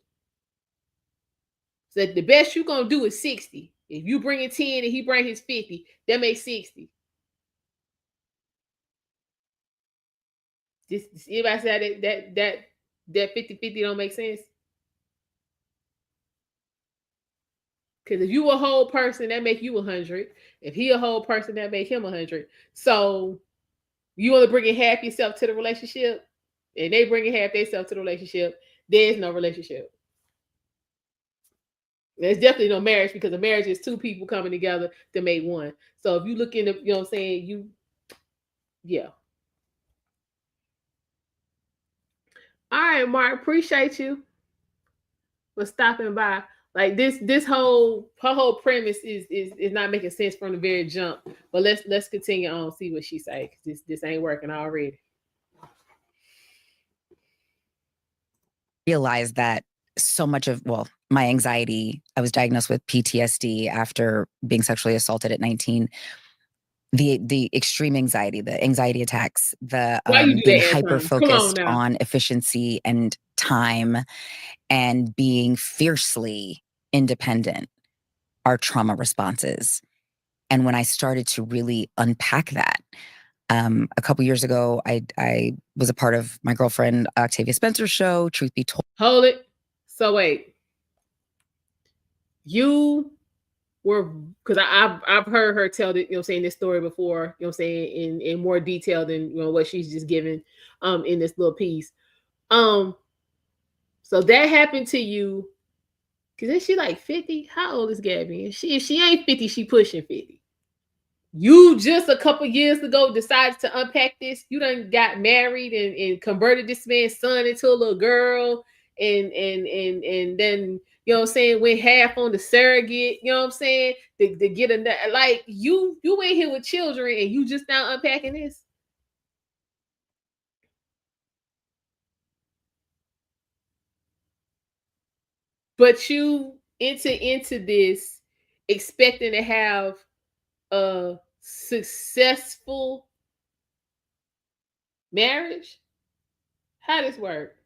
So the best you gonna do is 60. If you bring in 10 and he bring his 50, that makes 60. This anybody say that 50-50 don't make sense? Because if you a whole person, that make you 100. If he a whole person, that make him 100. So you want to bring in half yourself to the relationship, and they bring in half themselves to the relationship. There's no relationship. There's definitely no marriage, because a marriage is two people coming together to make one. So if you look into, you know what I'm saying, yeah. All right, Mark, appreciate you for stopping by. Like this whole premise is not making sense from the very jump. But let's continue on, see what she say. This ain't working already. Realize that so much of, my anxiety, I was diagnosed with PTSD after being sexually assaulted at 19. The extreme anxiety, the anxiety attacks, the being hyper-focused on efficiency and time and being fiercely independent are trauma responses. And when I started to really unpack that, a couple years ago, I was a part of my girlfriend Octavia Spencer's show, Truth Be Told. Hold it. So wait. You were, because I've heard her tell the, this story before, in more detail than what she's just given in this little piece. So that happened to you, because is she like 50? How old is Gabby? If she ain't 50, she pushing 50. You just a couple years ago decided to unpack this. You done got married and converted this man's son into a little girl, and then went half on the surrogate, to get a, like you ain't here with children and you just now unpacking this. But you enter into this expecting to have a successful marriage. How does this work?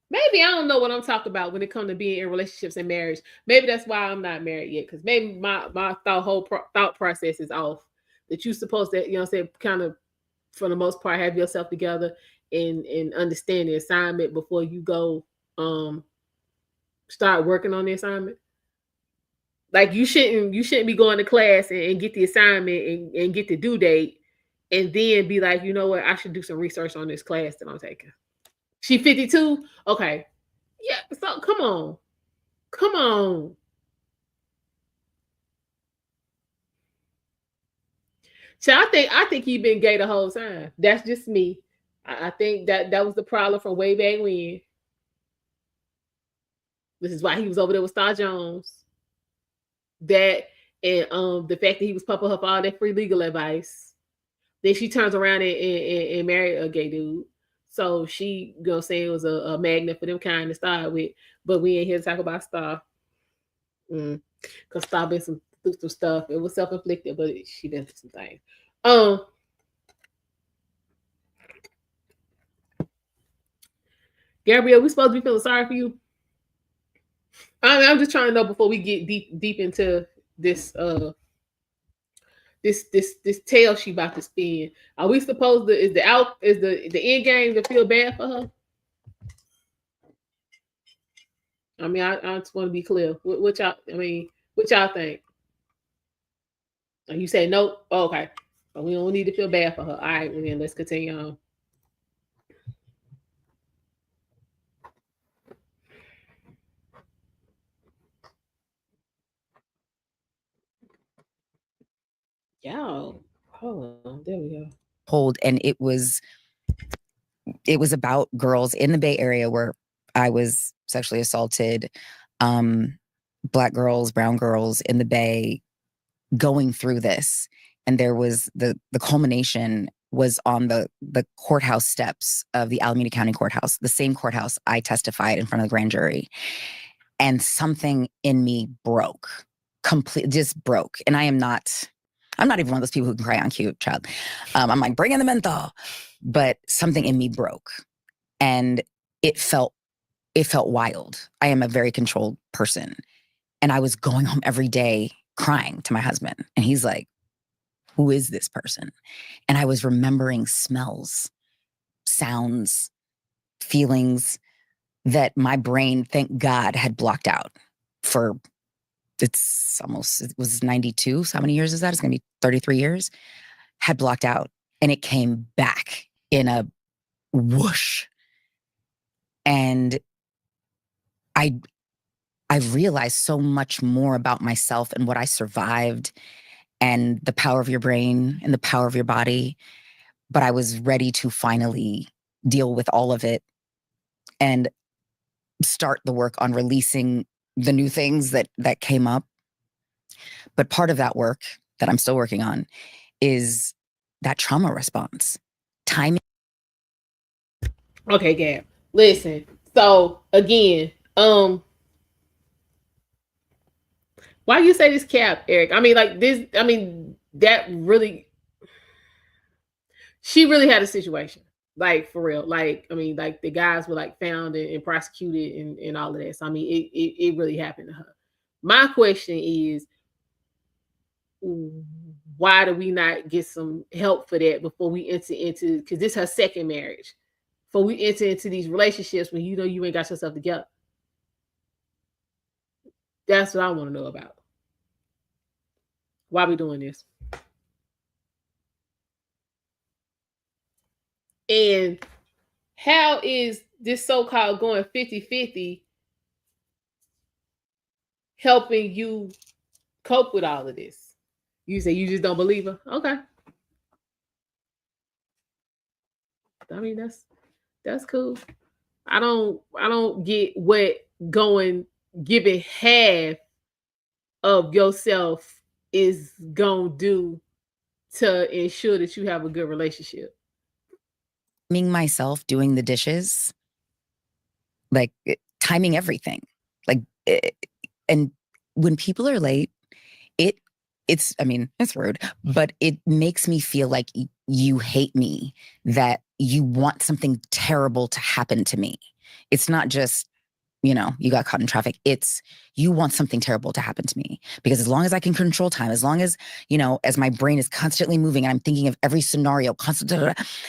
Maybe I don't know what I'm talking about when it comes to being in relationships and marriage. Maybe that's why I'm not married yet, because maybe my thought process is off. That you're supposed to, kind of, for the most part, have yourself together and understand the assignment before you go start working on the assignment. Like you shouldn't be going to class and get the assignment and get the due date and then be like, you know what, I should do some research on this class that I'm taking. She 52? Okay. Yeah, so come on. So I think he been gay the whole time. That's just me. I think that was the problem from way back when. This is why he was over there with Star Jones. That and the fact that he was pumping her for all that free legal advice. Then she turns around and married a gay dude. So she gonna say it was a magnet for them kind to start with. But we ain't here to talk about Star. Because Star been through some stuff. It was self-inflicted, but she been through some things. Gabrielle, we supposed to be feeling sorry for you? I'm just trying to know before we get deep into this this tail she about to spin. Are we supposed to? Is the end game to feel bad for her? I mean, I just want to be clear. What y'all? I mean, what y'all think? You say nope. Oh, okay, but we don't need to feel bad for her. All right, well then let's continue on. Y'all, hold on. There we go. Hold, and it was about girls in the Bay Area where I was sexually assaulted, Black girls, brown girls in the Bay going through this. And there was the culmination was on the courthouse steps of the Alameda County Courthouse, the same courthouse I testified in front of the grand jury. And something in me broke, just broke. And I'm not even one of those people who can cry on cue, child. I'm like, bring in the menthol. But something in me broke. And it felt wild. I am a very controlled person. And I was going home every day crying to my husband. And he's like, who is this person? And I was remembering smells, sounds, feelings that my brain, thank God, had blocked out for, it was 92. So how many years is that? It's going to be 33 years. Had blocked out. And it came back in a whoosh. And I realized so much more about myself and what I survived and the power of your brain and the power of your body. But I was ready to finally deal with all of it and start the work on releasing the new things that came up. But part of that work that I'm still working on is that trauma response. Timing. Okay, Gab. Listen. So again, why you say this cap, Eric? I mean, like this. I mean, that really. She really had a situation, like for real. Like I mean, like the guys were like found and prosecuted and all of that. So I mean, it really happened to her. My question is, why do we not get some help for that before we enter into? Because this is her second marriage. Before we enter into these relationships when you know you ain't got yourself together. That's what I want to know about. Why we doing this? And how is this so-called going 50-50 helping you cope with all of this? You say you just don't believe her? Okay. I mean, that's cool. I don't get what giving half of yourself is gonna do to ensure that you have a good relationship. Myself doing the dishes, like timing everything, like, and when people are late, it's rude, but it makes me feel like you hate me, that you want something terrible to happen to me. It's not just, you got caught in traffic. It's you want something terrible to happen to me, because as long as I can control time, as long as, as my brain is constantly moving and I'm thinking of every scenario,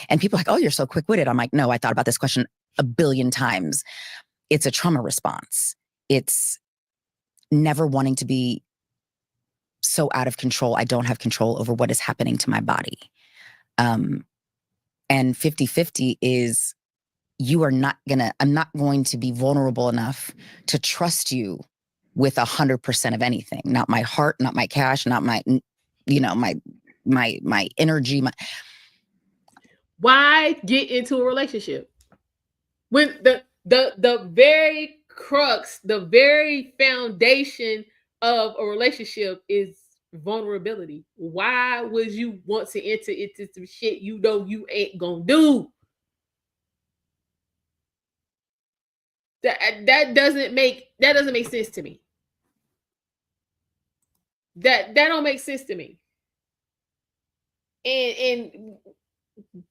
and people are like, oh, you're so quick-witted. I'm like, no, I thought about this question a billion times. It's a trauma response. It's never wanting to be so out of control. I don't have control over what is happening to my body. And 50-50 is I'm not going to be vulnerable enough to trust you with 100% of anything. Not my heart, not my cash, not my, my energy. Why get into a relationship when the very crux, the very foundation of a relationship is vulnerability? Why would you want to enter into some shit you know you ain't gonna do? That doesn't make sense to me. That don't make sense to me. And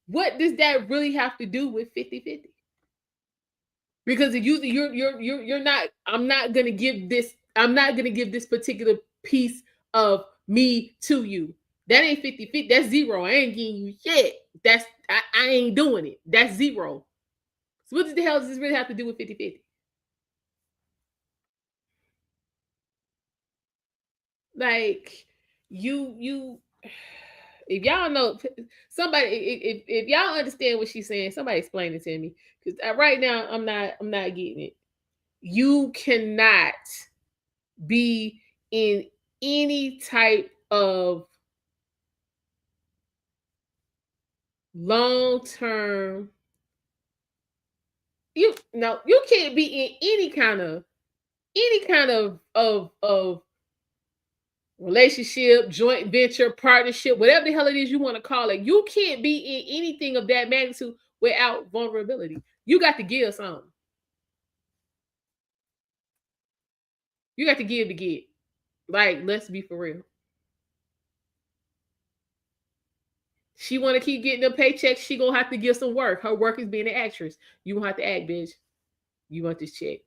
what does that really have to do with 50-50? Because you're not, I'm not gonna give this particular piece of me to you. That ain't 50-50. That's zero. I ain't getting you shit. I ain't doing it. That's zero. So what the hell does this really have to do with 50-50? Like, you if y'all know somebody, if y'all understand what she's saying, somebody explain it to me. Because right now I'm not getting it. You cannot be in any type of long-term, you can't be in any kind of relationship, joint venture, partnership, whatever the hell it is you want to call it. You can't be in anything of that magnitude without vulnerability. You got to give something. You got to give to get. Like, let's be for real. She want to keep getting the paychecks. She gonna have to give some work. Her work is being an actress. You gonna have to act, bitch. You want this check.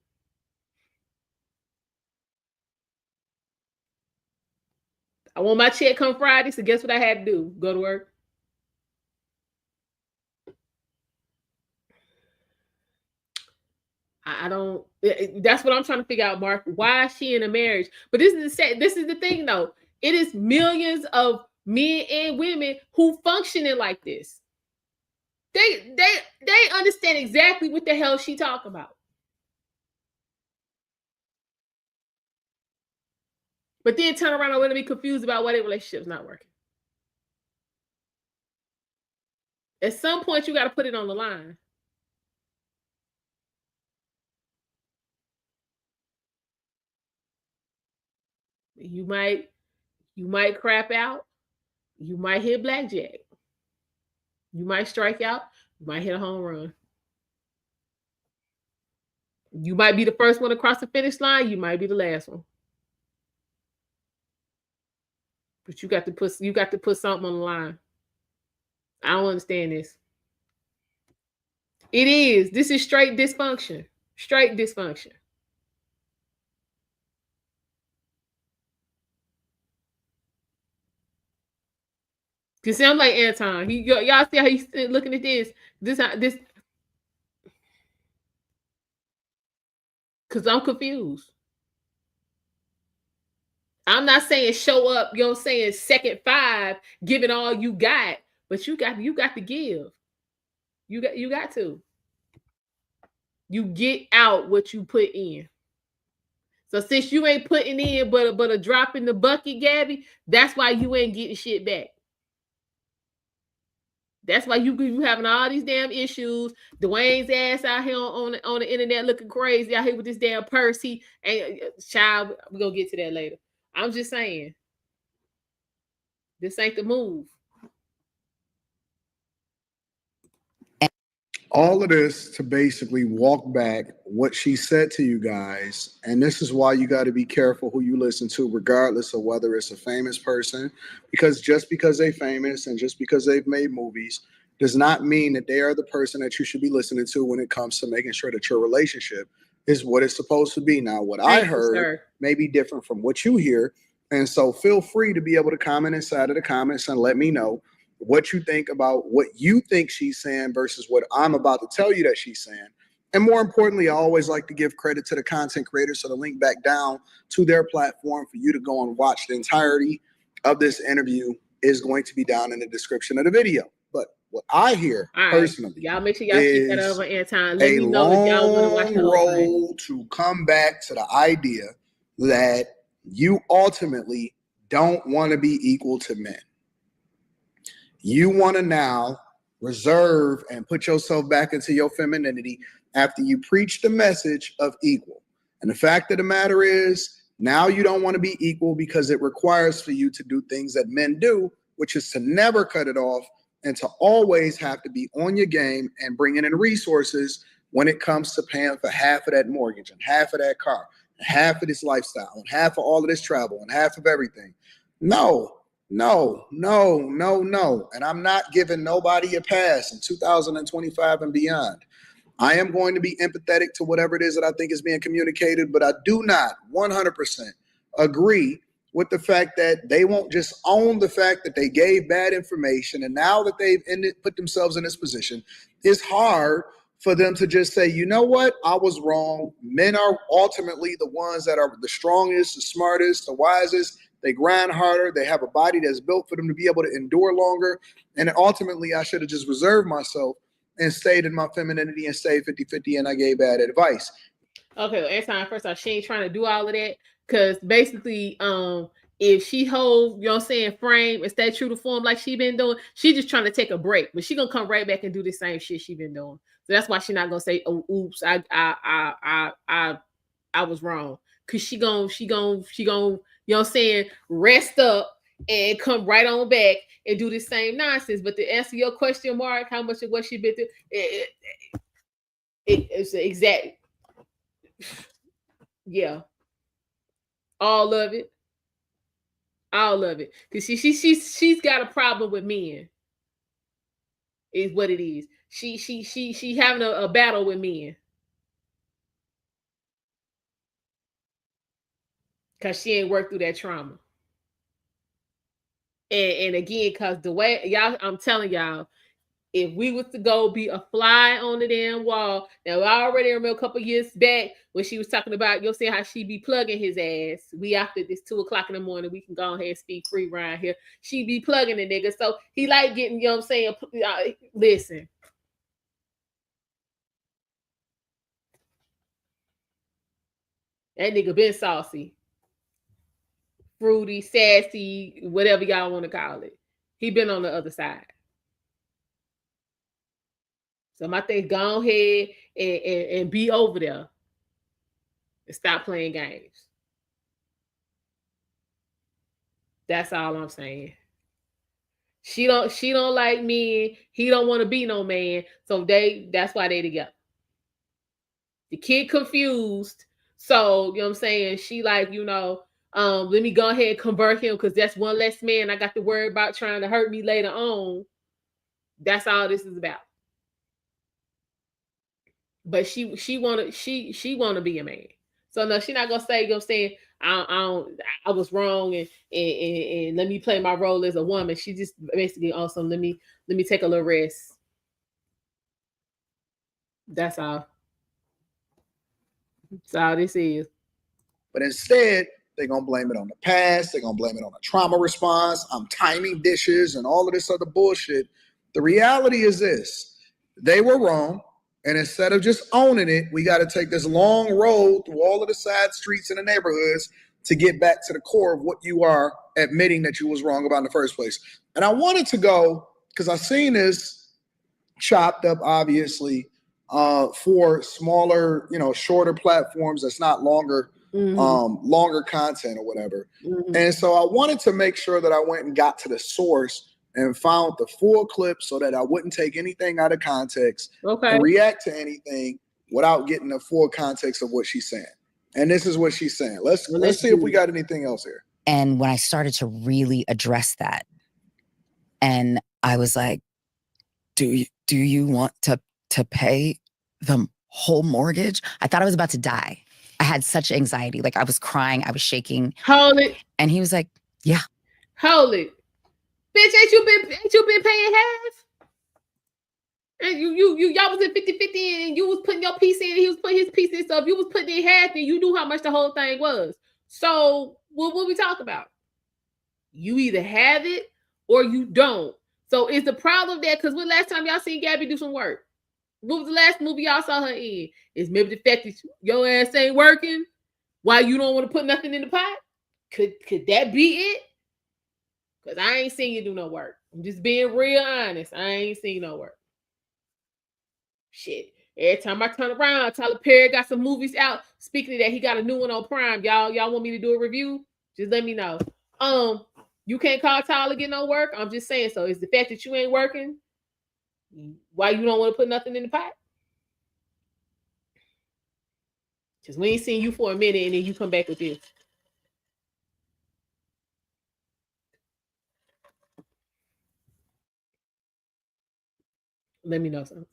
I want my check come Friday, so guess what I had to do? Go to work. I don't. That's what I'm trying to figure out, Mark. Why is she in a marriage? But this is the thing, though. It is millions of men and women who functioning like this. They understand exactly what the hell she talking about. But then turn around and want to be confused about why their relationship's not working. At some point, you got to put it on the line. You might crap out. You might hit blackjack. You might strike out. You might hit a home run. You might be the first one across the finish line. You might be the last one. But you got to put something on the line. I don't understand this. It is. This is straight dysfunction. Straight dysfunction. You see, I'm like Anton. Y'all see how he's looking at this? This. Because I'm confused. I'm not saying show up, you know what I'm saying, second five, giving all you got, but you got to give. You got to. You get out what you put in. So since you ain't putting in but a drop in the bucket, Gabby, that's why you ain't getting shit back. That's why you having all these damn issues. Dwayne's ass out here on the internet looking crazy out here with this damn purse. He ain't child. We're gonna get to that later. I'm just saying. This ain't the move. All of this to basically walk back what she said to you guys. And this is why you got to be careful who you listen to, regardless of whether it's a famous person, because just because they're famous and just because they've made movies does not mean that they are the person that you should be listening to when it comes to making sure that your relationship is what it's supposed to be. Now, what I heard may be different from what you hear. And so feel free to be able to comment inside of the comments and let me know what you think about what you think she's saying versus what I'm about to tell you that she's saying. And more importantly, I always like to give credit to the content creators. So the link back down to their platform for you to go and watch the entirety of this interview is going to be down in the description of the video. But what I hear personally, y'all make sure y'all keep that over Anton. Let me know if y'all want to watch the whole road to come back to the idea that you ultimately don't want to be equal to men. You want to now reserve and put yourself back into your femininity after you preach the message of equal. And the fact of the matter is, now you don't want to be equal because it requires for you to do things that men do, which is to never cut it off and to always have to be on your game and bringing in resources when it comes to paying for half of that mortgage and half of that car, and half of this lifestyle and half of all of this travel and half of everything. No. And I'm not giving nobody a pass in 2025 and beyond. I am going to be empathetic to whatever it is that I think is being communicated, but I do not 100% agree with the fact that they won't just own the fact that they gave bad information, and now that they've put themselves in this position, it's hard for them to just say, you know what, I was wrong. Men are ultimately the ones that are the strongest, the smartest, the wisest. They grind harder. They have a body that's built for them to be able to endure longer. And ultimately, I should have just reserved myself and stayed in my femininity and stayed 50-50, and I gave bad advice. Okay, well, Anton, first off, she ain't trying to do all of that, because basically, if she hold, you know what I'm saying, frame and stay true to form like she been doing, she just trying to take a break, but she gonna come right back and do the same shit she been doing. So that's why she not gonna say, "Oh, oops, I was wrong," because she gonna, you know what I'm saying, rest up and come right on back and do the same nonsense. But to answer your question, Mark, how much of what she been through, it's exact. Yeah, all of it. All of it. Because she's got a problem with men. Is what it is. She having a battle with men. Cause she ain't worked through that trauma. And again, cause the way y'all, I'm telling y'all, if we was to go be a fly on the damn wall, now I already remember a couple years back when she was talking about, you'll see how she be plugging his ass. We after this 2:00 in the morning, we can go ahead and speak free around here. She be plugging the nigga. So he like getting, you know what I'm saying? Listen. That nigga been saucy, fruity, sassy, whatever y'all want to call it. He been on the other side. So my thing, go ahead and be over there and stop playing games. That's all I'm saying. She don't like men. He don't want to be no man. So that's why they together. The kid confused. So, you know what I'm saying? She like, let me go ahead and convert him, because that's one less man I got to worry about trying to hurt me later on. That's all this is about. But she wanna be a man. So no, she not gonna say, you know what I'm saying, I was wrong, and let me play my role as a woman. She just basically also let me take a little rest. That's all. That's all this is. But instead, they're going to blame it on the past. They're going to blame it on a trauma response. I'm timing dishes and all of this other bullshit. The reality is this: they were wrong. And instead of just owning it, we got to take this long road through all of the side streets in the neighborhoods to get back to the core of what you are admitting that you was wrong about in the first place. And I wanted to go, because I've seen this chopped up, obviously, for smaller, shorter platforms that's not longer longer content or whatever. Mm-hmm. And so I wanted to make sure that I went and got to the source and found the full clip so that I wouldn't take anything out of context and react to anything without getting the full context of what she's saying. And this is what she's saying. Let's see if we got anything else here. And when I started to really address that, and I was like, do you want to pay the whole mortgage? I thought I was about to die. I had such anxiety. Like, I was crying, I was shaking. Hold it. And he was like, yeah. Hold it. Bitch, ain't you been paying half? And y'all was in 50-50, and you was putting your piece in, and he was putting his piece in. So if you was putting in half, then you knew how much the whole thing was. So what we talk about? You either have it or you don't. So is the problem that, because when last time y'all seen Gabby do some work? What was the last movie y'all saw her in? Is maybe the fact that your ass ain't working? Why you don't want to put nothing in the pot? Could that be it? Because I ain't seen you do no work. I'm just being real honest. I ain't seen no work. Shit. Every time I turn around, Tyler Perry got some movies out. Speaking of that, he got a new one on Prime. Y'all want me to do a review? Just let me know. You can't call Tyler get no work. I'm just saying. So is the fact that you ain't working why you don't want to put nothing in the pot? Because we ain't seen you for a minute, and then you come back with this. Let me know something.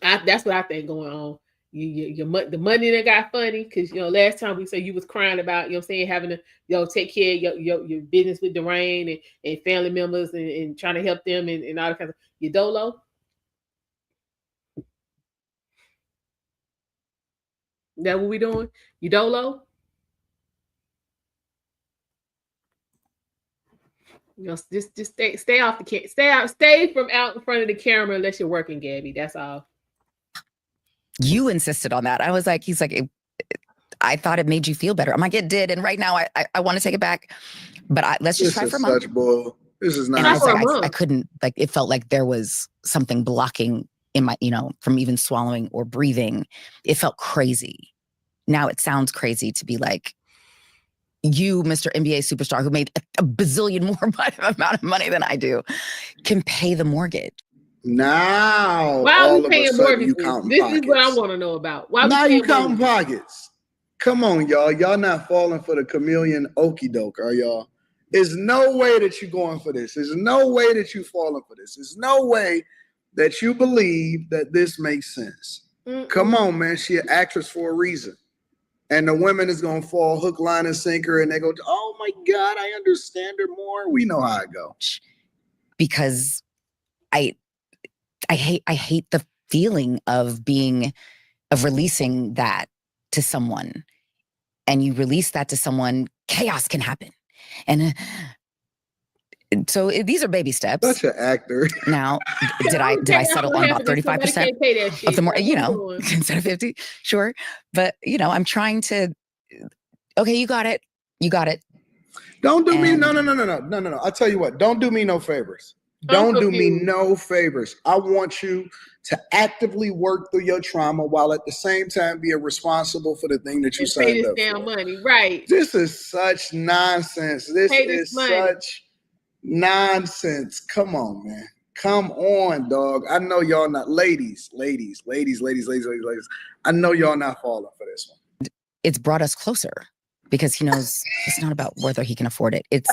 That's what I think going on. the money that got funny because last time we said you was crying about having to take care of your business with Dwayne and family members and trying to help them and all that kind of your dolo. That what we doing? You dolo? Just stay off the stay from out in front of the camera unless you're working, Gabby. That's all. You insisted on that. I was like, he's like, I thought it made you feel better. I'm like, it did, and right now I want to take it back, but let's just try for a month. This is not. And I couldn't, like, it felt like there was something blocking in my, from even swallowing or breathing. It felt crazy. Now it sounds crazy to be like, you, Mr. NBA superstar, who made a bazillion more amount of money than I do, can pay the mortgage. Now, why are we paying mortgages? This pockets. Is what I want to know about. Why now you counting pockets? Come on, y'all. Y'all not falling for the chameleon okie doke, are y'all? There's no way that you're going for this. There's no way that you're falling for this. There's no way that you believe that this makes sense. Come on, man. She an actress for a reason. And the women is going to fall hook, line, and sinker. And they go, oh, my God, I understand her more. We know how it goes. Because I hate the feeling of releasing that to someone. And you release that to someone, chaos can happen. And so these are baby steps. Such an actor. Now, did I settle on about 35% of the more, instead of 50? Sure. But, I'm trying to, okay, you got it. You got it. Don't do me. No. I'll tell you what, don't do me no favors. Don't do me no favors. I want you to actively work through your trauma while at the same time being responsible for the thing that you signed up for. Money, right? This is such nonsense. This is such nonsense. Come on, man. Come on, dog. I know y'all not ladies. I know y'all not falling for this one. It's brought us closer because he knows it's not about whether he can afford it. It's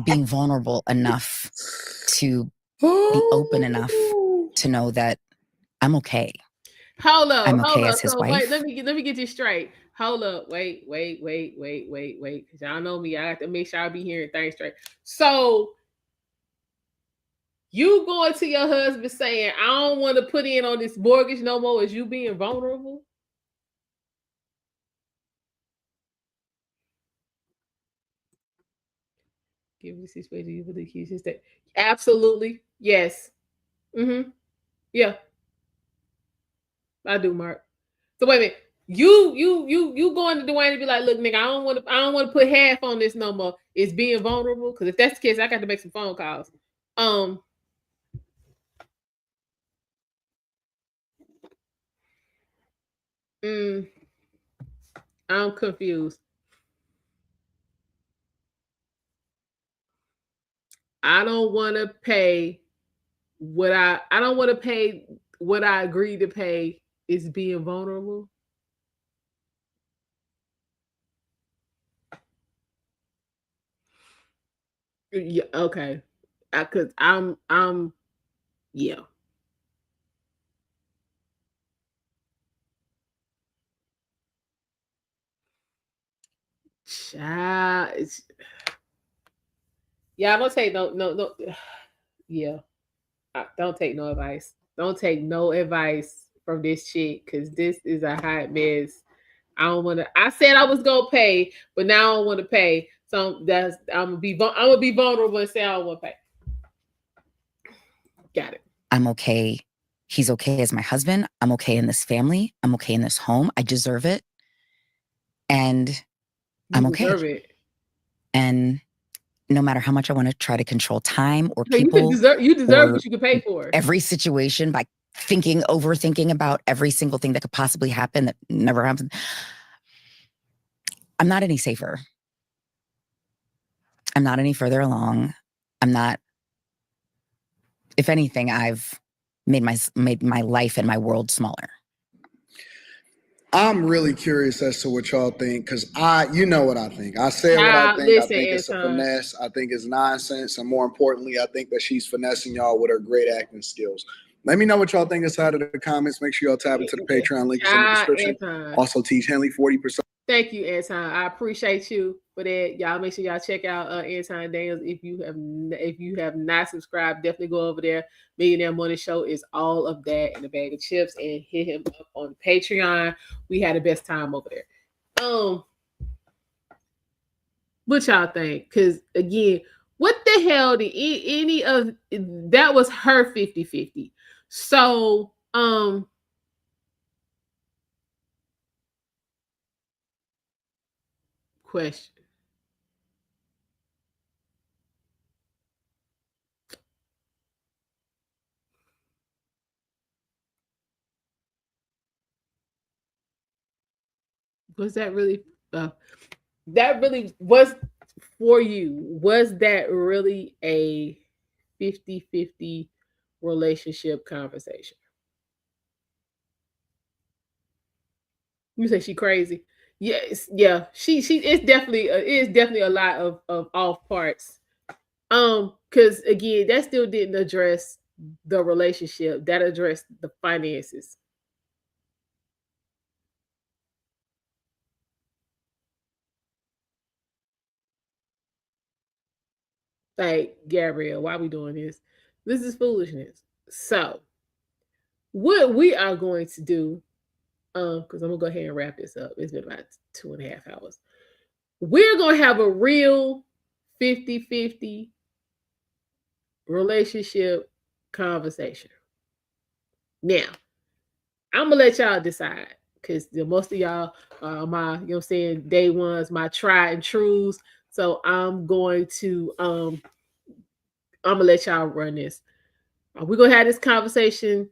being vulnerable enough to be open enough to know that I'm okay. Hold up. I'm okay as his wife. Wait, let me get this straight. Hold up. Wait. Because y'all know me. I have to make sure I be hearing things straight. So you going to your husband saying, I don't want to put in on this mortgage no more, is you being vulnerable? Give me 6 ways you believe he's just that. Absolutely. Yes. Yeah. I do, Mark. So wait a minute. You going to Dwayne and be like, look, nigga, I don't want to put half on this no more. It's being vulnerable. Because if that's the case, I got to make some phone calls. I'm confused. I don't want to pay what I agreed to pay is being vulnerable. Yeah, okay. Cause I'm yeah. Child, yeah, I don't take no. Yeah, don't take no advice. Don't take no advice from this chick because this is a hot mess. I don't want to. I said I was gonna pay, but now I don't want to pay. So I'm gonna be vulnerable and say I don't want to pay. Got it. I'm okay. He's okay as my husband. I'm okay in this family. I'm okay in this home. I deserve it, and I'm okay. Deserve it. And no matter how much I want to try to control time or people, you deserve what you can pay for. Every situation by overthinking about every single thing that could possibly happen that never happened. I'm not any safer. I'm not any further along. I'm not. If anything, I've made my life and my world smaller. I'm really curious as to what y'all think, because you know what I think. I say what I think. Listen, I think it's a finesse. I think it's nonsense. And more importantly, I think that she's finessing y'all with her great acting skills. Let me know what y'all think inside of the comments. Make sure y'all tap into the Patreon. Link is in the description. Also, teach Henley 40%. Thank you, Anton. I appreciate you for that. Y'all make sure y'all check out Anton Daniels. If you have not subscribed, definitely go over there. Millionaire Money Show is all of that in a bag of chips, and hit him up on Patreon. We had the best time over there. What y'all think? Because again, what the hell did any of that was her 50-50. So question. Was that really was for you? Was that really a 50-50 relationship conversation? You say she crazy? Yes, yeah. She it's definitely a lot of off parts. Because again, that still didn't address the relationship. That addressed the finances. Like, Gabrielle, why are we doing this? This is foolishness. So, what we are going to do, because I'm gonna go ahead and wrap this up. It's been about 2.5 hours. We're gonna have a real 50-50 relationship conversation. Now, I'm gonna let y'all decide because most of y'all are my, you know what I'm saying, day ones, my tried and trues. So I'm going to I'm gonna let y'all run this. We're gonna have this conversation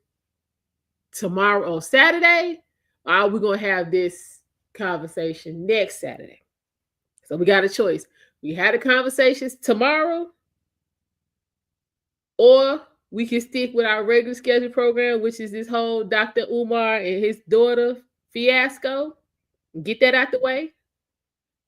tomorrow on Saturday, or are we gonna have this conversation next Saturday? So we got a choice. We had the conversations tomorrow, or we can stick with our regular schedule program, which is this whole Dr. Umar and his daughter fiasco. Get that out the way.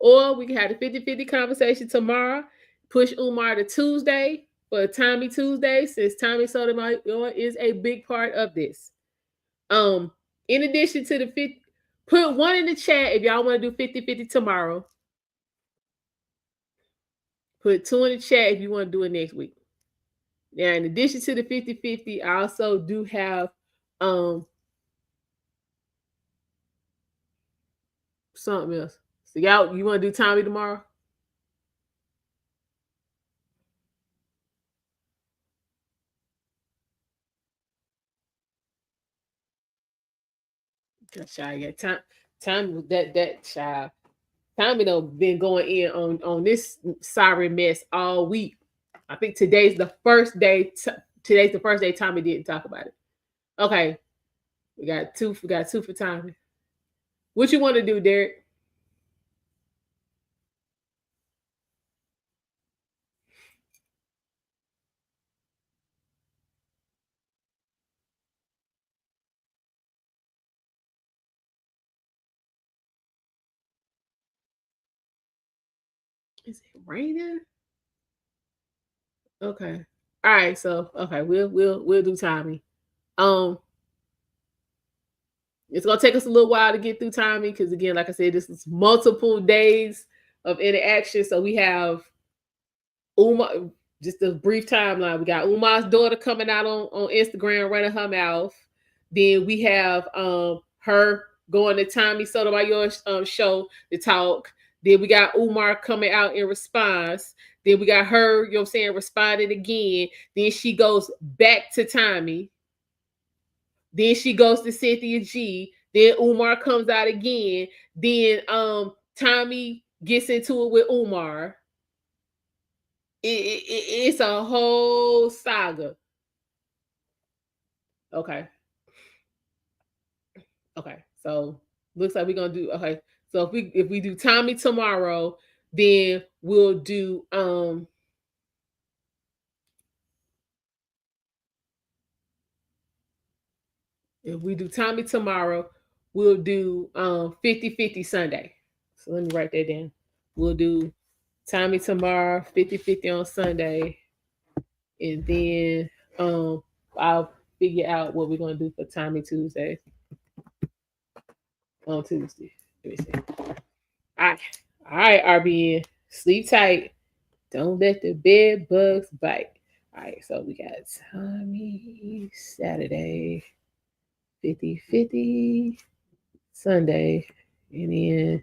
Or we can have the 50-50 conversation tomorrow, push Umar to Tuesday for Tommy Tuesday, since Tommy Sotomayor is a big part of this. In addition to the 50, put one in the chat if y'all want to do 50-50 tomorrow. Put 2 in the chat if you want to do it next week. Now, in addition to the 50-50, I also do have something else. So y'all, you want to do Tommy tomorrow? Child, yeah, time that child. Tommy done been going in on this sorry mess all week. I think today's the first day. Today's the first day Tommy didn't talk about it. Okay, we got two for Tommy. What you want to do, Derek? Is it raining? Okay. All right. So okay, we'll do Tommy. It's gonna take us a little while to get through Tommy because again, like I said, this is multiple days of interaction. So we have Umar, just a brief timeline. We got Umar's daughter coming out on Instagram running her mouth. Then we have her going to Tommy Sotomayor's show to talk. Then we got Umar coming out in response. Then we got her, you know what I'm saying, responding again. Then she goes back to Tommy. Then she goes to Cynthia G. Then Umar comes out again. Then Tommy gets into it with Umar. It's a whole saga. Okay. Okay. So looks like we're gonna do okay. So if we do Tommy tomorrow, then we'll do if we do Tommy tomorrow, we'll do 50-50 Sunday. So let me write that down. We'll do Tommy tomorrow, 50-50 on Sunday. And then I'll figure out what we're gonna do for Tommy Tuesday on Tuesday. Let me see. All right, RBN. Sleep tight. Don't let the bed bugs bite. All right, so we got Tommy Saturday, 50-50 Sunday, and then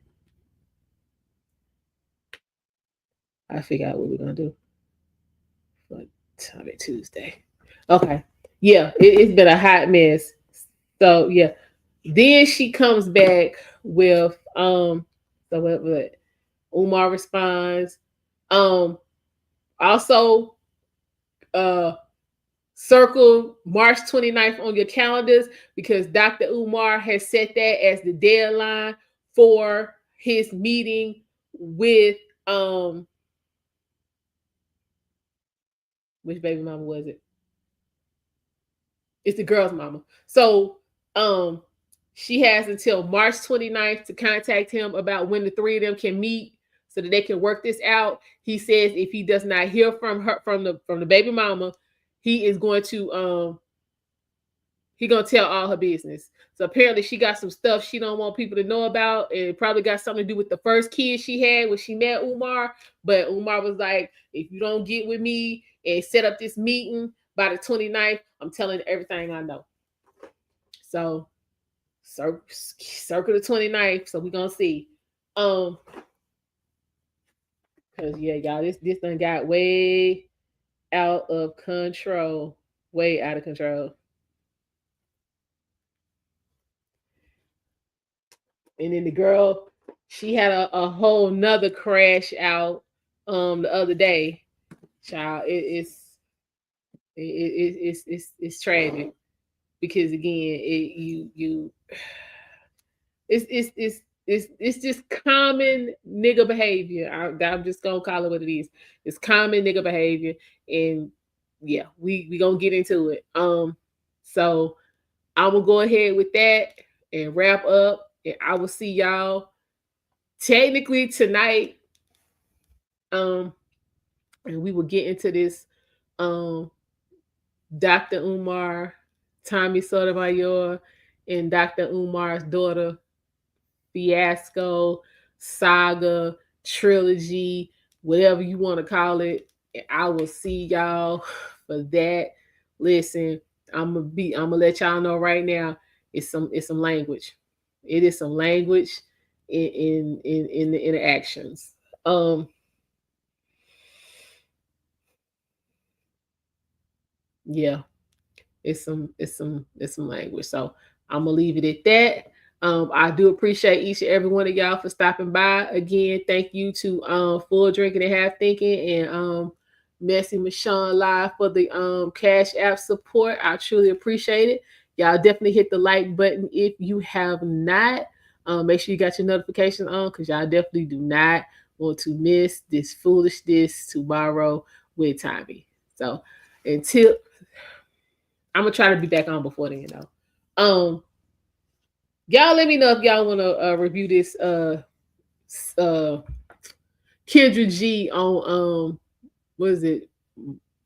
I figure out what we're gonna do for Tommy Tuesday. Okay, yeah, it's been a hot mess. So yeah, then she comes back with so what Umar responds. Also circle March 29th on your calendars because Dr. Umar has set that as the deadline for his meeting with which baby mama was it? It's the girl's mama. So she has until March 29th to contact him about when the three of them can meet so that they can work this out. He says if he does not hear from her from the baby mama, he is going to he gonna tell all her business. So apparently she got some stuff she don't want people to know about, and it probably got something to do with the first kid she had when she met Umar. But Umar was like, if you don't get with me and set up this meeting by the 29th, I'm telling everything I know. So circle the 29th. So we're gonna see. Cause yeah, y'all, this thing got way out of control. Way out of control. And then the girl, she had a whole nother crash out the other day. Child, it's tragic because again, it's just common nigga behavior. I'm just gonna call it what it is. It's common nigga behavior, and yeah, we gonna get into it. So I'm gonna go ahead with that and wrap up, and I will see y'all technically tonight. And we will get into this. Dr. Umar, Tommy Sotomayor, and Dr. Umar's daughter fiasco, saga, trilogy, whatever you want to call it. I will see y'all for that. Listen, I'm gonna let y'all know right now. It's some language. It is some language in the interactions. Yeah, it's some language. So I'm gonna leave it at that. I do appreciate each and every one of y'all for stopping by. Again, thank you to Full Drinking and Half Thinking and Messy Michonne Live for the Cash App support. I truly appreciate it. Y'all definitely hit the like button if you have not. Make sure you got your notifications on because y'all definitely do not want to miss this foolishness tomorrow with Tommy. So until I'm gonna try to be back on before then, though. Y'all let me know if y'all want to review this Kendra G on what is it?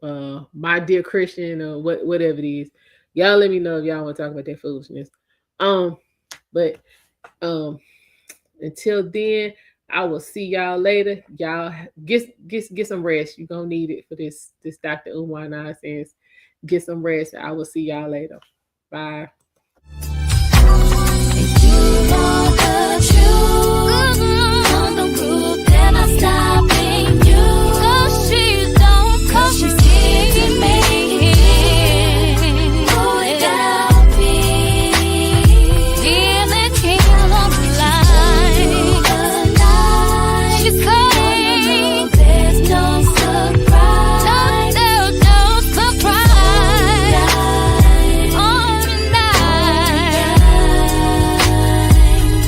My Dear Christian or whatever it is. Y'all let me know if y'all want to talk about that foolishness. But until then, I will see y'all later. Y'all get some rest. You're gonna need it for this Dr. Umar nonsense. Get some rest. I will see y'all later. Bye.